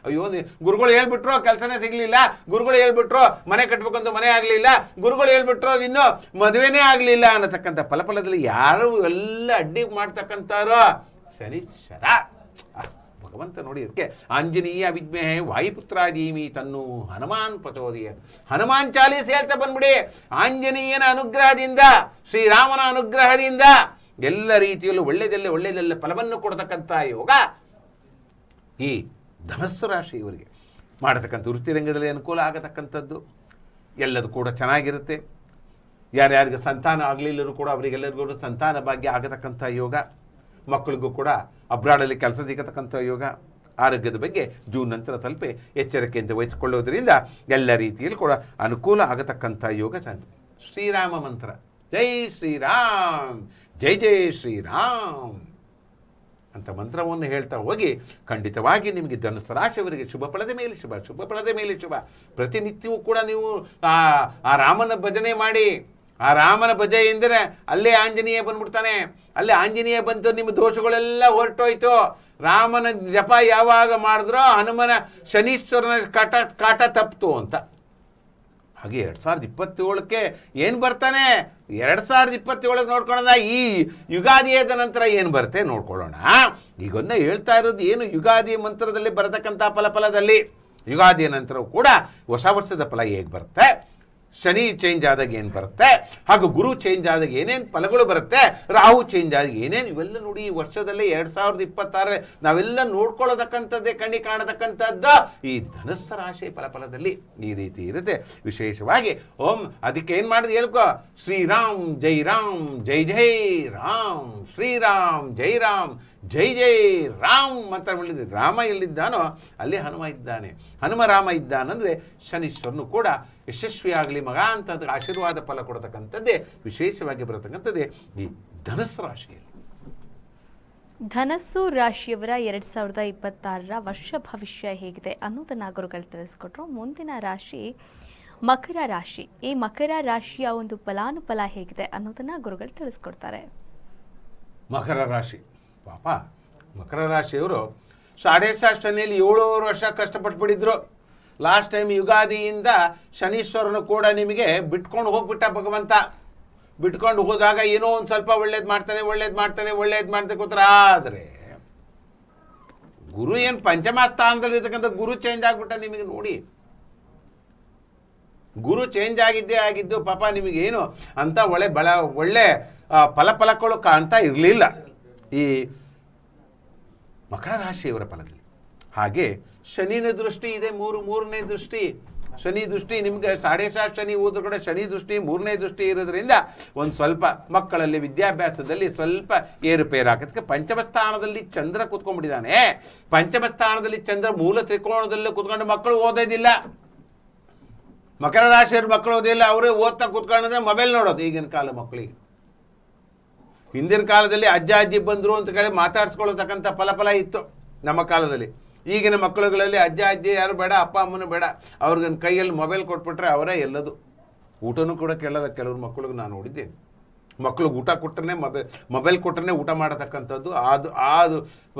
ಅಯ್ಯೋ ಗುರುಗಳು ಹೇಳ್ಬಿಟ್ರು ಕೆಲಸನೇ ಸಿಗಲಿಲ್ಲ, ಗುರುಗಳು ಹೇಳ್ಬಿಟ್ರು ಮನೆ ಕಟ್ಟಬೇಕಂತ ಮನೆ ಆಗಲಿಲ್ಲ, ಗುರುಗಳು ಹೇಳ್ಬಿಟ್ರು ಇನ್ನೂ ಮದುವೆನೇ ಆಗಲಿಲ್ಲ ಅನ್ನತಕ್ಕಂಥ ಫಲದಲ್ಲಿ ಯಾರು ಎಲ್ಲ ಅಡ್ಡಿ ಮಾಡ್ತಕ್ಕಂಥವ್ರು ಶನಿಶ್ಚರ. ಭಗವಂತ ನೋಡಿ ಅದಕ್ಕೆ ಆಂಜನೇಯ ವಿದ್ಮಹೇ ವಾಯುಪುತ್ರಾಧೀಮಿ ತನ್ನು ಹನುಮಾನ್ ಪ್ರಚೋದಯ. ಹನುಮಾನ್ ಚಾಲೀಸ್ ಹೇಳ್ತಾ ಬಂದ್ಬಿಡಿ. ಆಂಜನೇಯನ ಅನುಗ್ರಹದಿಂದ, ಶ್ರೀರಾಮನ ಅನುಗ್ರಹದಿಂದ ಎಲ್ಲ ರೀತಿಯಲ್ಲೂ ಒಳ್ಳೆಯದೆಲ್ಲ ಫಲವನ್ನು ಕೊಡತಕ್ಕಂಥ ಯೋಗ ಈ ಧನಸ್ಸು ರಾಶಿಯವರಿಗೆ ಮಾಡತಕ್ಕಂಥ ವೃತ್ತಿರಂಗದಲ್ಲಿ ಅನುಕೂಲ ಆಗತಕ್ಕಂಥದ್ದು ಎಲ್ಲದು ಕೂಡ ಚೆನ್ನಾಗಿರುತ್ತೆ. ಯಾರ್ಯಾರಿಗೆ ಸಂತಾನ ಆಗಲಿಲ್ಲರೂ ಕೂಡ ಅವರಿಗೆಲ್ಲರಿಗೂ ಸಂತಾನ ಭಾಗ್ಯ ಆಗತಕ್ಕಂಥ ಯೋಗ, ಮಕ್ಕಳಿಗೂ ಕೂಡ ಅಬ್ರಾಡಲ್ಲಿ ಕೆಲಸ ಸಿಗತಕ್ಕಂಥ ಯೋಗ. ಆರೋಗ್ಯದ ಬಗ್ಗೆ ಜೂನ್ ನಂತರ ಸ್ವಲ್ಪ ಎಚ್ಚರಿಕೆಯಿಂದ ವಹಿಸಿಕೊಳ್ಳೋದ್ರಿಂದ ಎಲ್ಲ ರೀತಿಯಲ್ಲಿ ಕೂಡ ಅನುಕೂಲ ಆಗತಕ್ಕಂಥ ಯೋಗ ಶ್ರೀರಾಮ ಮಂತ್ರ ಜೈ ಶ್ರೀರಾಮ್, ಜೈ ಜೈ ಶ್ರೀರಾಮ್ ಅಂತ ಮಂತ್ರವನ್ನು ಹೇಳ್ತಾ ಹೋಗಿ ಖಂಡಿತವಾಗಿ ನಿಮಗೆ ಧನುಸ್ಸು ರಾಶಿಯವರಿಗೆ ಶುಭ ಫಲದ ಮೇಲೆ ಶುಭ. ಪ್ರತಿನಿತ್ಯವೂ ಕೂಡ ನೀವು ಆ ರಾಮನ ಭಜನೆ ಮಾಡಿ. ಆ ರಾಮನ ಭಜನೆ ಎಂದರೆ ಅಲ್ಲೇ ಆಂಜನೇಯ ಬಂದ್ಬಿಡ್ತಾನೆ. ಅಲ್ಲೇ ಆಂಜನೇಯ ಬಂತು, ನಿಮ್ಮ ದೋಷಗಳೆಲ್ಲ ಹೊರಟೋಯ್ತು. ರಾಮನ ಜಪ ಯಾವಾಗ ಮಾಡಿದ್ರೋ ಹನುಮನ ಶನೀಶ್ವರನ ಕಾಟ ತಪ್ಪಿತು ಅಂತ. ಹಾಗೆ 2027ಕ್ಕೆ ಏನು ಬರ್ತಾನೆ, 2027 ನೋಡ್ಕೊಳ್ಳೋಣ. ಈ ಯುಗಾದಿಯಾದ ನಂತರ ಏನು ಬರುತ್ತೆ ನೋಡ್ಕೊಳ್ಳೋಣ. ಈಗೊನ್ನ ಹೇಳ್ತಾ ಇರೋದು ಏನು, ಯುಗಾದಿ ಮಂತ್ರದಲ್ಲಿ ಬರತಕ್ಕಂಥ ಫಲದಲ್ಲಿ ಯುಗಾದಿಯ ನಂತರ ಕೂಡ ಹೊಸ ವರ್ಷದ ಫಲ ಹೇಗೆ ಬರುತ್ತೆ, ಶನಿ ಚೇಂಜ್ ಆದಾಗ ಏನು ಬರುತ್ತೆ, ಹಾಗೂ ಗುರು ಚೇಂಜ್ ಆದಾಗ ಏನೇನು ಫಲಗಳು ಬರುತ್ತೆ, ರಾಹು ಚೇಂಜ್ ಆದಾಗ ಏನೇನು, ಇವೆಲ್ಲ ನೋಡಿ ಈ ವರ್ಷದಲ್ಲಿ 2026 ನಾವೆಲ್ಲ ನೋಡ್ಕೊಳ್ಳತಕ್ಕಂಥದ್ದೇ, ಕಣ್ಣಿ ಕಾಣತಕ್ಕಂಥದ್ದು ಈ ಧನುಸ್ಸು ರಾಶಿ ಫಲದಲ್ಲಿ ಈ ರೀತಿ ಇರುತ್ತೆ. ವಿಶೇಷವಾಗಿ ಅದಕ್ಕೆ ಏನು ಮಾಡಿದ್ರೆ ಹೇಳ್ಕೊ, ಶ್ರೀರಾಮ್ ಜೈ ರಾಮ್, ಜೈ ಜೈ ರಾಮ್, ಶ್ರೀರಾಮ್ ಜೈ ರಾಮ್, ಜೈ ಜೈ ರಾಮ್ ಅಂತ ಹೇಳಿದ್ರೆ ರಾಮ ಎಲ್ಲಿದ್ದಾನೋ ಅಲ್ಲಿ ಹನುಮ ಇದ್ದಾನೆ. ಹನುಮ ರಾಮ ಇದ್ದಾನಂದರೆ ಶನೀಶ್ವರನು ಕೂಡ ಯಶಸ್ವಿಯಾಗಲಿ ಮಗ ಅಂತ ಆಶೀರ್ವಾದ ಫಲ ಕೊಡತಕ್ಕಂಥದ್ದೇ ವಿಶೇಷವಾಗಿ ಬರತಕ್ಕಂಥದ್ದೇ ಈ ಧನುಸ್ಸು ರಾಶಿಯಲ್ಲಿ. ಧನಸ್ಸು ರಾಶಿಯವರ 2026 ವರ್ಷ ಭವಿಷ್ಯ ಹೇಗಿದೆ ಅನ್ನೋದನ್ನ ಗುರುಗಳು ತಿಳಿಸ್ಕೊಟ್ರು. ಮುಂದಿನ ರಾಶಿ ಮಕರ ರಾಶಿ. ಈ ಮಕರ ರಾಶಿಯ ಒಂದು ಫಲಾನುಫಲ ಹೇಗಿದೆ ಅನ್ನೋದನ್ನ ಗುರುಗಳು ತಿಳಿಸ್ಕೊಡ್ತಾರೆ. ಮಕರ ರಾಶಿ ಪಾಪ, ಮಕರ ರಾಶಿಯವರು 7.5 ಶನಿಯಲ್ಲಿ 7 ವರ್ಷ ಕಷ್ಟಪಟ್ಬಿಟ್ಟಿದ್ರು. ಲಾಸ್ಟ್ ಟೈಮ್ ಯುಗಾದಿಯಿಂದ ಶನೀಶ್ವರನು ಕೂಡ ನಿಮಗೆ ಬಿಟ್ಕೊಂಡು ಹೋಗ್ಬಿಟ್ಟ ಭಗವಂತ. ಬಿಟ್ಕೊಂಡು ಹೋದಾಗ ಏನೋ ಒಂದು ಸ್ವಲ್ಪ ಒಳ್ಳೇದು ಮಾಡ್ತಾನೆ ಕೂತ್ರ. ಆದರೆ ಗುರು ಏನು ಪಂಚಮ ಸ್ಥಾನದಲ್ಲಿ ಇರ್ತಕ್ಕಂಥ ಗುರು ಚೇಂಜ್ ಆಗ್ಬಿಟ್ಟ ನಿಮಗೆ ನೋಡಿ. ಗುರು ಚೇಂಜ್ ಆಗಿದ್ದು ಪಾಪ ನಿಮಗೇನು ಅಂತ ಒಳ್ಳೆ ಫಲಗಳು ಕಾಣ್ತಾ ಇರಲಿಲ್ಲ ಈ ಮಕರ ರಾಶಿಯವರ ಫಲದಲ್ಲಿ. ಹಾಗೆ ಶನಿನ ದೃಷ್ಟಿ ಇದೆ, ಮೂರನೇ ದೃಷ್ಟಿ ಶನಿ ದೃಷ್ಟಿ ನಿಮಗೆ 7.5 ಶನಿ ಹೋದ್ರೂ ಕೂಡ ಶನಿ ದೃಷ್ಟಿ 3ನೇ ದೃಷ್ಟಿ ಇರೋದ್ರಿಂದ ಒಂದು ಸ್ವಲ್ಪ ಮಕ್ಕಳಲ್ಲಿ ವಿದ್ಯಾಭ್ಯಾಸದಲ್ಲಿ ಸ್ವಲ್ಪ ಏರುಪೇರು ಆಗೋದಕ್ಕೆ. ಪಂಚಮ ಸ್ಥಾನದಲ್ಲಿ ಚಂದ್ರ ಕೂತ್ಕೊಂಡ್ಬಿಟ್ಟಿದ್ದಾನೆ. ಪಂಚಮ ಸ್ಥಾನದಲ್ಲಿ ಚಂದ್ರ ಮೂಲ ತ್ರಿಕೋಣದಲ್ಲಿ ಕೂತ್ಕೊಂಡು ಮಕ್ಕಳು ಓದೋದಿಲ್ಲ. ಮಕರ ರಾಶಿಯವ್ರ ಮಕ್ಕಳು ಓದಿಲ್ಲ, ಅವರೇ ಓದ್ತಾ ಕೂತ್ಕೊಂಡ್ರೆ ಮೊಬೈಲ್ ನೋಡೋದು ಈಗಿನ ಕಾಲ ಮಕ್ಕಳಿಗೆ. ಹಿಂದಿನ ಕಾಲದಲ್ಲಿ ಅಜ್ಜ ಅಜ್ಜಿ ಬಂದರು ಅಂತ ಕೇಳಿ ಮಾತಾಡ್ಸ್ಕೊಳ್ಳತಕ್ಕಂಥ ಫಲ ಇತ್ತು ನಮ್ಮ ಕಾಲದಲ್ಲಿ. ಈಗಿನ ಮಕ್ಕಳುಗಳಲ್ಲಿ ಅಜ್ಜ ಅಜ್ಜಿ ಯಾರು ಬೇಡ, ಅಪ್ಪ ಅಮ್ಮನೂ ಬೇಡ, ಅವ್ರಿಗೆ ಕೈಯಲ್ಲಿ ಮೊಬೈಲ್ ಕೊಟ್ಬಿಟ್ರೆ ಅವರೇ ಎಲ್ಲದು. ಊಟನೂ ಕೂಡ ಕೇಳೋದ ಕೆಲವ್ರು ಮಕ್ಕಳಿಗೆ ನಾನು ನೋಡಿದ್ದೇನೆ. ಮಕ್ಕಳಿಗೆ ಊಟ ಕೊಟ್ಟರೆ ಮೊಬೈಲ್ ಕೊಟ್ಟರೆ ಊಟ ಮಾಡತಕ್ಕಂಥದ್ದು ಅದು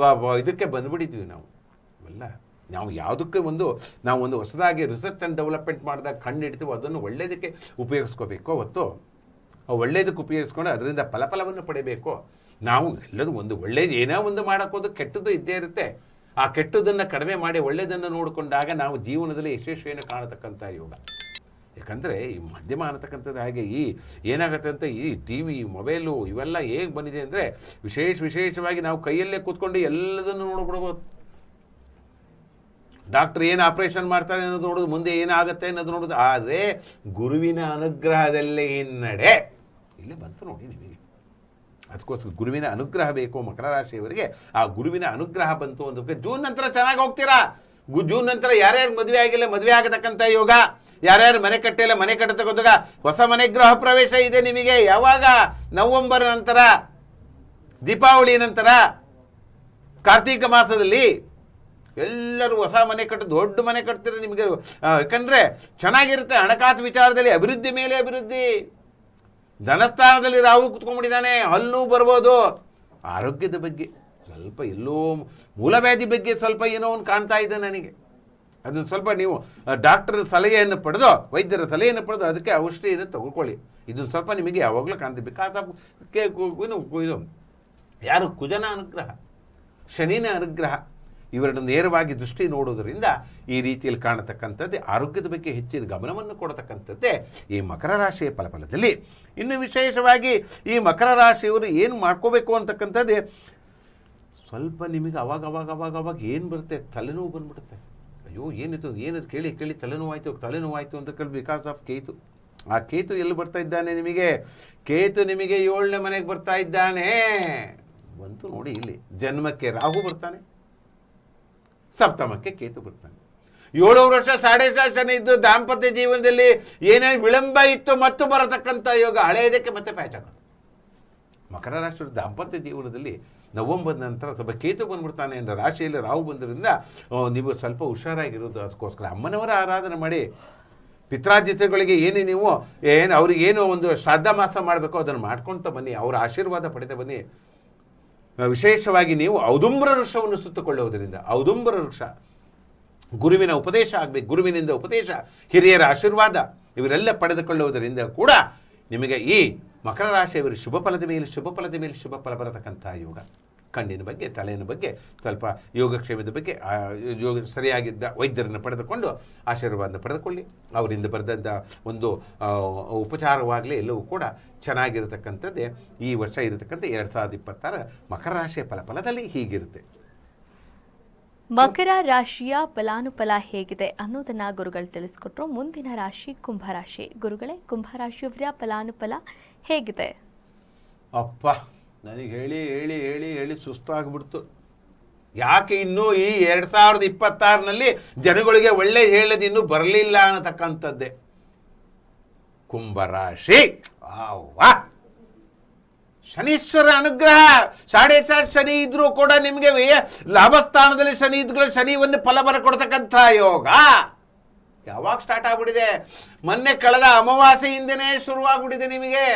ಇದಕ್ಕೆ ಬಂದುಬಿಟ್ಟಿದ್ವಿ ನಾವು. ಅವೆಲ್ಲ ನಾವು ಯಾವುದಕ್ಕೆ ನಾವು ಒಂದು ಹೊಸದಾಗಿ ರಿಸರ್ಚ್ ಆ್ಯಂಡ್ ಡೆವಲಪ್ಮೆಂಟ್ ಮಾಡಿದಾಗ ಕಂಡು ಹಿಡ್ತೀವೋ ಅದನ್ನು ಒಳ್ಳೆಯದಕ್ಕೆ ಉಪಯೋಗಿಸ್ಕೋಬೇಕು ಹೊತ್ತು ಒಳ್ಳೆಯದಕ್ಕೆ ಉಪಯೋಗಿಸ್ಕೊಂಡು ಅದರಿಂದ ಫಲವನ್ನು ಪಡಿಬೇಕು. ನಾವು ಎಲ್ಲದು ಒಳ್ಳೆಯದು ಏನೋ ಒಂದು ಮಾಡೋಕ್ಕೋದು ಕೆಟ್ಟದ್ದು ಇದ್ದೇ ಇರುತ್ತೆ. ಆ ಕೆಟ್ಟದನ್ನು ಕಡಿಮೆ ಮಾಡಿ ಒಳ್ಳೆಯದನ್ನು ನೋಡಿಕೊಂಡಾಗ ನಾವು ಜೀವನದಲ್ಲಿ ಯಶಸ್ವಿಯನ್ನು ಕಾಣತಕ್ಕಂಥ ಯೋಗ. ಯಾಕಂದರೆ ಈ ಮಾಧ್ಯಮ ಅನ್ನತಕ್ಕಂಥದ್ದು ಹಾಗೆ ಏನಾಗುತ್ತೆ ಅಂತ ಈ ಟಿ ವಿ ಮೊಬೈಲು ಇವೆಲ್ಲ ಹೇಗೆ ಬಂದಿದೆ ಅಂದರೆ ವಿಶೇಷವಾಗಿ ನಾವು ಕೈಯಲ್ಲೇ ಕೂತ್ಕೊಂಡು ಎಲ್ಲದನ್ನು ನೋಡ್ಬಿಡ್ಬೋದು. ಡಾಕ್ಟ್ರ್ ಏನು ಆಪ್ರೇಷನ್ ಮಾಡ್ತಾರೆ ಅನ್ನೋದು ನೋಡೋದು, ಮುಂದೆ ಏನಾಗುತ್ತೆ ಅನ್ನೋದು ನೋಡೋದು. ಆದರೆ ಗುರುವಿನ ಅನುಗ್ರಹದಲ್ಲೇ ಹಿನ್ನಡೆ ಇಲ್ಲೇ ಬಂತು ನೋಡಿ ನಿಮಗೆ. ಅದಕ್ಕೋಸ್ಕರ ಗುರುವಿನ ಅನುಗ್ರಹ ಬೇಕು ಮಕರ ರಾಶಿಯವರಿಗೆ. ಆ ಗುರುವಿನ ಅನುಗ್ರಹ ಬಂತು ಅಂದ್ರೆ ಜೂನ್ ನಂತರ ಚೆನ್ನಾಗಿ ಹೋಗ್ತೀರಾ. ಜೂನ್ ನಂತರ ಯಾರ್ಯಾರು ಮದುವೆ ಆಗಿಲ್ಲ, ಮದುವೆ ಆಗತಕ್ಕಂಥ ಯೋಗ. ಯಾರ್ಯಾರು ಮನೆ ಕಟ್ಟಿಲ್ಲ, ಮನೆ ಕಟ್ಟತಕ್ಕಂಥ ಹೊಸ ಮನೆ ಗೃಹ ಪ್ರವೇಶ ಇದೆ ನಿಮಗೆ. ಯಾವಾಗ? ನವೆಂಬರ್ ನಂತರ, ದೀಪಾವಳಿ ನಂತರ, ಕಾರ್ತೀಕ ಮಾಸದಲ್ಲಿ ಎಲ್ಲರೂ ಹೊಸ ಮನೆ ದೊಡ್ಡ ಮನೆ ಕಟ್ತೀರ ನಿಮಗೆ. ಯಾಕಂದರೆ ಚೆನ್ನಾಗಿರುತ್ತೆ. ಹಣಕಾಸು ವಿಚಾರದಲ್ಲಿ ಅಭಿವೃದ್ಧಿ ಮೇಲೆ ಅಭಿವೃದ್ಧಿ. ಧನಸ್ಥಾನದಲ್ಲಿ ರಾಹು ಕುತ್ಕೊಂಡ್ಬಿಟ್ಟಿದ್ದಾನೆ, ಹಲ್ಲು ಬರ್ಬೋದು. ಆರೋಗ್ಯದ ಬಗ್ಗೆ ಸ್ವಲ್ಪ ಎಲ್ಲೋ ಮೂಲವ್ಯಾಧಿ ಬಗ್ಗೆ ಸ್ವಲ್ಪ ಏನೋ ಒಂದು ಕಾಣ್ತಾ ಇದೆ ನನಗೆ. ಅದನ್ನು ಸ್ವಲ್ಪ ನೀವು ಡಾಕ್ಟರ್ ಸಲಹೆಯನ್ನು ಪಡೆದು, ವೈದ್ಯರ ಸಲಹೆಯನ್ನು ಪಡೆದು ಅದಕ್ಕೆ ಔಷಧಿಯನ್ನು ತಗೊಳ್ಕೊಳ್ಳಿ. ಇದನ್ನು ಸ್ವಲ್ಪ ನಿಮಗೆ ಯಾವಾಗಲೂ ಕಾಣ್ತೀವಿ. ಬಿಕಾಸ್ ಆಫ್ ಇದು ಯಾರು ಕುಜನ ಅನುಗ್ರಹ, ಶನಿನ ಅನುಗ್ರಹ, ಇವೆರಡು ನೇರವಾಗಿ ದೃಷ್ಟಿ ನೋಡೋದರಿಂದ ಈ ರೀತಿಯಲ್ಲಿ ಕಾಣತಕ್ಕಂಥದ್ದೇ ಆರೋಗ್ಯದ ಬಗ್ಗೆ ಹೆಚ್ಚಿನ ಗಮನವನ್ನು ಕೊಡತಕ್ಕಂಥದ್ದೇ ಈ ಮಕರ ರಾಶಿಯ ಫಲಫಲದಲ್ಲಿ. ಇನ್ನು ವಿಶೇಷವಾಗಿ ಈ ಮಕರ ರಾಶಿಯವರು ಏನು ಮಾಡ್ಕೋಬೇಕು ಅಂತಕ್ಕಂಥದ್ದೇ, ಸ್ವಲ್ಪ ನಿಮಗೆ ಅವಾಗ ಏನು ಬರುತ್ತೆ, ತಲೆನೋವು ಬಂದ್ಬಿಡುತ್ತೆ. ಅಯ್ಯೋ ಏನಿದು ಕೇಳಿ ತಲೆನೋವಾಯಿತು ಅಂತ ಕೇಳಿ, ಬಿಕಾಸ್ ಆಫ್ ಕೇತು. ಆ ಕೇತು ಎಲ್ಲಿ ಬರ್ತಾ ಇದ್ದಾನೆ ನಿಮಗೆ? ಕೇತು ನಿಮಗೆ 7ನೇ ಮನೆಗೆ ಬರ್ತಾ ಇದ್ದಾನೆ. ಬಂತು ನೋಡಿ, ಇಲ್ಲಿ ಜನ್ಮಕ್ಕೆ ರಾಹು ಬರ್ತಾನೆ, ಸಪ್ತಮಕ್ಕೆ ಕೇತು ಬರ್ತಾನೆ. 7 ವರ್ಷ 7.5 ಶನಿ ಇದ್ದು ದಾಂಪತ್ಯ ಜೀವನದಲ್ಲಿ ಏನೇನು ವಿಳಂಬ ಇತ್ತು ಮತ್ತು ಬರತಕ್ಕಂಥ ಯೋಗ ಹಳೆಯದಕ್ಕೆ ಮತ್ತೆ ಪ್ಯಾಚ್ ಆಗೋದು. ಮಕರ ರಾಶಿಯ ದಾಂಪತ್ಯ ಜೀವನದಲ್ಲಿ ನವಂಬರ್ ನಂತರ ಸ್ವಲ್ಪ ಕೇತು ಬಂದ್ಬಿಡ್ತಾನೆ ಅಂದರೆ ರಾಶಿಯಲ್ಲಿ ರಾಹು ಬಂದ್ರಿಂದ ನೀವು ಸ್ವಲ್ಪ ಹುಷಾರಾಗಿರೋದು. ಅದಕ್ಕೋಸ್ಕರ ಅಮ್ಮನವರ ಆರಾಧನೆ ಮಾಡಿ, ಪಿತ್ರಾರ್ಜಿತಗಳಿಗೆ ನೀವು ಅವ್ರಿಗೇನು ಒಂದು ಶ್ರಾದ್ದ ಮಾಸ ಮಾಡಬೇಕು ಅದನ್ನು ಮಾಡ್ಕೊಳ್ತಾ ಬನ್ನಿ, ಅವರ ಆಶೀರ್ವಾದ ಪಡೆದ ಬನ್ನಿ. ವಿಶೇಷವಾಗಿ ನೀವು ಔದುಂಬರ ವೃಕ್ಷವನ್ನು ಸುತ್ತುಕೊಳ್ಳುವುದರಿಂದ, ಔದುಂಬರ ವೃಕ್ಷ ಗುರುವಿನ ಉಪದೇಶ ಆಗಬೇಕು, ಗುರುವಿನಿಂದ ಉಪದೇಶ, ಹಿರಿಯರ ಆಶೀರ್ವಾದ ಇವರೆಲ್ಲ ಪಡೆದುಕೊಳ್ಳುವುದರಿಂದ ಕೂಡ ನಿಮಗೆ ಈ ಮಕರ ರಾಶಿಯವರು ಶುಭ ಫಲದ ಮೇಲೆ ಶುಭ ಫಲ ಬರತಕ್ಕಂಥ ಯೋಗ. ಕಣ್ಣಿನ ಬಗ್ಗೆ, ತಲೆಯ ಬಗ್ಗೆ, ಸ್ವಲ್ಪ ಯೋಗಕ್ಷೇಮದ ಬಗ್ಗೆ ಸರಿಯಾಗಿದ್ದ ವೈದ್ಯರನ್ನು ಪಡೆದುಕೊಂಡು ಆಶೀರ್ವಾದ ಪಡೆದುಕೊಳ್ಳಿ. ಅವರಿಂದ ಬರೆದಂಥ ಒಂದು ಉಪಚಾರವಾಗಲಿ ಎಲ್ಲವೂ ಕೂಡ ಚೆನ್ನಾಗಿರತಕ್ಕಂಥದ್ದೇ ಈ ವರ್ಷ ಇರತಕ್ಕಂಥ 2026 ಮಕರ ರಾಶಿಯ ಫಲದಲ್ಲಿ ಹೀಗಿರುತ್ತೆ. ಮಕರ ರಾಶಿಯ ಫಲಾನುಫಲ ಹೇಗಿದೆ ಅನ್ನೋದನ್ನ ಗುರುಗಳು ತಿಳಿಸ್ಕೊಟ್ರು. ಮುಂದಿನ ರಾಶಿ ಕುಂಭರಾಶಿ. ಗುರುಗಳೇ, ಕುಂಭರಾಶಿಯವರ ಫಲಾನುಫಲ ಹೇಗಿದೆ? ಅಪ್ಪ, ನನಗೆ ಹೇಳಿ ಸುಸ್ತಾಗ್ಬಿಡ್ತು. ಯಾಕೆ ಇನ್ನೂ ಈ 2026ನಲ್ಲಿ ಜನಗಳಿಗೆ ಒಳ್ಳೆ ಹೇಳೋದು ಇನ್ನೂ ಬರಲಿಲ್ಲ ಅನ್ನತಕ್ಕಂಥದ್ದೇ. ಕುಂಭರಾಶಿ, ಶನೀಶ್ವರ ಅನುಗ್ರಹ. 7.5 ಶನಿ ಇದ್ರೂ ಕೂಡ ನಿಮಗೆ ಲಾಭಸ್ಥಾನದಲ್ಲಿ ಶನಿ ಇದ್ಗಳು ಶನಿವನ್ನು ಫಲ ಬರಕೊಡ್ತಕ್ಕಂಥ ಯೋಗ ಯಾವಾಗ ಸ್ಟಾರ್ಟ್ ಆಗ್ಬಿಟ್ಟಿದೆ? ಮೊನ್ನೆ ಕಳೆದ ಅಮಾವಾಸ್ಯೆಯಿಂದನೇ ಶುರುವಾಗ್ಬಿಟ್ಟಿದೆ ನಿಮಗೆ.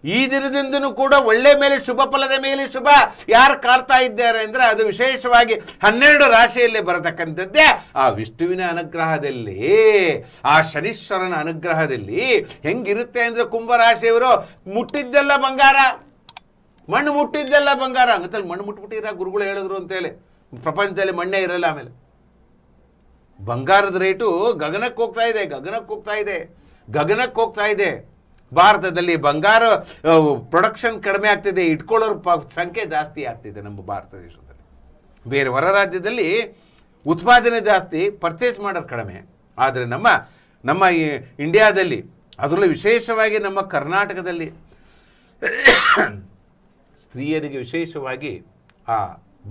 ಈ ದಿನದಿಂದನೂ ಕೂಡ ಒಳ್ಳೆ ಮೇಲೆ ಶುಭ ಫಲದ ಮೇಲೆ ಶುಭ ಯಾರು ಕಾಡ್ತಾ ಇದ್ದಾರೆ ಅಂದರೆ ಅದು ವಿಶೇಷವಾಗಿ 12 ರಾಶಿಯಲ್ಲಿ ಬರತಕ್ಕಂಥದ್ದೇ ಆ ವಿಷ್ಣುವಿನ ಅನುಗ್ರಹದಲ್ಲಿ, ಆ ಶನೀಶ್ವರನ ಅನುಗ್ರಹದಲ್ಲಿ. ಹೆಂಗಿರುತ್ತೆ ಅಂದರೆ ಕುಂಭರಾಶಿಯವರು ಮುಟ್ಟಿದ್ದೆಲ್ಲ ಬಂಗಾರ, ಮಣ್ಣು ಮುಟ್ಟಿದ್ದೆಲ್ಲ ಬಂಗಾರ. ಹಂಗಂತಲ್ಲಿ ಮಣ್ಣು ಮುಟ್ಬಿಟ್ಟಿರ ಗುರುಗಳು ಹೇಳಿದ್ರು ಅಂತೇಳಿ ಪ್ರಪಂಚದಲ್ಲಿ ಮಣ್ಣೇ ಇರಲ್ಲ. ಆಮೇಲೆ ಬಂಗಾರದ ರೇಟು ಗಗನಕ್ಕೆ ಹೋಗ್ತಾ ಇದೆ. ಭಾರತದಲ್ಲಿ ಬಂಗಾರ ಪ್ರೊಡಕ್ಷನ್ ಕಡಿಮೆ ಆಗ್ತಿದೆ, ಇಟ್ಕೊಳ್ಳೋರ ಸಂಖ್ಯೆ ಜಾಸ್ತಿ ಆಗ್ತಿದೆ ನಮ್ಮ ಭಾರತ ದೇಶದಲ್ಲಿ. ಬೇರೆ ಹೊರ ರಾಜ್ಯದಲ್ಲಿ ಉತ್ಪಾದನೆ ಜಾಸ್ತಿ, ಪರ್ಚೇಸ್ ಮಾಡೋರು ಕಡಿಮೆ. ಆದರೆ ನಮ್ಮ ಈ ಇಂಡಿಯಾದಲ್ಲಿ, ಅದರಲ್ಲೂ ವಿಶೇಷವಾಗಿ ನಮ್ಮ ಕರ್ನಾಟಕದಲ್ಲಿ ಸ್ತ್ರೀಯರಿಗೆ ವಿಶೇಷವಾಗಿ ಆ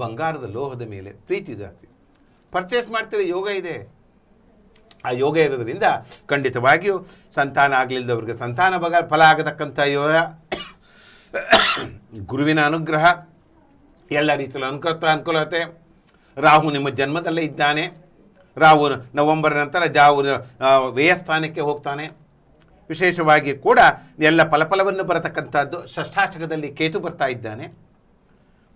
ಬಂಗಾರದ ಲೋಹದ ಮೇಲೆ ಪ್ರೀತಿ ಜಾಸ್ತಿ. ಪರ್ಚೇಸ್ ಮಾಡ್ತಿರೋ ಯೋಗ ಇದೆ. ಆ ಯೋಗ ಇರೋದ್ರಿಂದ ಖಂಡಿತವಾಗಿಯೂ ಸಂತಾನ ಆಗಲಿಲ್ಲದವ್ರಿಗೆ ಸಂತಾನ ಫಲ ಆಗತಕ್ಕಂಥ ಯೋಗ, ಗುರುವಿನ ಅನುಗ್ರಹ, ಎಲ್ಲ ರೀತಿಯಲ್ಲಿ ಅನುಕೂಲತೆ. ರಾಹು ನಿಮ್ಮ ಜನ್ಮದಲ್ಲೇ ಇದ್ದಾನೆ. ರಾಹು ನವಂಬರ್ ನಂತರ ವ್ಯಯಸ್ಥಾನಕ್ಕೆ ಹೋಗ್ತಾನೆ. ವಿಶೇಷವಾಗಿ ಕೂಡ ಎಲ್ಲ ಫಲವನ್ನು ಬರತಕ್ಕಂಥದ್ದು. ಷಷ್ಠಾಷ್ಟಕದಲ್ಲಿ ಕೇತು ಬರ್ತಾ ಇದ್ದಾನೆ.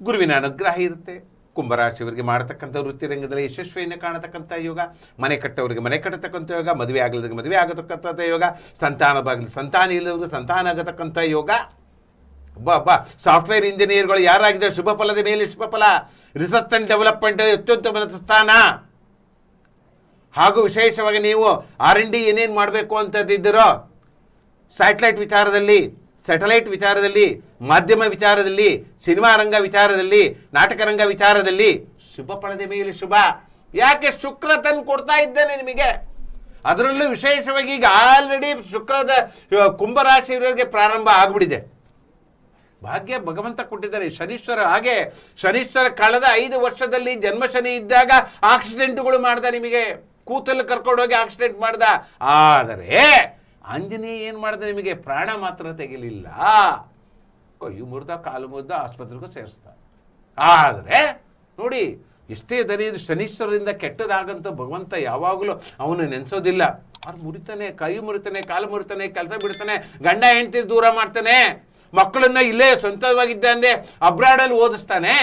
ಗುರುವಿನ ಅನುಗ್ರಹ ಇರುತ್ತೆ. ಕುಂಭರಾಶಿಯವರಿಗೆ ಮಾಡತಕ್ಕಂಥ ವೃತ್ತಿ ರಂಗದಲ್ಲಿ ಯಶಸ್ವಿಯನ್ನು ಕಾಣತಕ್ಕಂಥ ಯೋಗ, ಮನೆ ಕಟ್ಟವರಿಗೆ ಮನೆ ಕಟ್ಟತಕ್ಕಂಥ ಯೋಗ, ಮದುವೆ ಆಗಲಿದ್ದಕ್ಕೆ ಮದುವೆ ಆಗತಕ್ಕಂಥ ಯೋಗ, ಸಂತಾನ ಇಲ್ಲದವ್ರಿಗೆ ಸಂತಾನ ಆಗತಕ್ಕಂಥ ಯೋಗ. ಸಾಫ್ಟ್ವೇರ್ ಇಂಜಿನಿಯರ್ಗಳು ಯಾರಾಗಿದ್ದಾರೆ ಶುಭ ಫಲದ ಮೇಲೆ ಶುಭ ಫಲ. ರಿಸರ್ಚ್ ಆ್ಯಂಡ್ ಡೆವಲಪ್ಮೆಂಟ್ ಅತ್ಯುತ್ತಮ ಸ್ಥಾನ. ಹಾಗೂ ವಿಶೇಷವಾಗಿ ನೀವು R&D ಏನೇನು ಮಾಡಬೇಕು ಅಂತದಿದ್ದರೋ ಸ್ಯಾಟಲೈಟ್ ವಿಚಾರದಲ್ಲಿ, ಮಾಧ್ಯಮ ವಿಚಾರದಲ್ಲಿ, ಸಿನಿಮಾ ರಂಗ ವಿಚಾರದಲ್ಲಿ, ನಾಟಕ ರಂಗ ವಿಚಾರದಲ್ಲಿ ಶುಭ ಫಲದ ಮೇಲೆ ಶುಭ. ಯಾಕೆ? ಶುಕ್ರ ತಂದು ಕೊಡ್ತಾ ಇದ್ದಾನೆ ನಿಮಗೆ. ಅದರಲ್ಲೂ ವಿಶೇಷವಾಗಿ ಈಗ ಆಲ್ರೆಡಿ ಶುಕ್ರದ ಕುಂಭರಾಶಿಯವರಿಗೆ ಪ್ರಾರಂಭ ಆಗ್ಬಿಟ್ಟಿದೆ. ಭಾಗ್ಯ ಭಗವಂತ ಕೊಟ್ಟಿದ್ದಾರೆ. ಶನೀಶ್ವರ ಕಳೆದ 5 ವರ್ಷದಲ್ಲಿ ಜನ್ಮ ಶನಿ ಇದ್ದಾಗ ಆಕ್ಸಿಡೆಂಟ್ಗಳು ಮಾಡ್ದ, ನಿಮಗೆ ಕೂತಲ್ಲಿ ಕರ್ಕೊಂಡೋಗಿ ಆಕ್ಸಿಡೆಂಟ್ ಮಾಡ್ದ. ಆದರೆ ಆಂಜನೇಯ ಏನು ಮಾಡ್ದ? ನಿಮಗೆ ಪ್ರಾಣ ಮಾತ್ರ ತೆಗಿಲಿಲ್ಲ, ಕೈ ಮುರಿದ ಕಾಲು ಮುರಿದ ಆಸ್ಪತ್ರೆಗೂ ಸೇರಿಸ್ದ. ಆದರೆ ನೋಡಿ, ಎಷ್ಟೇ ದರಿದು ಶನೀಶ್ವರರಿಂದ ಕೆಟ್ಟದಾಗಂತ ಭಗವಂತ ಯಾವಾಗಲೂ ಅವನು ನೆನೆಸೋದಿಲ್ಲ. ಅವ್ರು ಮುರಿತಾನೆ, ಕೈ ಮುರಿತಾನೆ, ಕಾಲು ಮುರಿತಾನೆ, ಕೆಲಸ ಬಿಡ್ತಾನೆ, ಗಂಡ ಹೆಂಡತಿ ದೂರ ಮಾಡ್ತಾನೆ, ಮಕ್ಕಳನ್ನ ಇಲ್ಲೇ ಸ್ವಂತವಾಗಿದ್ದಂದೆ ಅಬ್ರಾಡಲ್ಲಿ ಓದಿಸ್ತಾನೆ.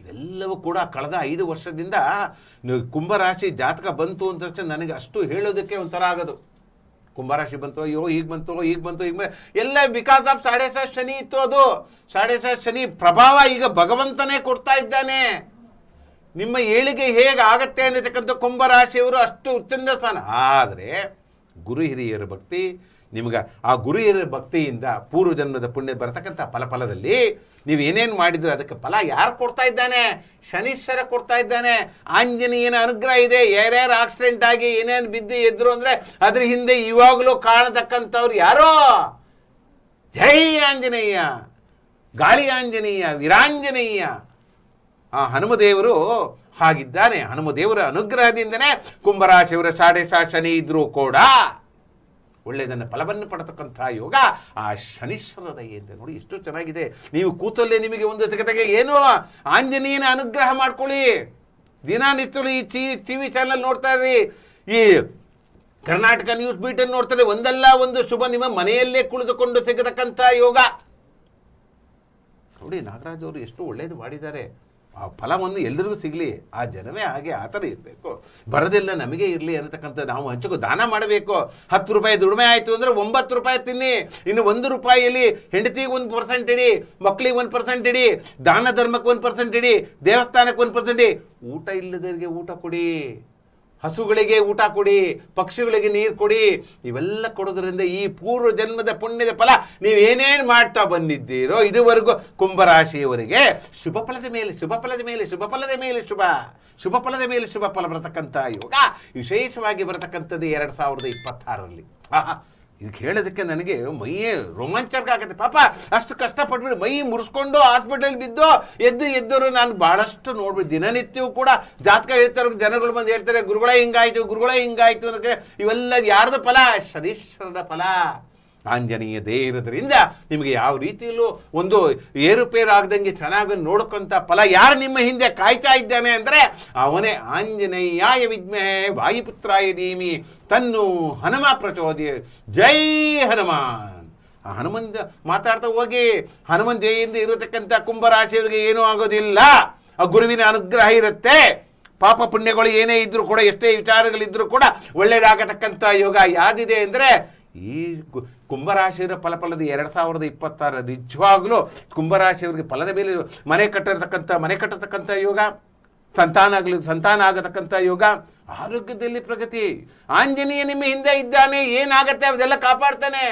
ಇವೆಲ್ಲವೂ ಕೂಡ ಕಳೆದ 5 ವರ್ಷದಿಂದ ಕುಂಭರಾಶಿ ಜಾತಕ ಬಂತು ಅಂತ ನನಗೆ ಅಷ್ಟು ಹೇಳೋದಕ್ಕೆ ಒಂಥರ ಆಗೋದು. ಕುಂಭರಾಶಿ ಬಂತು, ಅಯ್ಯೋ ಈಗ ಬಂತು ಎಲ್ಲ ಬಿಕಾಸ್ ಆಫ್ 7.5 ಶನಿ ಇತ್ತು. ಅದು 7.5 ಶನಿ ಪ್ರಭಾವ ಈಗ ಭಗವಂತನೇ ಕೊಡ್ತಾ ಇದ್ದಾನೆ. ನಿಮ್ಮ ಏಳಿಗೆ ಹೇಗೆ ಆಗತ್ತೆ ಅನ್ನತಕ್ಕಂಥ ಕುಂಭರಾಶಿಯವರು ಅಷ್ಟು ಉತ್ತಮ ಸ್ಥಾನ. ಆದರೆ ಗುರು ಹಿರಿಯರ ಭಕ್ತಿ ನಿಮ್ಗೆ, ಆ ಗುರು ಹಿರಿಯರ ಭಕ್ತಿಯಿಂದ ಪೂರ್ವ ಜನ್ಮದ ಪುಣ್ಯ ಬರತಕ್ಕಂಥ ಫಲದಲ್ಲಿ ನೀವು ಏನೇನು ಮಾಡಿದ್ರೆ ಅದಕ್ಕೆ ಫಲ ಯಾರು ಕೊಡ್ತಾ ಇದ್ದಾನೆ? ಶನೀಶ್ವರ ಕೊಡ್ತಾ ಇದ್ದಾನೆ. ಆಂಜನೇಯನ ಅನುಗ್ರಹ ಇದೆ. ಯಾರ್ಯಾರು ಆಕ್ಸಿಡೆಂಟ್ ಆಗಿ ಏನೇನು ಬಿದ್ದು ಎದ್ರು ಅಂದರೆ ಅದ್ರ ಹಿಂದೆ ಇವಾಗಲೂ ಕಾಣತಕ್ಕಂಥವ್ರು ಯಾರೋ? ಜೈ ಆಂಜನೇಯ, ಗಾಳಿ ಆಂಜನೇಯ, ವೀರಾಂಜನೇಯ. ಆ ಹನುಮದೇವರು ಹಾಗಿದ್ದಾನೆ. ಹನುಮದೇವರ ಅನುಗ್ರಹದಿಂದನೇ ಕುಂಭರಾಶಿಯವರ ಶನಿ ಇದ್ರೂ ಕೂಡ ಒಳ್ಳೆಯದನ್ನು ಫಲವನ್ನು ಪಡತಕ್ಕಂಥ ಯೋಗ ಆ ಶನೀಶ್ವರ ದಯೆಯಿಂದ. ನೋಡಿ ಎಷ್ಟು ಚೆನ್ನಾಗಿದೆ. ನೀವು ಕೂತಲ್ಲೇ ನಿಮಗೆ ಒಂದು ಜಗತ್ತಿಗೆ ಏನು ಆಂಜನೇಯನ ಅನುಗ್ರಹ ಮಾಡ್ಕೊಳ್ಳಿ. ದಿನನಿತ್ಯಗಳು ಈ TV ಚಾನಲ್ ನೋಡ್ತಾ ಇರ್ರಿ, ಈ ಕರ್ನಾಟಕ ನ್ಯೂಸ್ ಬೀಟನ್ನು ನೋಡ್ತಾರೆ. ಒಂದಲ್ಲ ಒಂದು ಶುಭ ನಿಮ್ಮ ಮನೆಯಲ್ಲೇ ಕುಳಿತುಕೊಂಡು ಸಿಗತಕ್ಕಂಥ ಯೋಗ. ನೋಡಿ ನಾಗರಾಜ್ ಅವರು ಎಷ್ಟು ಒಳ್ಳೇದು ಮಾಡಿದ್ದಾರೆ. ಆ ಫಲವನ್ನು ಎಲ್ಲರಿಗೂ ಸಿಗಲಿ, ಆ ಜನವೇ ಹಾಗೆ ಆ ಥರ ಇರಬೇಕು. ಬರೋದಿಲ್ಲ ನಮಗೆ ಇರಲಿ ಅನ್ನತಕ್ಕಂಥ ನಾವು ಹಂಚಕ್ಕೂ ದಾನ ಮಾಡಬೇಕು. 10 ರೂಪಾಯಿ ದುಡಿಮೆ ಆಯಿತು ಅಂದರೆ 9 ರೂಪಾಯಿ ತಿನ್ನಿ. ಇನ್ನು 1 ರೂಪಾಯಿಯಲ್ಲಿ ಹೆಂಡತಿಗೆ 1% ಇಡಿ, ಮಕ್ಕಳಿಗೆ 1% ಇಡಿ, ದಾನ ಧರ್ಮಕ್ಕೆ 1% ಇಡಿ, ದೇವಸ್ಥಾನಕ್ಕೆ 1% ಇಡಿ. ಊಟ ಇಲ್ಲದವರಿಗೆ ಊಟ ಕೊಡಿ, ಹಸುಗಳಿಗೆ ಊಟ ಕೊಡಿ, ಪಕ್ಷಿಗಳಿಗೆ ನೀರು ಕೊಡಿ. ಇವೆಲ್ಲ ಕೊಡೋದ್ರಿಂದ ಈ ಪೂರ್ವ ಜನ್ಮದ ಪುಣ್ಯದ ಫಲ ನೀವೇನೇನು ಮಾಡ್ತಾ ಬಂದಿದ್ದೀರೋ ಇದುವರೆಗೂ ಕುಂಭರಾಶಿಯವರಿಗೆ ಶುಭ ಫಲದ ಮೇಲೆ ಶುಭ ಫಲದ ಮೇಲೆ ಶುಭ ಫಲದ ಮೇಲೆ ಶುಭ ಫಲದ ಮೇಲೆ ಶುಭ ಫಲ ಬರತಕ್ಕಂಥ ಯೋಗ ವಿಶೇಷವಾಗಿ ಬರತಕ್ಕಂಥದ್ದು 2026ರಲ್ಲಿ. ಇದಕ್ಕೆ ಹೇಳೋದಕ್ಕೆ ನನಗೆ ಮೈಯೇ ರೋಮಾಂಚಕ ಆಗುತ್ತೆ. ಪಾಪ ಅಷ್ಟು ಕಷ್ಟಪಟ್ಬಿಟ್ಟು ಮೈ ಮುರಿಸ್ಕೊಂಡು ಹಾಸ್ಪಿಟಲ್ ಬಿದ್ದು ಎದ್ದರು ನಾನು ಭಾಳಷ್ಟು ನೋಡ್ಬಿಟ್ಟು ದಿನನಿತ್ಯವೂ ಕೂಡ ಜಾತಕ ಹೇಳ್ತಾರೆ. ಜನಗಳು ಬಂದು ಹೇಳ್ತಾರೆ ಗುರುಗಳೇ ಹಿಂಗಾಯ್ತು ಅದಕ್ಕೆ. ಇವೆಲ್ಲ ಯಾರ್ದು ಫಲ? ಶನೀಶ್ವರದ ಫಲ. ಆಂಜನೇಯ ಇರೋದ್ರಿಂದ ನಿಮಗೆ ಯಾವ ರೀತಿಯಲ್ಲೂ ಒಂದು ಏರುಪೇರು ಆಗದಂಗೆ ಚೆನ್ನಾಗಿ ನೋಡ್ಕೊಂತ ಫಲ ಯಾರು ನಿಮ್ಮ ಹಿಂದೆ ಕಾಯ್ತಾ ಇದ್ದಾನೆ ಅಂದರೆ ಅವನೇ ಆಂಜನೇಯಾಯ ವಿದ್ಮಹೇ ವಾಯುಪುತ್ರಾಯ ಧೀಮಹಿ ತನ್ನೋ ಹನುಮ ಪ್ರಚೋದಯ. ಜೈ ಹನುಮಾನ್. ಆ ಹನುಮಂತ ಮಾತಾಡ್ತಾ ಹೋಗಿ ಹನುಮನ್ ಜಯಿಂದ ಇರತಕ್ಕಂಥ ಕುಂಭರಾಶಿಯವರಿಗೆ ಏನೂ ಆಗೋದಿಲ್ಲ. ಆ ಗುರುವಿನ ಅನುಗ್ರಹ ಇರುತ್ತೆ. ಪಾಪ ಪುಣ್ಯಗಳು ಏನೇ ಇದ್ರೂ ಕೂಡ, ಎಷ್ಟೇ ವಿಚಾರಗಳಿದ್ರೂ ಕೂಡ ಒಳ್ಳೆಯದಾಗತಕ್ಕಂಥ ಯೋಗ ಯಾದಿದೆ ಅಂದರೆ ಈ ಕುಂಭರಾಶಿಯವರ ಫಲದ 2026 ನಿಜವಾಗ್ಲೂ ಕುಂಭರಾಶಿಯವರಿಗೆ ಫಲದ ಮೇಲೆ ಮನೆ ಕಟ್ಟತಕ್ಕಂಥ ಯೋಗ, ಸಂತಾನ ಆಗತಕ್ಕಂಥ ಯೋಗ, ಆರೋಗ್ಯದಲ್ಲಿ ಪ್ರಗತಿ. ಆಂಜನೇಯ ನಿಮ್ಮ ಹಿಂದೆ ಇದ್ದಾನೆ. ಏನಾಗತ್ತೆ ಅದೆಲ್ಲ ಕಾಪಾಡ್ತಾನೆ.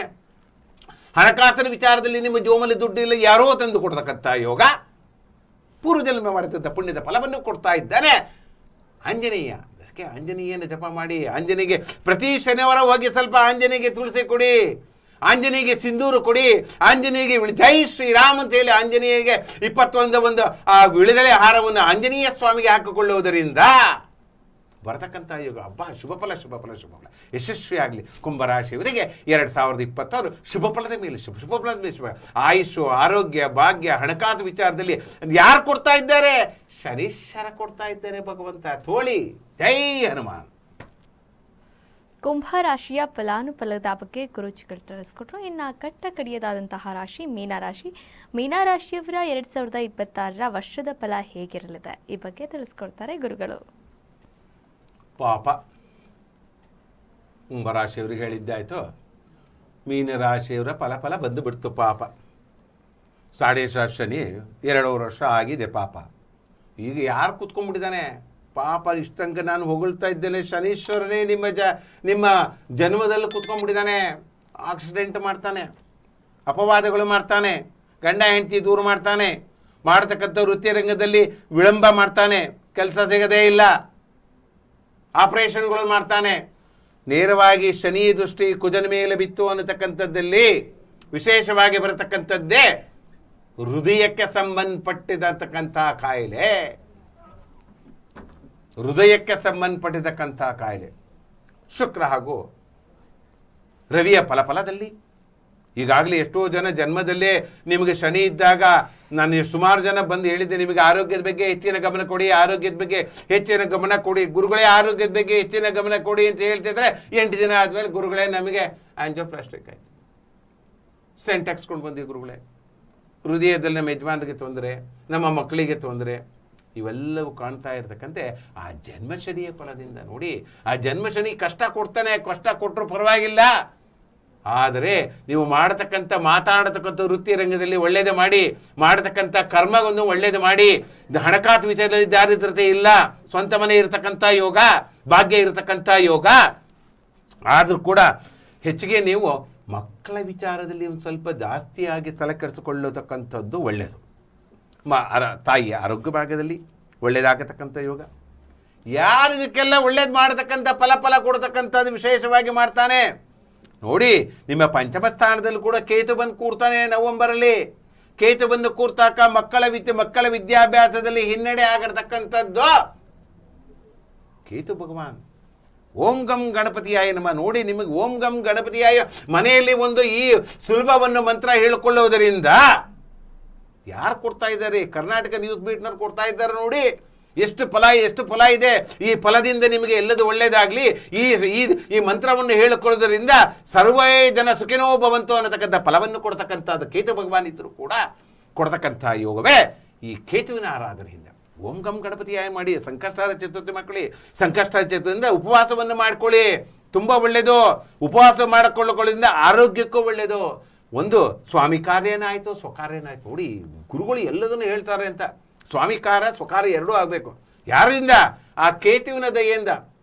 ಹಣಕಾಸಿನ ವಿಚಾರದಲ್ಲಿ ನಿಮ್ಮ ಜೋಮಲ್ಲಿ ದುಡ್ಡು ಇಲ್ಲ, ಯಾರೋ ತಂದು ಕೊಡ್ತಕ್ಕಂಥ ಯೋಗ, ಪೂರ್ವಜನ್ಮ ಮಾಡತಕ್ಕಂಥ ಪುಣ್ಯದ ಫಲವನ್ನು ಕೊಡ್ತಾ ಇದ್ದಾನೆ ಆಂಜನೇಯ. ಅದಕ್ಕೆ ಆಂಜನೇಯನ ಜಪ ಮಾಡಿ, ಆಂಜನೇಯಗೆ ಪ್ರತಿ ಶನಿವಾರ ಹೋಗಿ ಸ್ವಲ್ಪ ಆಂಜನೇಯಗೆ ತುಳಸಿ ಕೊಡಿ, ಆಂಜನೇಯಗೆ ಸಿಂಧೂರು ಕೊಡಿ, ಆಂಜನೇಯಗೆ ಜೈ ಶ್ರೀರಾಮ್ ಅಂತ ಹೇಳಿ ಆಂಜನೇಯಗೆ 21 ಆ ವಿಳೆದೆಲೆ ಹಾರವನ್ನು ಆಂಜನೇಯ ಸ್ವಾಮಿಗೆ ಹಾಕಿಕೊಳ್ಳುವುದರಿಂದ ಬರತಕ್ಕಂಥ ಯೋಗ. ಹಬ್ಬ ಶುಭ ಫಲ ಯಶಸ್ವಿ ಆಗಲಿ ಕುಂಭರಾಶಿಯವರಿಗೆ. 2026 ಶುಭ ಫಲದ ಮೇಲೆ ಶುಭ ಆಯುಷು, ಆರೋಗ್ಯ, ಭಾಗ್ಯ, ಹಣಕಾಸು ವಿಚಾರದಲ್ಲಿ ಯಾರು ಕೊಡ್ತಾ ಇದ್ದಾರೆ? ಶನೀಶ್ವರ ಕೊಡ್ತಾ ಇದ್ದಾರೆ ಭಗವಂತ. ತೋಳಿ ಜೈ ಹನುಮಾನ್. ಕುಂಭರಾಶಿಯ ಫಲಾನುಫಲದ ಬಗ್ಗೆ ಗುರುಜಿಗಳು ತಿಳಿಸ್ಕೊಟ್ರು. ಇನ್ನು ಕಟ್ಟ ಕಡಿಯದಾದಂತಹ ರಾಶಿ ಮೀನರಾಶಿ. ಮೀನರಾಶಿಯವರ 2026 ವರ್ಷದ ಫಲ ಹೇಗಿರಲಿದೆ ಈ ಬಗ್ಗೆ ತಿಳಿಸ್ಕೊಡ್ತಾರೆ ಗುರುಗಳು. ಪಾಪ ಕುಂಭರಾಶಿಯವರಿಗೆ ಹೇಳಿದ್ದಾಯ್ತು, ಮೀನರಾಶಿಯವರ ಫಲ ಬಂದು ಬಿಡ್ತು. ಪಾಪ ಶನಿ 2 ವರ್ಷ ಆಗಿದೆ. ಪಾಪ ಈಗ ಯಾರು ಕೂತ್ಕೊಂಡ್ಬಿಟ್ಟಿದ್ದಾನೆ? ಪಾಪ ಇಷ್ಟಂಕ ನಾನು ಹೊಗಳ್ತಾ ಇದ್ದೇನೆ, ಶನೀಶ್ವರನೇ ನಿಮ್ಮ ಜನ್ಮದಲ್ಲಿ ಕೂತ್ಕೊಂಡ್ಬಿಟ್ಟಿದ್ದಾನೆ. ಆಕ್ಸಿಡೆಂಟ್ ಮಾಡ್ತಾನೆ, ಅಪವಾದಗಳು ಮಾಡ್ತಾನೆ, ಗಂಡ ಹೆಂಡತಿ ದೂರ ಮಾಡ್ತಾನೆ, ಮಾಡತಕ್ಕಂಥ ವೃತ್ತಿ ರಂಗದಲ್ಲಿ ವಿಳಂಬ ಮಾಡ್ತಾನೆ, ಕೆಲಸ ಸಿಗದೇ ಇಲ್ಲ, ಆಪರೇಷನ್ಗಳು ಮಾಡ್ತಾನೆ. ನೇರವಾಗಿ ಶನಿ ದೃಷ್ಟಿ ಕುಜನ ಮೇಲೆ ಬಿತ್ತು ಅನ್ನತಕ್ಕಂಥದ್ದಲ್ಲಿ ವಿಶೇಷವಾಗಿ ಬರತಕ್ಕಂಥದ್ದೇ ಹೃದಯಕ್ಕೆ ಸಂಬಂಧಪಟ್ಟಿರತಕ್ಕಂಥ ಕಾಯಿಲೆ. ಹೃದಯಕ್ಕೆ ಸಂಬಂಧಪಟ್ಟಿರತಕ್ಕಂಥ ಕಾಯಿಲೆ ಶುಕ್ರ ಹಾಗೂ ರವಿಯ ಫಲದಲ್ಲಿ ಈಗಾಗಲೇ ಎಷ್ಟೋ ಜನ ಜನ್ಮದಲ್ಲೇ ನಿಮಗೆ ಶನಿ ಇದ್ದಾಗ ನಾನು ಸುಮಾರು ಜನ ಬಂದು ಹೇಳಿದ್ದೆ, ನಿಮಗೆ ಆರೋಗ್ಯದ ಬಗ್ಗೆ ಹೆಚ್ಚಿನ ಗಮನ ಕೊಡಿ, ಆರೋಗ್ಯದ ಬಗ್ಗೆ ಹೆಚ್ಚಿನ ಗಮನ ಕೊಡಿ, ಗುರುಗಳೇ ಆರೋಗ್ಯದ ಬಗ್ಗೆ ಹೆಚ್ಚಿನ ಗಮನ ಕೊಡಿ ಅಂತ ಹೇಳ್ತಿದ್ರೆ 8 ದಿನ ಆದಮೇಲೆ ಗುರುಗಳೇ ನಮಗೆ ಆಂಜಿಯೋಪ್ಲಾಸ್ಟಿಕ್ ಆಯಿತು, ಸೆಂಟ್ ಹಾಕ್ಸ್ಕೊಂಡು ಬಂದಿವಿ ಗುರುಗಳೇ, ಹೃದಯದಲ್ಲಿ ನಮ್ಮ ಯಜಮಾನರಿಗೆ ತೊಂದರೆ, ನಮ್ಮ ಮಕ್ಕಳಿಗೆ ತೊಂದರೆ, ಇವೆಲ್ಲವೂ ಕಾಣ್ತಾ ಇರ್ತಕ್ಕಂತೆ ಆ ಜನ್ಮಶನಿಯ ಫಲದಿಂದ. ನೋಡಿ, ಆ ಜನ್ಮಶನಿ ಕಷ್ಟ ಕೊಡ್ತಾನೆ, ಕಷ್ಟ ಕೊಟ್ಟರು ಪರವಾಗಿಲ್ಲ, ಆದರೆ ನೀವು ಮಾಡತಕ್ಕಂಥ ಮಾತಾಡತಕ್ಕಂಥ ವೃತ್ತಿ ರಂಗದಲ್ಲಿ ಒಳ್ಳೇದು ಮಾಡಿ, ಮಾಡತಕ್ಕಂಥ ಕರ್ಮವನ್ನು ಒಳ್ಳೇದು ಮಾಡಿ. ಹಣಕಾಸು ವಿಷಯದಲ್ಲಿ ದಾರಿದ್ರತೆ ಇಲ್ಲ, ಸ್ವಂತ ಮನೆ ಇರತಕ್ಕಂಥ ಯೋಗ, ಭಾಗ್ಯ ಇರತಕ್ಕಂಥ ಯೋಗ. ಆದರೂ ಕೂಡ ಹೆಚ್ಚಿಗೆ ನೀವು ಮಕ್ಕಳ ವಿಚಾರದಲ್ಲಿ ಒಂದು ಸ್ವಲ್ಪ ಜಾಸ್ತಿಯಾಗಿ ತಲೆ ಕೆಡಿಸಿಕೊಳ್ಳತಕ್ಕಂಥದ್ದು ಒಳ್ಳೆಯದು. ತಾಯಿಯ ಆರೋಗ್ಯ ಭಾಗದಲ್ಲಿ ಒಳ್ಳೆಯದಾಗತಕ್ಕಂಥ ಯೋಗ. ಯಾರು ಇದಕ್ಕೆಲ್ಲ ಒಳ್ಳೇದು ಮಾಡತಕ್ಕಂಥ ಫಲ ಕೊಡತಕ್ಕಂಥದ್ದು ವಿಶೇಷವಾಗಿ ಮಾಡ್ತಾನೆ ನೋಡಿ. ನಿಮ್ಮ ಪಂಚಮ ಸ್ಥಾನದಲ್ಲಿ ಕೂಡ ಕೇತು ಬಂದು ಕೂರ್ತಾನೆ ನವೆಂಬರಲ್ಲಿ. ಕೇತು ಬಂದು ಕೂರ್ತಾಕ ಮಕ್ಕಳ ವಿದ್ಯಾಭ್ಯಾಸದಲ್ಲಿ ಹಿನ್ನಡೆ ಆಗಿರ್ತಕ್ಕಂಥದ್ದು ಕೇತು ಭಗವಾನ್. ಓಂ ಗಂ ಗಣಪತಿಯಾಯ ನಮಃ. ನೋಡಿ, ನಿಮಗೆ ಓಂ ಗಂ ಗಣಪತಿಯಾಯ ಮನೆಯಲ್ಲಿ ಒಂದು ಈ ಸುಲಭವನ್ನು ಮಂತ್ರ ಹೇಳಿಕೊಳ್ಳುವುದರಿಂದ ಯಾರು ಕೊಡ್ತಾ ಇದ್ದಾರೆ? ಕರ್ನಾಟಕ ನ್ಯೂಸ್ ಬೀಟ್ನವ್ರು ಕೊಡ್ತಾ ಇದ್ದಾರೆ ನೋಡಿ. ಎಷ್ಟು ಫಲ ಇದೆ. ಈ ಫಲದಿಂದ ನಿಮಗೆ ಎಲ್ಲದು ಒಳ್ಳೆಯದಾಗಲಿ. ಈ ಮಂತ್ರವನ್ನು ಹೇಳಿಕೊಳ್ಳೋದರಿಂದ ಸರ್ವೇ ಜನ ಸುಖಿನೋ ಭವಂತು ಅನ್ನತಕ್ಕಂಥ ಫಲವನ್ನು ಕೊಡ್ತಕ್ಕಂಥದ್ದು ಕೇತು ಭಗವಾನ್ ಇದ್ದರೂ ಕೂಡ ಕೊಡ್ತಕ್ಕಂಥ ಯೋಗವೇ ಈ ಕೇತುವಿನ ಆರಾಧನೆಯಿಂದ. ಓಂ ಗಂ ಗಣಪತಿಯಾಯ ಮಾಡಿ. ಸಂಕಷ್ಟ ಚತುರ್ಥಿ ಮಕ್ಕಳಿ, ಸಂಕಷ್ಟ ಚತುರ್ಥಿಯಿಂದ ಉಪವಾಸವನ್ನು ಮಾಡ್ಕೊಳ್ಳಿ, ತುಂಬ ಒಳ್ಳೆಯದು. ಉಪವಾಸ ಮಾಡಿಕೊಳ್ಳೋದ್ರಿಂದ ಆರೋಗ್ಯಕ್ಕೂ ಒಳ್ಳೆಯದು. ಒಂದು ಸ್ವಾಮಿ ಕಾರ್ಯನಾಯಿತು, ಸ್ವಕಾರ್ಯನಾಯಿತು. ನೋಡಿ, ಗುರುಗಳು ಎಲ್ಲದನ್ನು ಹೇಳ್ತಾರೆ ಅಂತ. ಸ್ವಾಮಿಕಾರ ಸ್ವಕಾರ ಎರಡೂ ಆಗಬೇಕು. ಯಾರಿಂದ? ಆ ಕೇತುವಿನ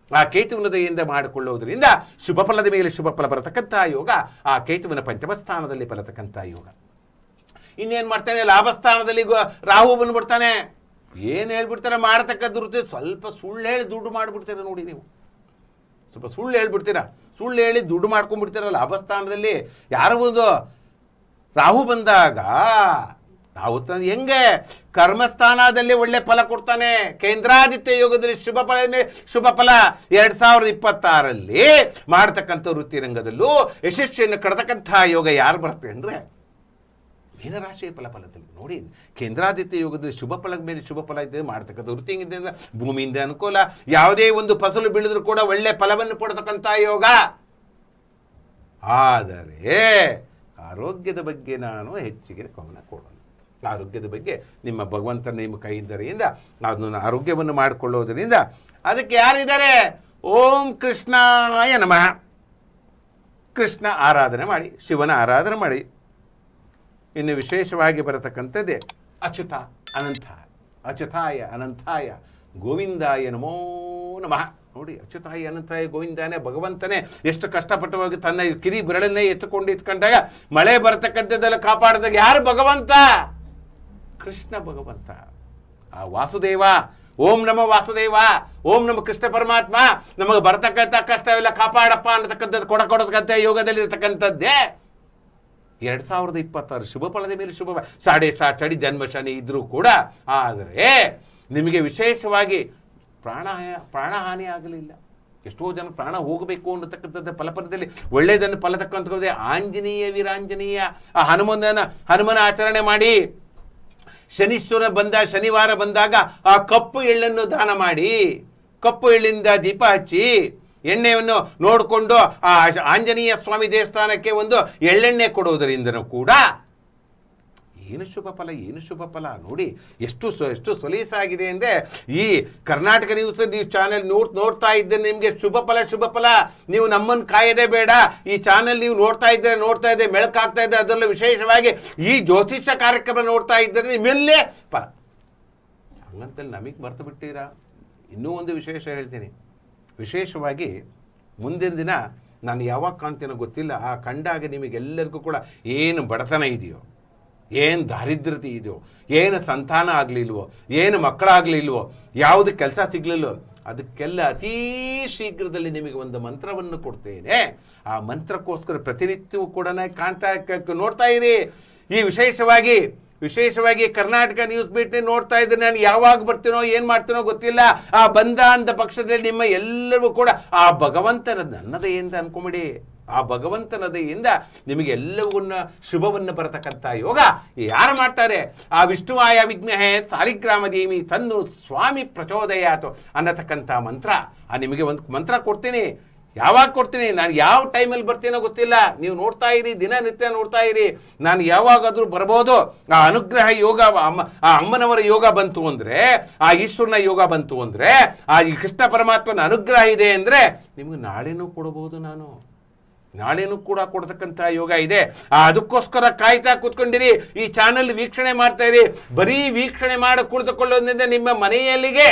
ದಯೆಯಿಂದ ಮಾಡಿಕೊಳ್ಳುವುದರಿಂದ ಶುಭ ಫಲದ ಮೇಲೆ ಶುಭ ಫಲ ಬರತಕ್ಕಂಥ ಯೋಗ ಆ ಕೇತುವಿನ ಪಂಚಮ ಸ್ಥಾನದಲ್ಲಿ ಬರತಕ್ಕಂಥ ಯೋಗ. ಇನ್ನೇನು ಮಾಡ್ತಾನೆ? ಲಾಭಸ್ಥಾನದಲ್ಲಿ ರಾಹು ಬಂದ್ಬಿಡ್ತಾನೆ. ಏನು ಹೇಳ್ಬಿಡ್ತಾರೆ? ಮಾಡತಕ್ಕಂಥ ವೃತ್ತಿ ಸ್ವಲ್ಪ ಸುಳ್ಳು ಹೇಳಿ ದುಡ್ಡು ಮಾಡಿಬಿಡ್ತೀರ ನೋಡಿ. ನೀವು ಸ್ವಲ್ಪ ಸುಳ್ಳು ಹೇಳ್ಬಿಡ್ತೀರಾ, ಸುಳ್ಳು ಹೇಳಿ ದುಡ್ಡು ಮಾಡ್ಕೊಂಡ್ಬಿಡ್ತೀರ ಲಾಭಸ್ಥಾನದಲ್ಲಿ. ಯಾರು ಒಂದು ರಾಹು ಬಂದಾಗ ನಾವು ಹೆಂಗೆ ಕರ್ಮಸ್ಥಾನದಲ್ಲಿ ಒಳ್ಳೆ ಫಲ ಕೊಡ್ತಾನೆ. ಕೇಂದ್ರಾದಿತ್ಯ ಯೋಗದಲ್ಲಿ ಶುಭ ಫಲ 2026ರಲ್ಲಿ ಮಾಡತಕ್ಕಂಥ ವೃತ್ತಿ ರಂಗದಲ್ಲೂ ಯಶಸ್ವಿಯನ್ನು ಕಡತಕ್ಕಂಥ ಯೋಗ ಯಾರು ಬರುತ್ತೆ ಅಂದರೆ ಮೀನರಾಶಿಯ ಫಲದಲ್ಲಿ ನೋಡಿ. ಕೇಂದ್ರಾದಿತ್ಯ ಯೋಗದಲ್ಲಿ ಶುಭ ಫಲದ ಮೇಲೆ ಶುಭ ಫಲ ಇದ್ದರೆ ಮಾಡ್ತಕ್ಕಂಥ ವೃತ್ತಿಯಿಂದ ಭೂಮಿಯಿಂದ ಅನುಕೂಲ. ಯಾವುದೇ ಒಂದು ಫಸಲು ಬೆಳೆದರೂ ಕೂಡ ಒಳ್ಳೆ ಫಲವನ್ನು ಕೊಡ್ತಕ್ಕಂಥ ಯೋಗ. ಆದರೆ ಆರೋಗ್ಯದ ಬಗ್ಗೆ ನಾನು ಹೆಚ್ಚಿಗೆ ಗಮನ ಕೊಡೋಣ. ಆರೋಗ್ಯದ ಬಗ್ಗೆ ನಿಮ್ಮ ಭಗವಂತನ ನಿಮ್ಮ ಕೈಯಿಂದರಿಂದ ಅದನ್ನು ಆರೋಗ್ಯವನ್ನು ಮಾಡಿಕೊಳ್ಳೋದರಿಂದ ಅದಕ್ಕೆ ಯಾರಿದ್ದಾರೆ? ಓಂ ಕೃಷ್ಣಾಯ ನಮಃ. ಕೃಷ್ಣ ಆರಾಧನೆ ಮಾಡಿ, ಶಿವನ ಆರಾಧನೆ ಮಾಡಿ. ಇನ್ನು ವಿಶೇಷವಾಗಿ ಬರತಕ್ಕಂಥದ್ದೇ ಅಚ್ಯುತ ಅನಂತ, ಅಚ್ಯುತಾಯ ಅನಂತಾಯ ಗೋವಿಂದಾಯ ನಮೋ ನಮಃ. ನೋಡಿ, ಅಚ್ಯುತಾಯ ಅನಂತಾಯ ಗೋವಿಂದಾನೇ ಭಗವಂತನೇ ಎಷ್ಟು ಕಷ್ಟಪಟ್ಟವಾಗಿ ತನ್ನ ಕಿರಿ ಬೆರಳನ್ನೇ ಎತ್ತುಕೊಂಡು ಇಟ್ಕೊಂಡಾಗ ಮಳೆ ಬರತಕ್ಕಂಥದ್ದೆಲ್ಲ ಕಾಪಾಡಿದಾಗ ಯಾರು? ಭಗವಂತ ಕೃಷ್ಣ ಭಗವಂತ. ಆ ವಾಸುದೇವ, ಓಂ ನಮ ವಾಸುದೇವ, ಓಂ ನಮ ಕೃಷ್ಣ ಪರಮಾತ್ಮ, ನಮಗೆ ಬರತಕ್ಕಂಥ ಕಷ್ಟವೆಲ್ಲ ಕಾಪಾಡಪ್ಪ ಅನ್ನತಕ್ಕಂಥದ್ದು ಕೊಡತಕ್ಕಂಥ ಯೋಗದಲ್ಲಿ ಇರತಕ್ಕಂಥದ್ದೇ 2026 ಶುಭ ಫಲದ ಮೇಲೆ ಶುಭ. ಚಡಿ ಜನ್ಮ ಶನಿ ಇದ್ರೂ ಕೂಡ, ಆದರೆ ನಿಮಗೆ ವಿಶೇಷವಾಗಿ ಪ್ರಾಣಹಾನಿ ಆಗಲಿಲ್ಲ. ಎಷ್ಟೋ ಜನ ಪ್ರಾಣ ಹೋಗಬೇಕು ಅನ್ನತಕ್ಕಂಥದ್ದು ಫಲಪದದಲ್ಲಿ ಒಳ್ಳೆಯದನ್ನು ಫಲತಕ್ಕಂಥದ್ದೇ ಆಂಜನೇಯ ವೀರಾಂಜನೇಯ. ಆ ಹನುಮನ ಆಚರಣೆ ಮಾಡಿ. ಶನಿವಾರ ಬಂದಾಗ ಆ ಕಪ್ಪು ಎಳ್ಳನ್ನು ದಾನ ಮಾಡಿ, ಕಪ್ಪು ಎಳ್ಳಿಂದ ದೀಪ ಹಚ್ಚಿ ಎಣ್ಣೆಯನ್ನು ನೋಡಿಕೊಂಡು ಆ ಆಂಜನೇಯ ಸ್ವಾಮಿ ದೇವಸ್ಥಾನಕ್ಕೆ ಒಂದು ಎಳ್ಳೆಣ್ಣೆ ಕೊಡುವುದರಿಂದನೂ ಕೂಡ ಏನು ಶುಭ ಫಲ ನೋಡಿ. ಎಷ್ಟು ಸೊಲೀಸಾಗಿದೆ ಅಂದರೆ ಈ ಕರ್ನಾಟಕ ನ್ಯೂಸ್ ನೀವು ಚಾನೆಲ್ ನೋಡ್ತಾ ಇದ್ದರೆ ನಿಮಗೆ ಶುಭ ಫಲ. ನೀವು ನಮ್ಮನ್ನು ಕಾಯದೇ ಬೇಡ. ಈ ಚಾನೆಲ್ ನೀವು ನೋಡ್ತಾ ಇದ್ದರೆ ಮೆಳಕಾಗ್ತಾ ಇದೆ. ಅದರಲ್ಲೂ ವಿಶೇಷವಾಗಿ ಈ ಜ್ಯೋತಿಷ್ಯ ಕಾರ್ಯಕ್ರಮ ನೋಡ್ತಾ ಇದ್ದರೆ ನಿಮ್ಮೆಲ್ಲೇ ಫಲ. ಹಂಗಂತಲ್ಲಿ ನಮಗೆ ಮರ್ತು ಬಿಟ್ಟಿರಾ? ಇನ್ನೂ ಒಂದು ವಿಶೇಷ ಹೇಳ್ತೀನಿ. ವಿಶೇಷವಾಗಿ ಮುಂದಿನ ದಿನ ನಾನು ಯಾವಾಗ ಕಾಣ್ತೀನೋ ಗೊತ್ತಿಲ್ಲ. ಆ ಕಂಡಾಗ ನಿಮಗೆಲ್ಲರಿಗೂ ಕೂಡ ಏನು ಬಡತನ ಇದೆಯೋ, ಏನು ದಾರಿದ್ರ್ಯತೆ ಇದೆಯೋ, ಏನು ಸಂತಾನ ಆಗಲಿಲ್ವೋ, ಏನು ಮಕ್ಕಳಾಗಲಿಲ್ವೋ, ಯಾವುದು ಕೆಲಸ ಸಿಗಲಿಲ್ವೋ, ಅದಕ್ಕೆಲ್ಲ ಅತೀ ಶೀಘ್ರದಲ್ಲಿ ನಿಮಗೆ ಒಂದು ಮಂತ್ರವನ್ನು ಕೊಡ್ತೇನೆ. ಆ ಮಂತ್ರಕ್ಕೋಸ್ಕರ ಪ್ರತಿನಿತ್ಯವೂ ಕೂಡ ನೋಡ್ತಾ ಇರಿ. ಈ ವಿಶೇಷವಾಗಿ ಕರ್ನಾಟಕ ನ್ಯೂಸ್ ಬೀಟ್ ನೋಡ್ತಾ ಇದ್ರೆ ನಾನು ಯಾವಾಗ ಬರ್ತೀನೋ ಏನು ಮಾಡ್ತೀನೋ ಗೊತ್ತಿಲ್ಲ. ಆ ಬಂದ ಅಂತ ಪಕ್ಷದಲ್ಲಿ ನಿಮ್ಮ ಎಲ್ಲರಿಗೂ ಕೂಡ ಆ ಭಗವಂತನ ನನ್ನದೆಯಿಂದ ಅನ್ಕೊಂಬಿಡಿ. ಆ ಭಗವಂತನ ದಯೆಯಿಂದ ನಿಮಗೆ ಎಲ್ಲವನ್ನ ಶುಭವನ್ನು ಬರತಕ್ಕಂಥ ಯೋಗ ಯಾರು ಮಾಡ್ತಾರೆ? ಆ ವಿಷ್ಣುವಾಯ ವಿದ್ಮಹೇ ಸಾಲಿಗ್ರಾಮ ದೇವಿ ತನ್ನು ಸ್ವಾಮಿ ಪ್ರಚೋದಯಾತು ಅನ್ನತಕ್ಕಂಥ ಮಂತ್ರ. ನಿಮಗೆ ಒಂದು ಮಂತ್ರ ಕೊಡ್ತೀನಿ. ಯಾವಾಗ ಕೊಡ್ತೀನಿ, ನಾನು ಯಾವ ಟೈಮಲ್ಲಿ ಬರ್ತೀನೋ ಗೊತ್ತಿಲ್ಲ. ನೀವು ನೋಡ್ತಾ ಇರಿ, ದಿನನಿತ್ಯ ನೋಡ್ತಾ ಇರಿ. ನಾನು ಯಾವಾಗಾದರೂ ಬರ್ಬೋದು. ಆ ಅನುಗ್ರಹ ಯೋಗ, ಆ ಅಮ್ಮನವರ ಯೋಗ ಬಂತು ಅಂದರೆ, ಆ ಈಶ್ವರನ ಯೋಗ ಬಂತು ಅಂದರೆ, ಆ ಈ ಕೃಷ್ಣ ಪರಮಾತ್ಮನ ಅನುಗ್ರಹ ಇದೆ ಅಂದರೆ ನಿಮಗೆ ನಾಳೆನೂ ಕೊಡಬಹುದು. ನಾಳೆನೂ ಕೂಡ ಕೊಡ್ತಕ್ಕಂಥ ಯೋಗ ಇದೆ. ಅದಕ್ಕೋಸ್ಕರ ಕಾಯ್ತಾ ಕೂತ್ಕೊಂಡಿರಿ, ಈ ಚಾನಲ್ ವೀಕ್ಷಣೆ ಮಾಡ್ತಾ ಇರಿ. ಬರೀ ವೀಕ್ಷಣೆ ಮಾಡಿ ಕುಳಿತುಕೊಳ್ಳೋದ್ರಿಂದ ನಿಮ್ಮ ಮನೆಯಲ್ಲಿಗೆ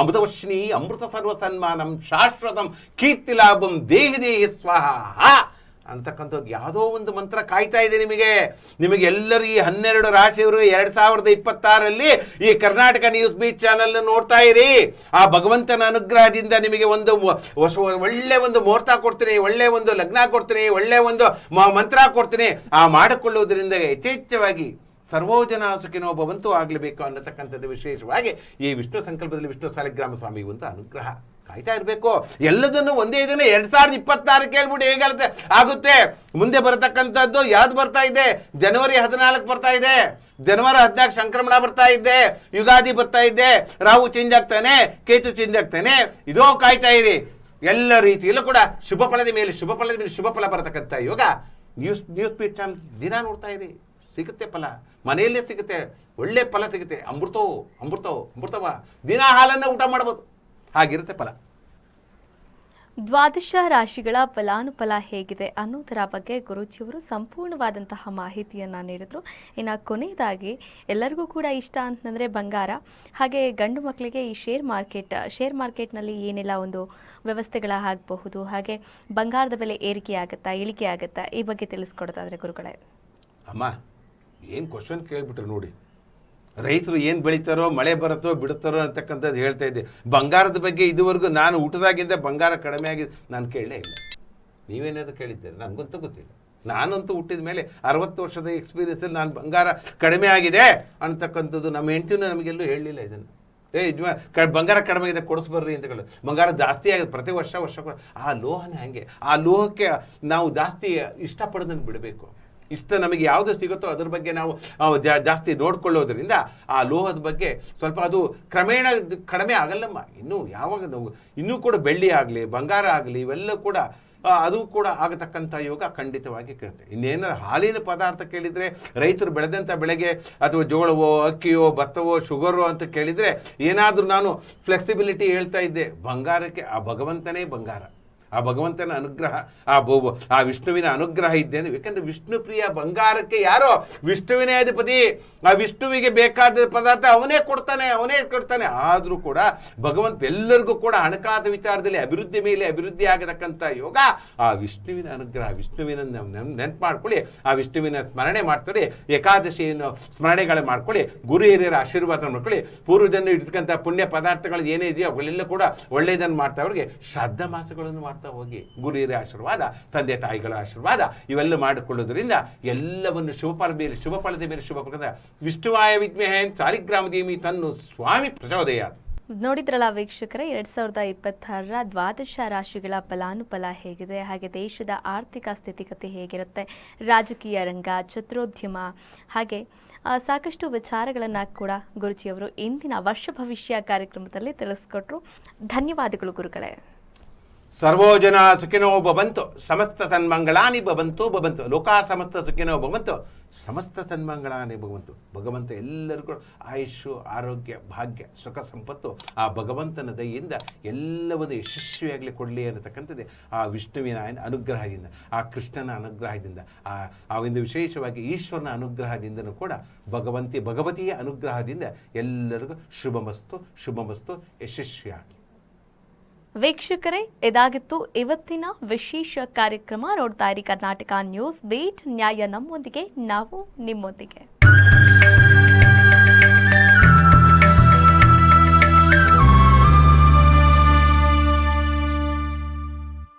ಅಮೃತವರ್ಷಿಣಿ ಅಮೃತ ಸರ್ವ ಸನ್ಮಾನಂ ಶಾಶ್ವತಂ ಕೀರ್ತಿ ಲಾಭಂ ದೇಹಿ ದೇಹಿ ಸ್ವಾಹ ಅಂತಕ್ಕಂಥದ್ದು ಯಾವುದೋ ಒಂದು ಮಂತ್ರ ಕಾಯ್ತಾ ಇದೆ ನಿಮಗೆ ಎಲ್ಲರೂ ಈ 12 ರಾಶಿಯವರು 2026ರಲ್ಲಿ ಈ ಕರ್ನಾಟಕ ನ್ಯೂಸ್ ಬೀಟ್ ಚಾನಲ್ ನೋಡ್ತಾ ಇರಿ. ಆ ಭಗವಂತನ ಅನುಗ್ರಹದಿಂದ ನಿಮಗೆ ಒಂದು ಒಳ್ಳೆ ಒಂದು ಮುಹೂರ್ತ ಕೊಡ್ತೀನಿ, ಒಳ್ಳೆ ಒಂದು ಲಗ್ನ ಕೊಡ್ತೀನಿ, ಒಳ್ಳೆ ಒಂದು ಮಂತ್ರ ಕೊಡ್ತೀನಿ. ಆ ಮಾಡಿಕೊಳ್ಳುವುದರಿಂದ ಯಥೇಚ್ಛವಾಗಿ ಸರ್ವೋಜನ ಸುಖಿನೋ ಭವಂತು ಆಗಲೇಬೇಕು ಅನ್ನತಕ್ಕಂಥದ್ದು ವಿಶೇಷವಾಗಿ ಈ ವಿಷ್ಣು ಸಂಕಲ್ಪದಲ್ಲಿ ವಿಷ್ಣು ಸಾಲಿಗ್ರಾಮ ಸ್ವಾಮಿ ಒಂದು ಅನುಗ್ರಹ ಕಾಯ್ತಾ ಇರಬೇಕು. ಎಲ್ಲದನ್ನು ಒಂದೇ ದಿನ 2026 ಕೇಳ್ಬಿಟ್ಟು ಹೇಗಾಗುತ್ತೆ ಆಗುತ್ತೆ. ಮುಂದೆ ಬರತಕ್ಕಂಥದ್ದು ಯಾವ್ದು ಬರ್ತಾ ಇದೆ? ಜನವರಿ 14 ಬರ್ತಾ ಇದೆ, ಜನವರಿ 14 ಸಂಕ್ರಮಣ ಬರ್ತಾ ಇದೆ, ಯುಗಾದಿ ಬರ್ತಾ ಇದೆ, ರಾಹು ಚೇಂಜ್ ಆಗ್ತಾನೆ, ಕೇತು ಚೇಂಜ್ ಆಗ್ತಾನೆ. ಇದೋ ಕಾಯ್ತಾ ಇರಿ. ಎಲ್ಲ ರೀತಿಯಲ್ಲೂ ಕೂಡ ಶುಭ ಫಲದ ಮೇಲೆ ಶುಭ ಫಲ ಬರತಕ್ಕಂಥ ಯೋಗ ನ್ಯೂಸ್ ಬೀಟ್ ಚಾನಲ್ ದಿನ ನೋಡ್ತಾ ಇರಿ. ಸಿಗುತ್ತೆ ಫಲ, ಮನೆಯಲ್ಲೇ ಸಿಗುತ್ತೆ, ಒಳ್ಳೆ ಫಲ ಸಿಗುತ್ತೆ. ಅಮೃತವ ದಿನ ಹಾಲನ್ನು ಊಟ ಮಾಡ್ಬೋದು, ಹಾಗಿರುತ್ತೆ ಫಲ. ದ್ವಾದಶ ರಾಶಿಗಳ ಫಲಾನುಫಲ ಹೇಗಿದೆ ಅನ್ನೋದರ ಬಗ್ಗೆ ಗುರೂಜಿಯವರು ಸಂಪೂರ್ಣವಾದಂತಹ ಮಾಹಿತಿಯನ್ನು ನೀಡಿದರು. ಇನ್ನು ಕೊನೆಯದಾಗಿ ಎಲ್ಲರಿಗೂ ಕೂಡ ಇಷ್ಟ ಅಂತಂದರೆ ಬಂಗಾರ, ಹಾಗೆ ಗಂಡು ಮಕ್ಕಳಿಗೆ ಈ ಶೇರ್ ಮಾರ್ಕೆಟ್ನಲ್ಲಿ ಏನೆಲ್ಲ ಒಂದು ವ್ಯವಸ್ಥೆಗಳ ಆಗಬಹುದು, ಹಾಗೆ ಬಂಗಾರದ ಬೆಲೆ ಏರಿಕೆ ಆಗುತ್ತಾ ಇಳಿಕೆ ಆಗುತ್ತಾ, ಈ ಬಗ್ಗೆ ತಿಳಿಸ್ಕೊಡ್ತಾಯಿದ್ರೆ ಗುರುಗಳೇ. ಅಮ್ಮ ಏನು ಕ್ವಶನ್ ಕೇಳಿಬಿಟ್ರು ನೋಡಿ. ರೈತರು ಏನು ಬೆಳೀತಾರೋ, ಮಳೆ ಬರುತ್ತೋ ಬಿಡುತ್ತಾರೋ ಅಂತಕ್ಕಂಥದ್ದು ಹೇಳ್ತಾ ಇದ್ದೆ. ಬಂಗಾರದ ಬಗ್ಗೆ ಇದುವರೆಗೂ ನಾನು ಊಟದಾಗಿಂದ ಬಂಗಾರ ಕಡಿಮೆ ಆಗಿದೆ ನಾನು ಕೇಳಲೇ ಇಲ್ಲ. ನೀವೇನಾದ್ರು ಕೇಳಿದ್ದೀರಿ? ನನಗಂತೂ ಗೊತ್ತಿಲ್ಲ. ನಾನಂತೂ ಹುಟ್ಟಿದ ಮೇಲೆ 60 ವರ್ಷದ ಎಕ್ಸ್ಪೀರಿಯನ್ಸಲ್ಲಿ ನಾನು ಬಂಗಾರ ಕಡಿಮೆ ಆಗಿದೆ ಅಂತಕ್ಕಂಥದ್ದು ನಮ್ಮ ಹೆಂಡತಿನೂ ನಮಗೆಲ್ಲೂ ಹೇಳಲಿಲ್ಲ. ಇದನ್ನು ಬಂಗಾರ ಕಡಿಮೆ ಆಗಿದೆ ಕೊಡಿಸ್ಬರ್ರಿ ಅಂತ ಹೇಳೋದು. ಬಂಗಾರ ಜಾಸ್ತಿ ಆಗಿದೆ ಪ್ರತಿ ವರ್ಷ ಆ ಲೋಹನೇ ಹಾಗೆ. ಆ ಲೋಹಕ್ಕೆ ನಾವು ಜಾಸ್ತಿ ಇಷ್ಟಪಡೋದನ್ನು ಬಿಡಬೇಕು. ಇಷ್ಟ ನಮಗೆ ಯಾವುದು ಸಿಗುತ್ತೋ ಅದ್ರ ಬಗ್ಗೆ ನಾವು ಜಾಸ್ತಿ ನೋಡ್ಕೊಳ್ಳೋದ್ರಿಂದ ಆ ಲೋಹದ ಬಗ್ಗೆ ಸ್ವಲ್ಪ ಅದು ಕ್ರಮೇಣ ಕಡಿಮೆ ಆಗಲ್ಲಮ್ಮ. ಯಾವಾಗ ನಾವು ಇನ್ನೂ ಕೂಡ ಬೆಳ್ಳಿ ಆಗಲಿ ಬಂಗಾರ ಆಗಲಿ ಇವೆಲ್ಲ ಕೂಡ ಅದು ಕೂಡ ಆಗತಕ್ಕಂಥ ಯೋಗ ಖಂಡಿತವಾಗಿ ಕೇಳುತ್ತೆ. ಇನ್ನೇನಾದ್ರು ಹಾಲಿನ ಪದಾರ್ಥ ಕೇಳಿದರೆ, ರೈತರು ಬೆಳೆದಂಥ ಬೆಳೆಗೆ ಅಥವಾ ಜೋಳವೋ ಅಕ್ಕಿಯೋ ಭತ್ತವೋ ಶುಗರು ಅಂತ ಕೇಳಿದರೆ ಏನಾದರೂ ನಾನು ಫ್ಲೆಕ್ಸಿಬಿಲಿಟಿ ಹೇಳ್ತಾ ಇದ್ದೆ. ಬಂಗಾರಕ್ಕೆ ಆ ಭಗವಂತನೇ ಬಂಗಾರ, ಆ ಭಗವಂತನ ಅನುಗ್ರಹ, ಆ ವಿಷ್ಣುವಿನ ಅನುಗ್ರಹ ಇದ್ದೆ ಅಂದರೆ. ಯಾಕಂದರೆ ವಿಷ್ಣು ಪ್ರಿಯ ಬಂಗಾರಕ್ಕೆ ಯಾರೋ ವಿಷ್ಣುವಿನೇ ಅಧಿಪತಿ. ಆ ವಿಷ್ಣುವಿಗೆ ಬೇಕಾದ ಪದಾರ್ಥ ಅವನೇ ಕೊಡ್ತಾನೆ. ಆದರೂ ಕೂಡ ಭಗವಂತ ಎಲ್ಲರಿಗೂ ಕೂಡ ಹಣಕಾಸು ವಿಚಾರದಲ್ಲಿ ಅಭಿವೃದ್ಧಿ ಮೇಲೆ ಅಭಿವೃದ್ಧಿ ಆಗತಕ್ಕಂಥ ಯೋಗ ಆ ವಿಷ್ಣುವಿನ ಅನುಗ್ರಹ. ವಿಷ್ಣುವಿನ ನೆನಪು ಮಾಡ್ಕೊಳ್ಳಿ, ಆ ವಿಷ್ಣುವಿನ ಸ್ಮರಣೆ ಮಾಡ್ಕೊಳ್ಳಿ, ಏಕಾದಶಿಯನ್ನು ಸ್ಮರಣೆಗಳು ಮಾಡ್ಕೊಳ್ಳಿ, ಗುರು ಹಿರಿಯರ ಆಶೀರ್ವಾದ ಮಾಡ್ಕೊಳ್ಳಿ, ಪೂರ್ವಜನ್ರು ಇರ್ತಕ್ಕಂಥ ಪುಣ್ಯ ಪದಾರ್ಥಗಳು ಏನೇ ಇದೆಯೋ ಅವೆಲ್ಲ ಕೂಡ ಒಳ್ಳೆಯದನ್ನು ಮಾಡ್ತಾ ಅವ್ರಿಗೆ ಶ್ರಾದ್ದ ಮಾಸಗಳನ್ನು ಮಾಡ್ತಾ ಹೋಗಿ. ಗುರು ಹಿರಿಯ ಆಶೀರ್ವಾದ, ತಂದೆ ತಾಯಿಗಳ ಆಶೀರ್ವಾದ ಇವೆಲ್ಲ ಮಾಡಿಕೊಳ್ಳೋದ್ರಿಂದ ಎಲ್ಲವನ್ನು ಶುಭಫಲದ ಮೇಲೆ ಶುಭಫಲದ ವಿಷ್ಣುವಾಯ ವಿದ್ಮಹೇ ಸಾಲಿಗ್ರಾಮ ಧೀಮಹಿ ತನ್ನು ಸ್ವಾಮಿ ಪ್ರಚೋದಯಾತ್. ನೋಡಿದ್ರಲ್ಲ ವೀಕ್ಷಕರೇ, 2026ರ ದ್ವಾದಶ ರಾಶಿಗಳ ಫಲಾನುಫಲ ಹೇಗಿದೆ, ಹಾಗೆ ದೇಶದ ಆರ್ಥಿಕ ಸ್ಥಿತಿಗತಿ ಹೇಗಿರುತ್ತೆ, ರಾಜಕೀಯ ರಂಗ, ಚಿತ್ರೋದ್ಯಮ, ಹಾಗೆ ಸಾಕಷ್ಟು ವಿಚಾರಗಳನ್ನು ಕೂಡ ಗುರುಜಿಯವರು ಇಂದಿನ ವರ್ಷ ಭವಿಷ್ಯ ಕಾರ್ಯಕ್ರಮದಲ್ಲಿ ತಿಳಿಸ್ಕೊಟ್ರು. ಧನ್ಯವಾದಗಳು ಗುರುಗಳೇ. ಸರ್ವೋಜನ ಸುಖಿನೋ ಭವಂತು, ಸಮಸ್ತ ಸನ್ಮಂಗಳಾನಿ ಭವಂತು. ಲೋಕ ಸಮಸ್ತ ಸುಖಿನೋ ಭವಂತು, ಸಮಸ್ತ ಸನ್ಮಂಗಳಾನಿ ಭವಂತು. ಭಗವಂತ ಎಲ್ಲರಿಗೂ ಆಯುಷ್ಯು, ಆರೋಗ್ಯ, ಭಾಗ್ಯ, ಸುಖ ಸಂಪತ್ತು ಆ ಭಗವಂತನ ದಯೆಯಿಂದ ಎಲ್ಲವನ್ನು ಯಶಸ್ವಿಯಾಗಲಿ ಕೊಡಲಿ ಅನ್ನತಕ್ಕಂಥದ್ದೇ ಆ ವಿಷ್ಣುವಿನ ಅನುಗ್ರಹದಿಂದ, ಆ ಕೃಷ್ಣನ ಅನುಗ್ರಹದಿಂದ, ಆ ಒಂದು ವಿಶೇಷವಾಗಿ ಈಶ್ವರನ ಅನುಗ್ರಹದಿಂದನೂ ಕೂಡ ಭಗವತಿಯ ಅನುಗ್ರಹದಿಂದ ಎಲ್ಲರಿಗೂ ಶುಭಮಸ್ತು ಯಶಸ್ವಿಯಾಗಲಿ. ವೀಕ್ಷಕರೇ, ಇದಾಗಿತ್ತು ಇವತ್ತಿನ ವಿಶೇಷ ಕಾರ್ಯಕ್ರಮ. ನೋಡ್ತಾ ಇರಿ ಕರ್ನಾಟಕ ನ್ಯೂಸ್ ಬೀಟ್, ನ್ಯಾಯ ನಮ್ಮೊಂದಿಗೆ, ನಾವು ನಿಮ್ಮೊಂದಿಗೆ.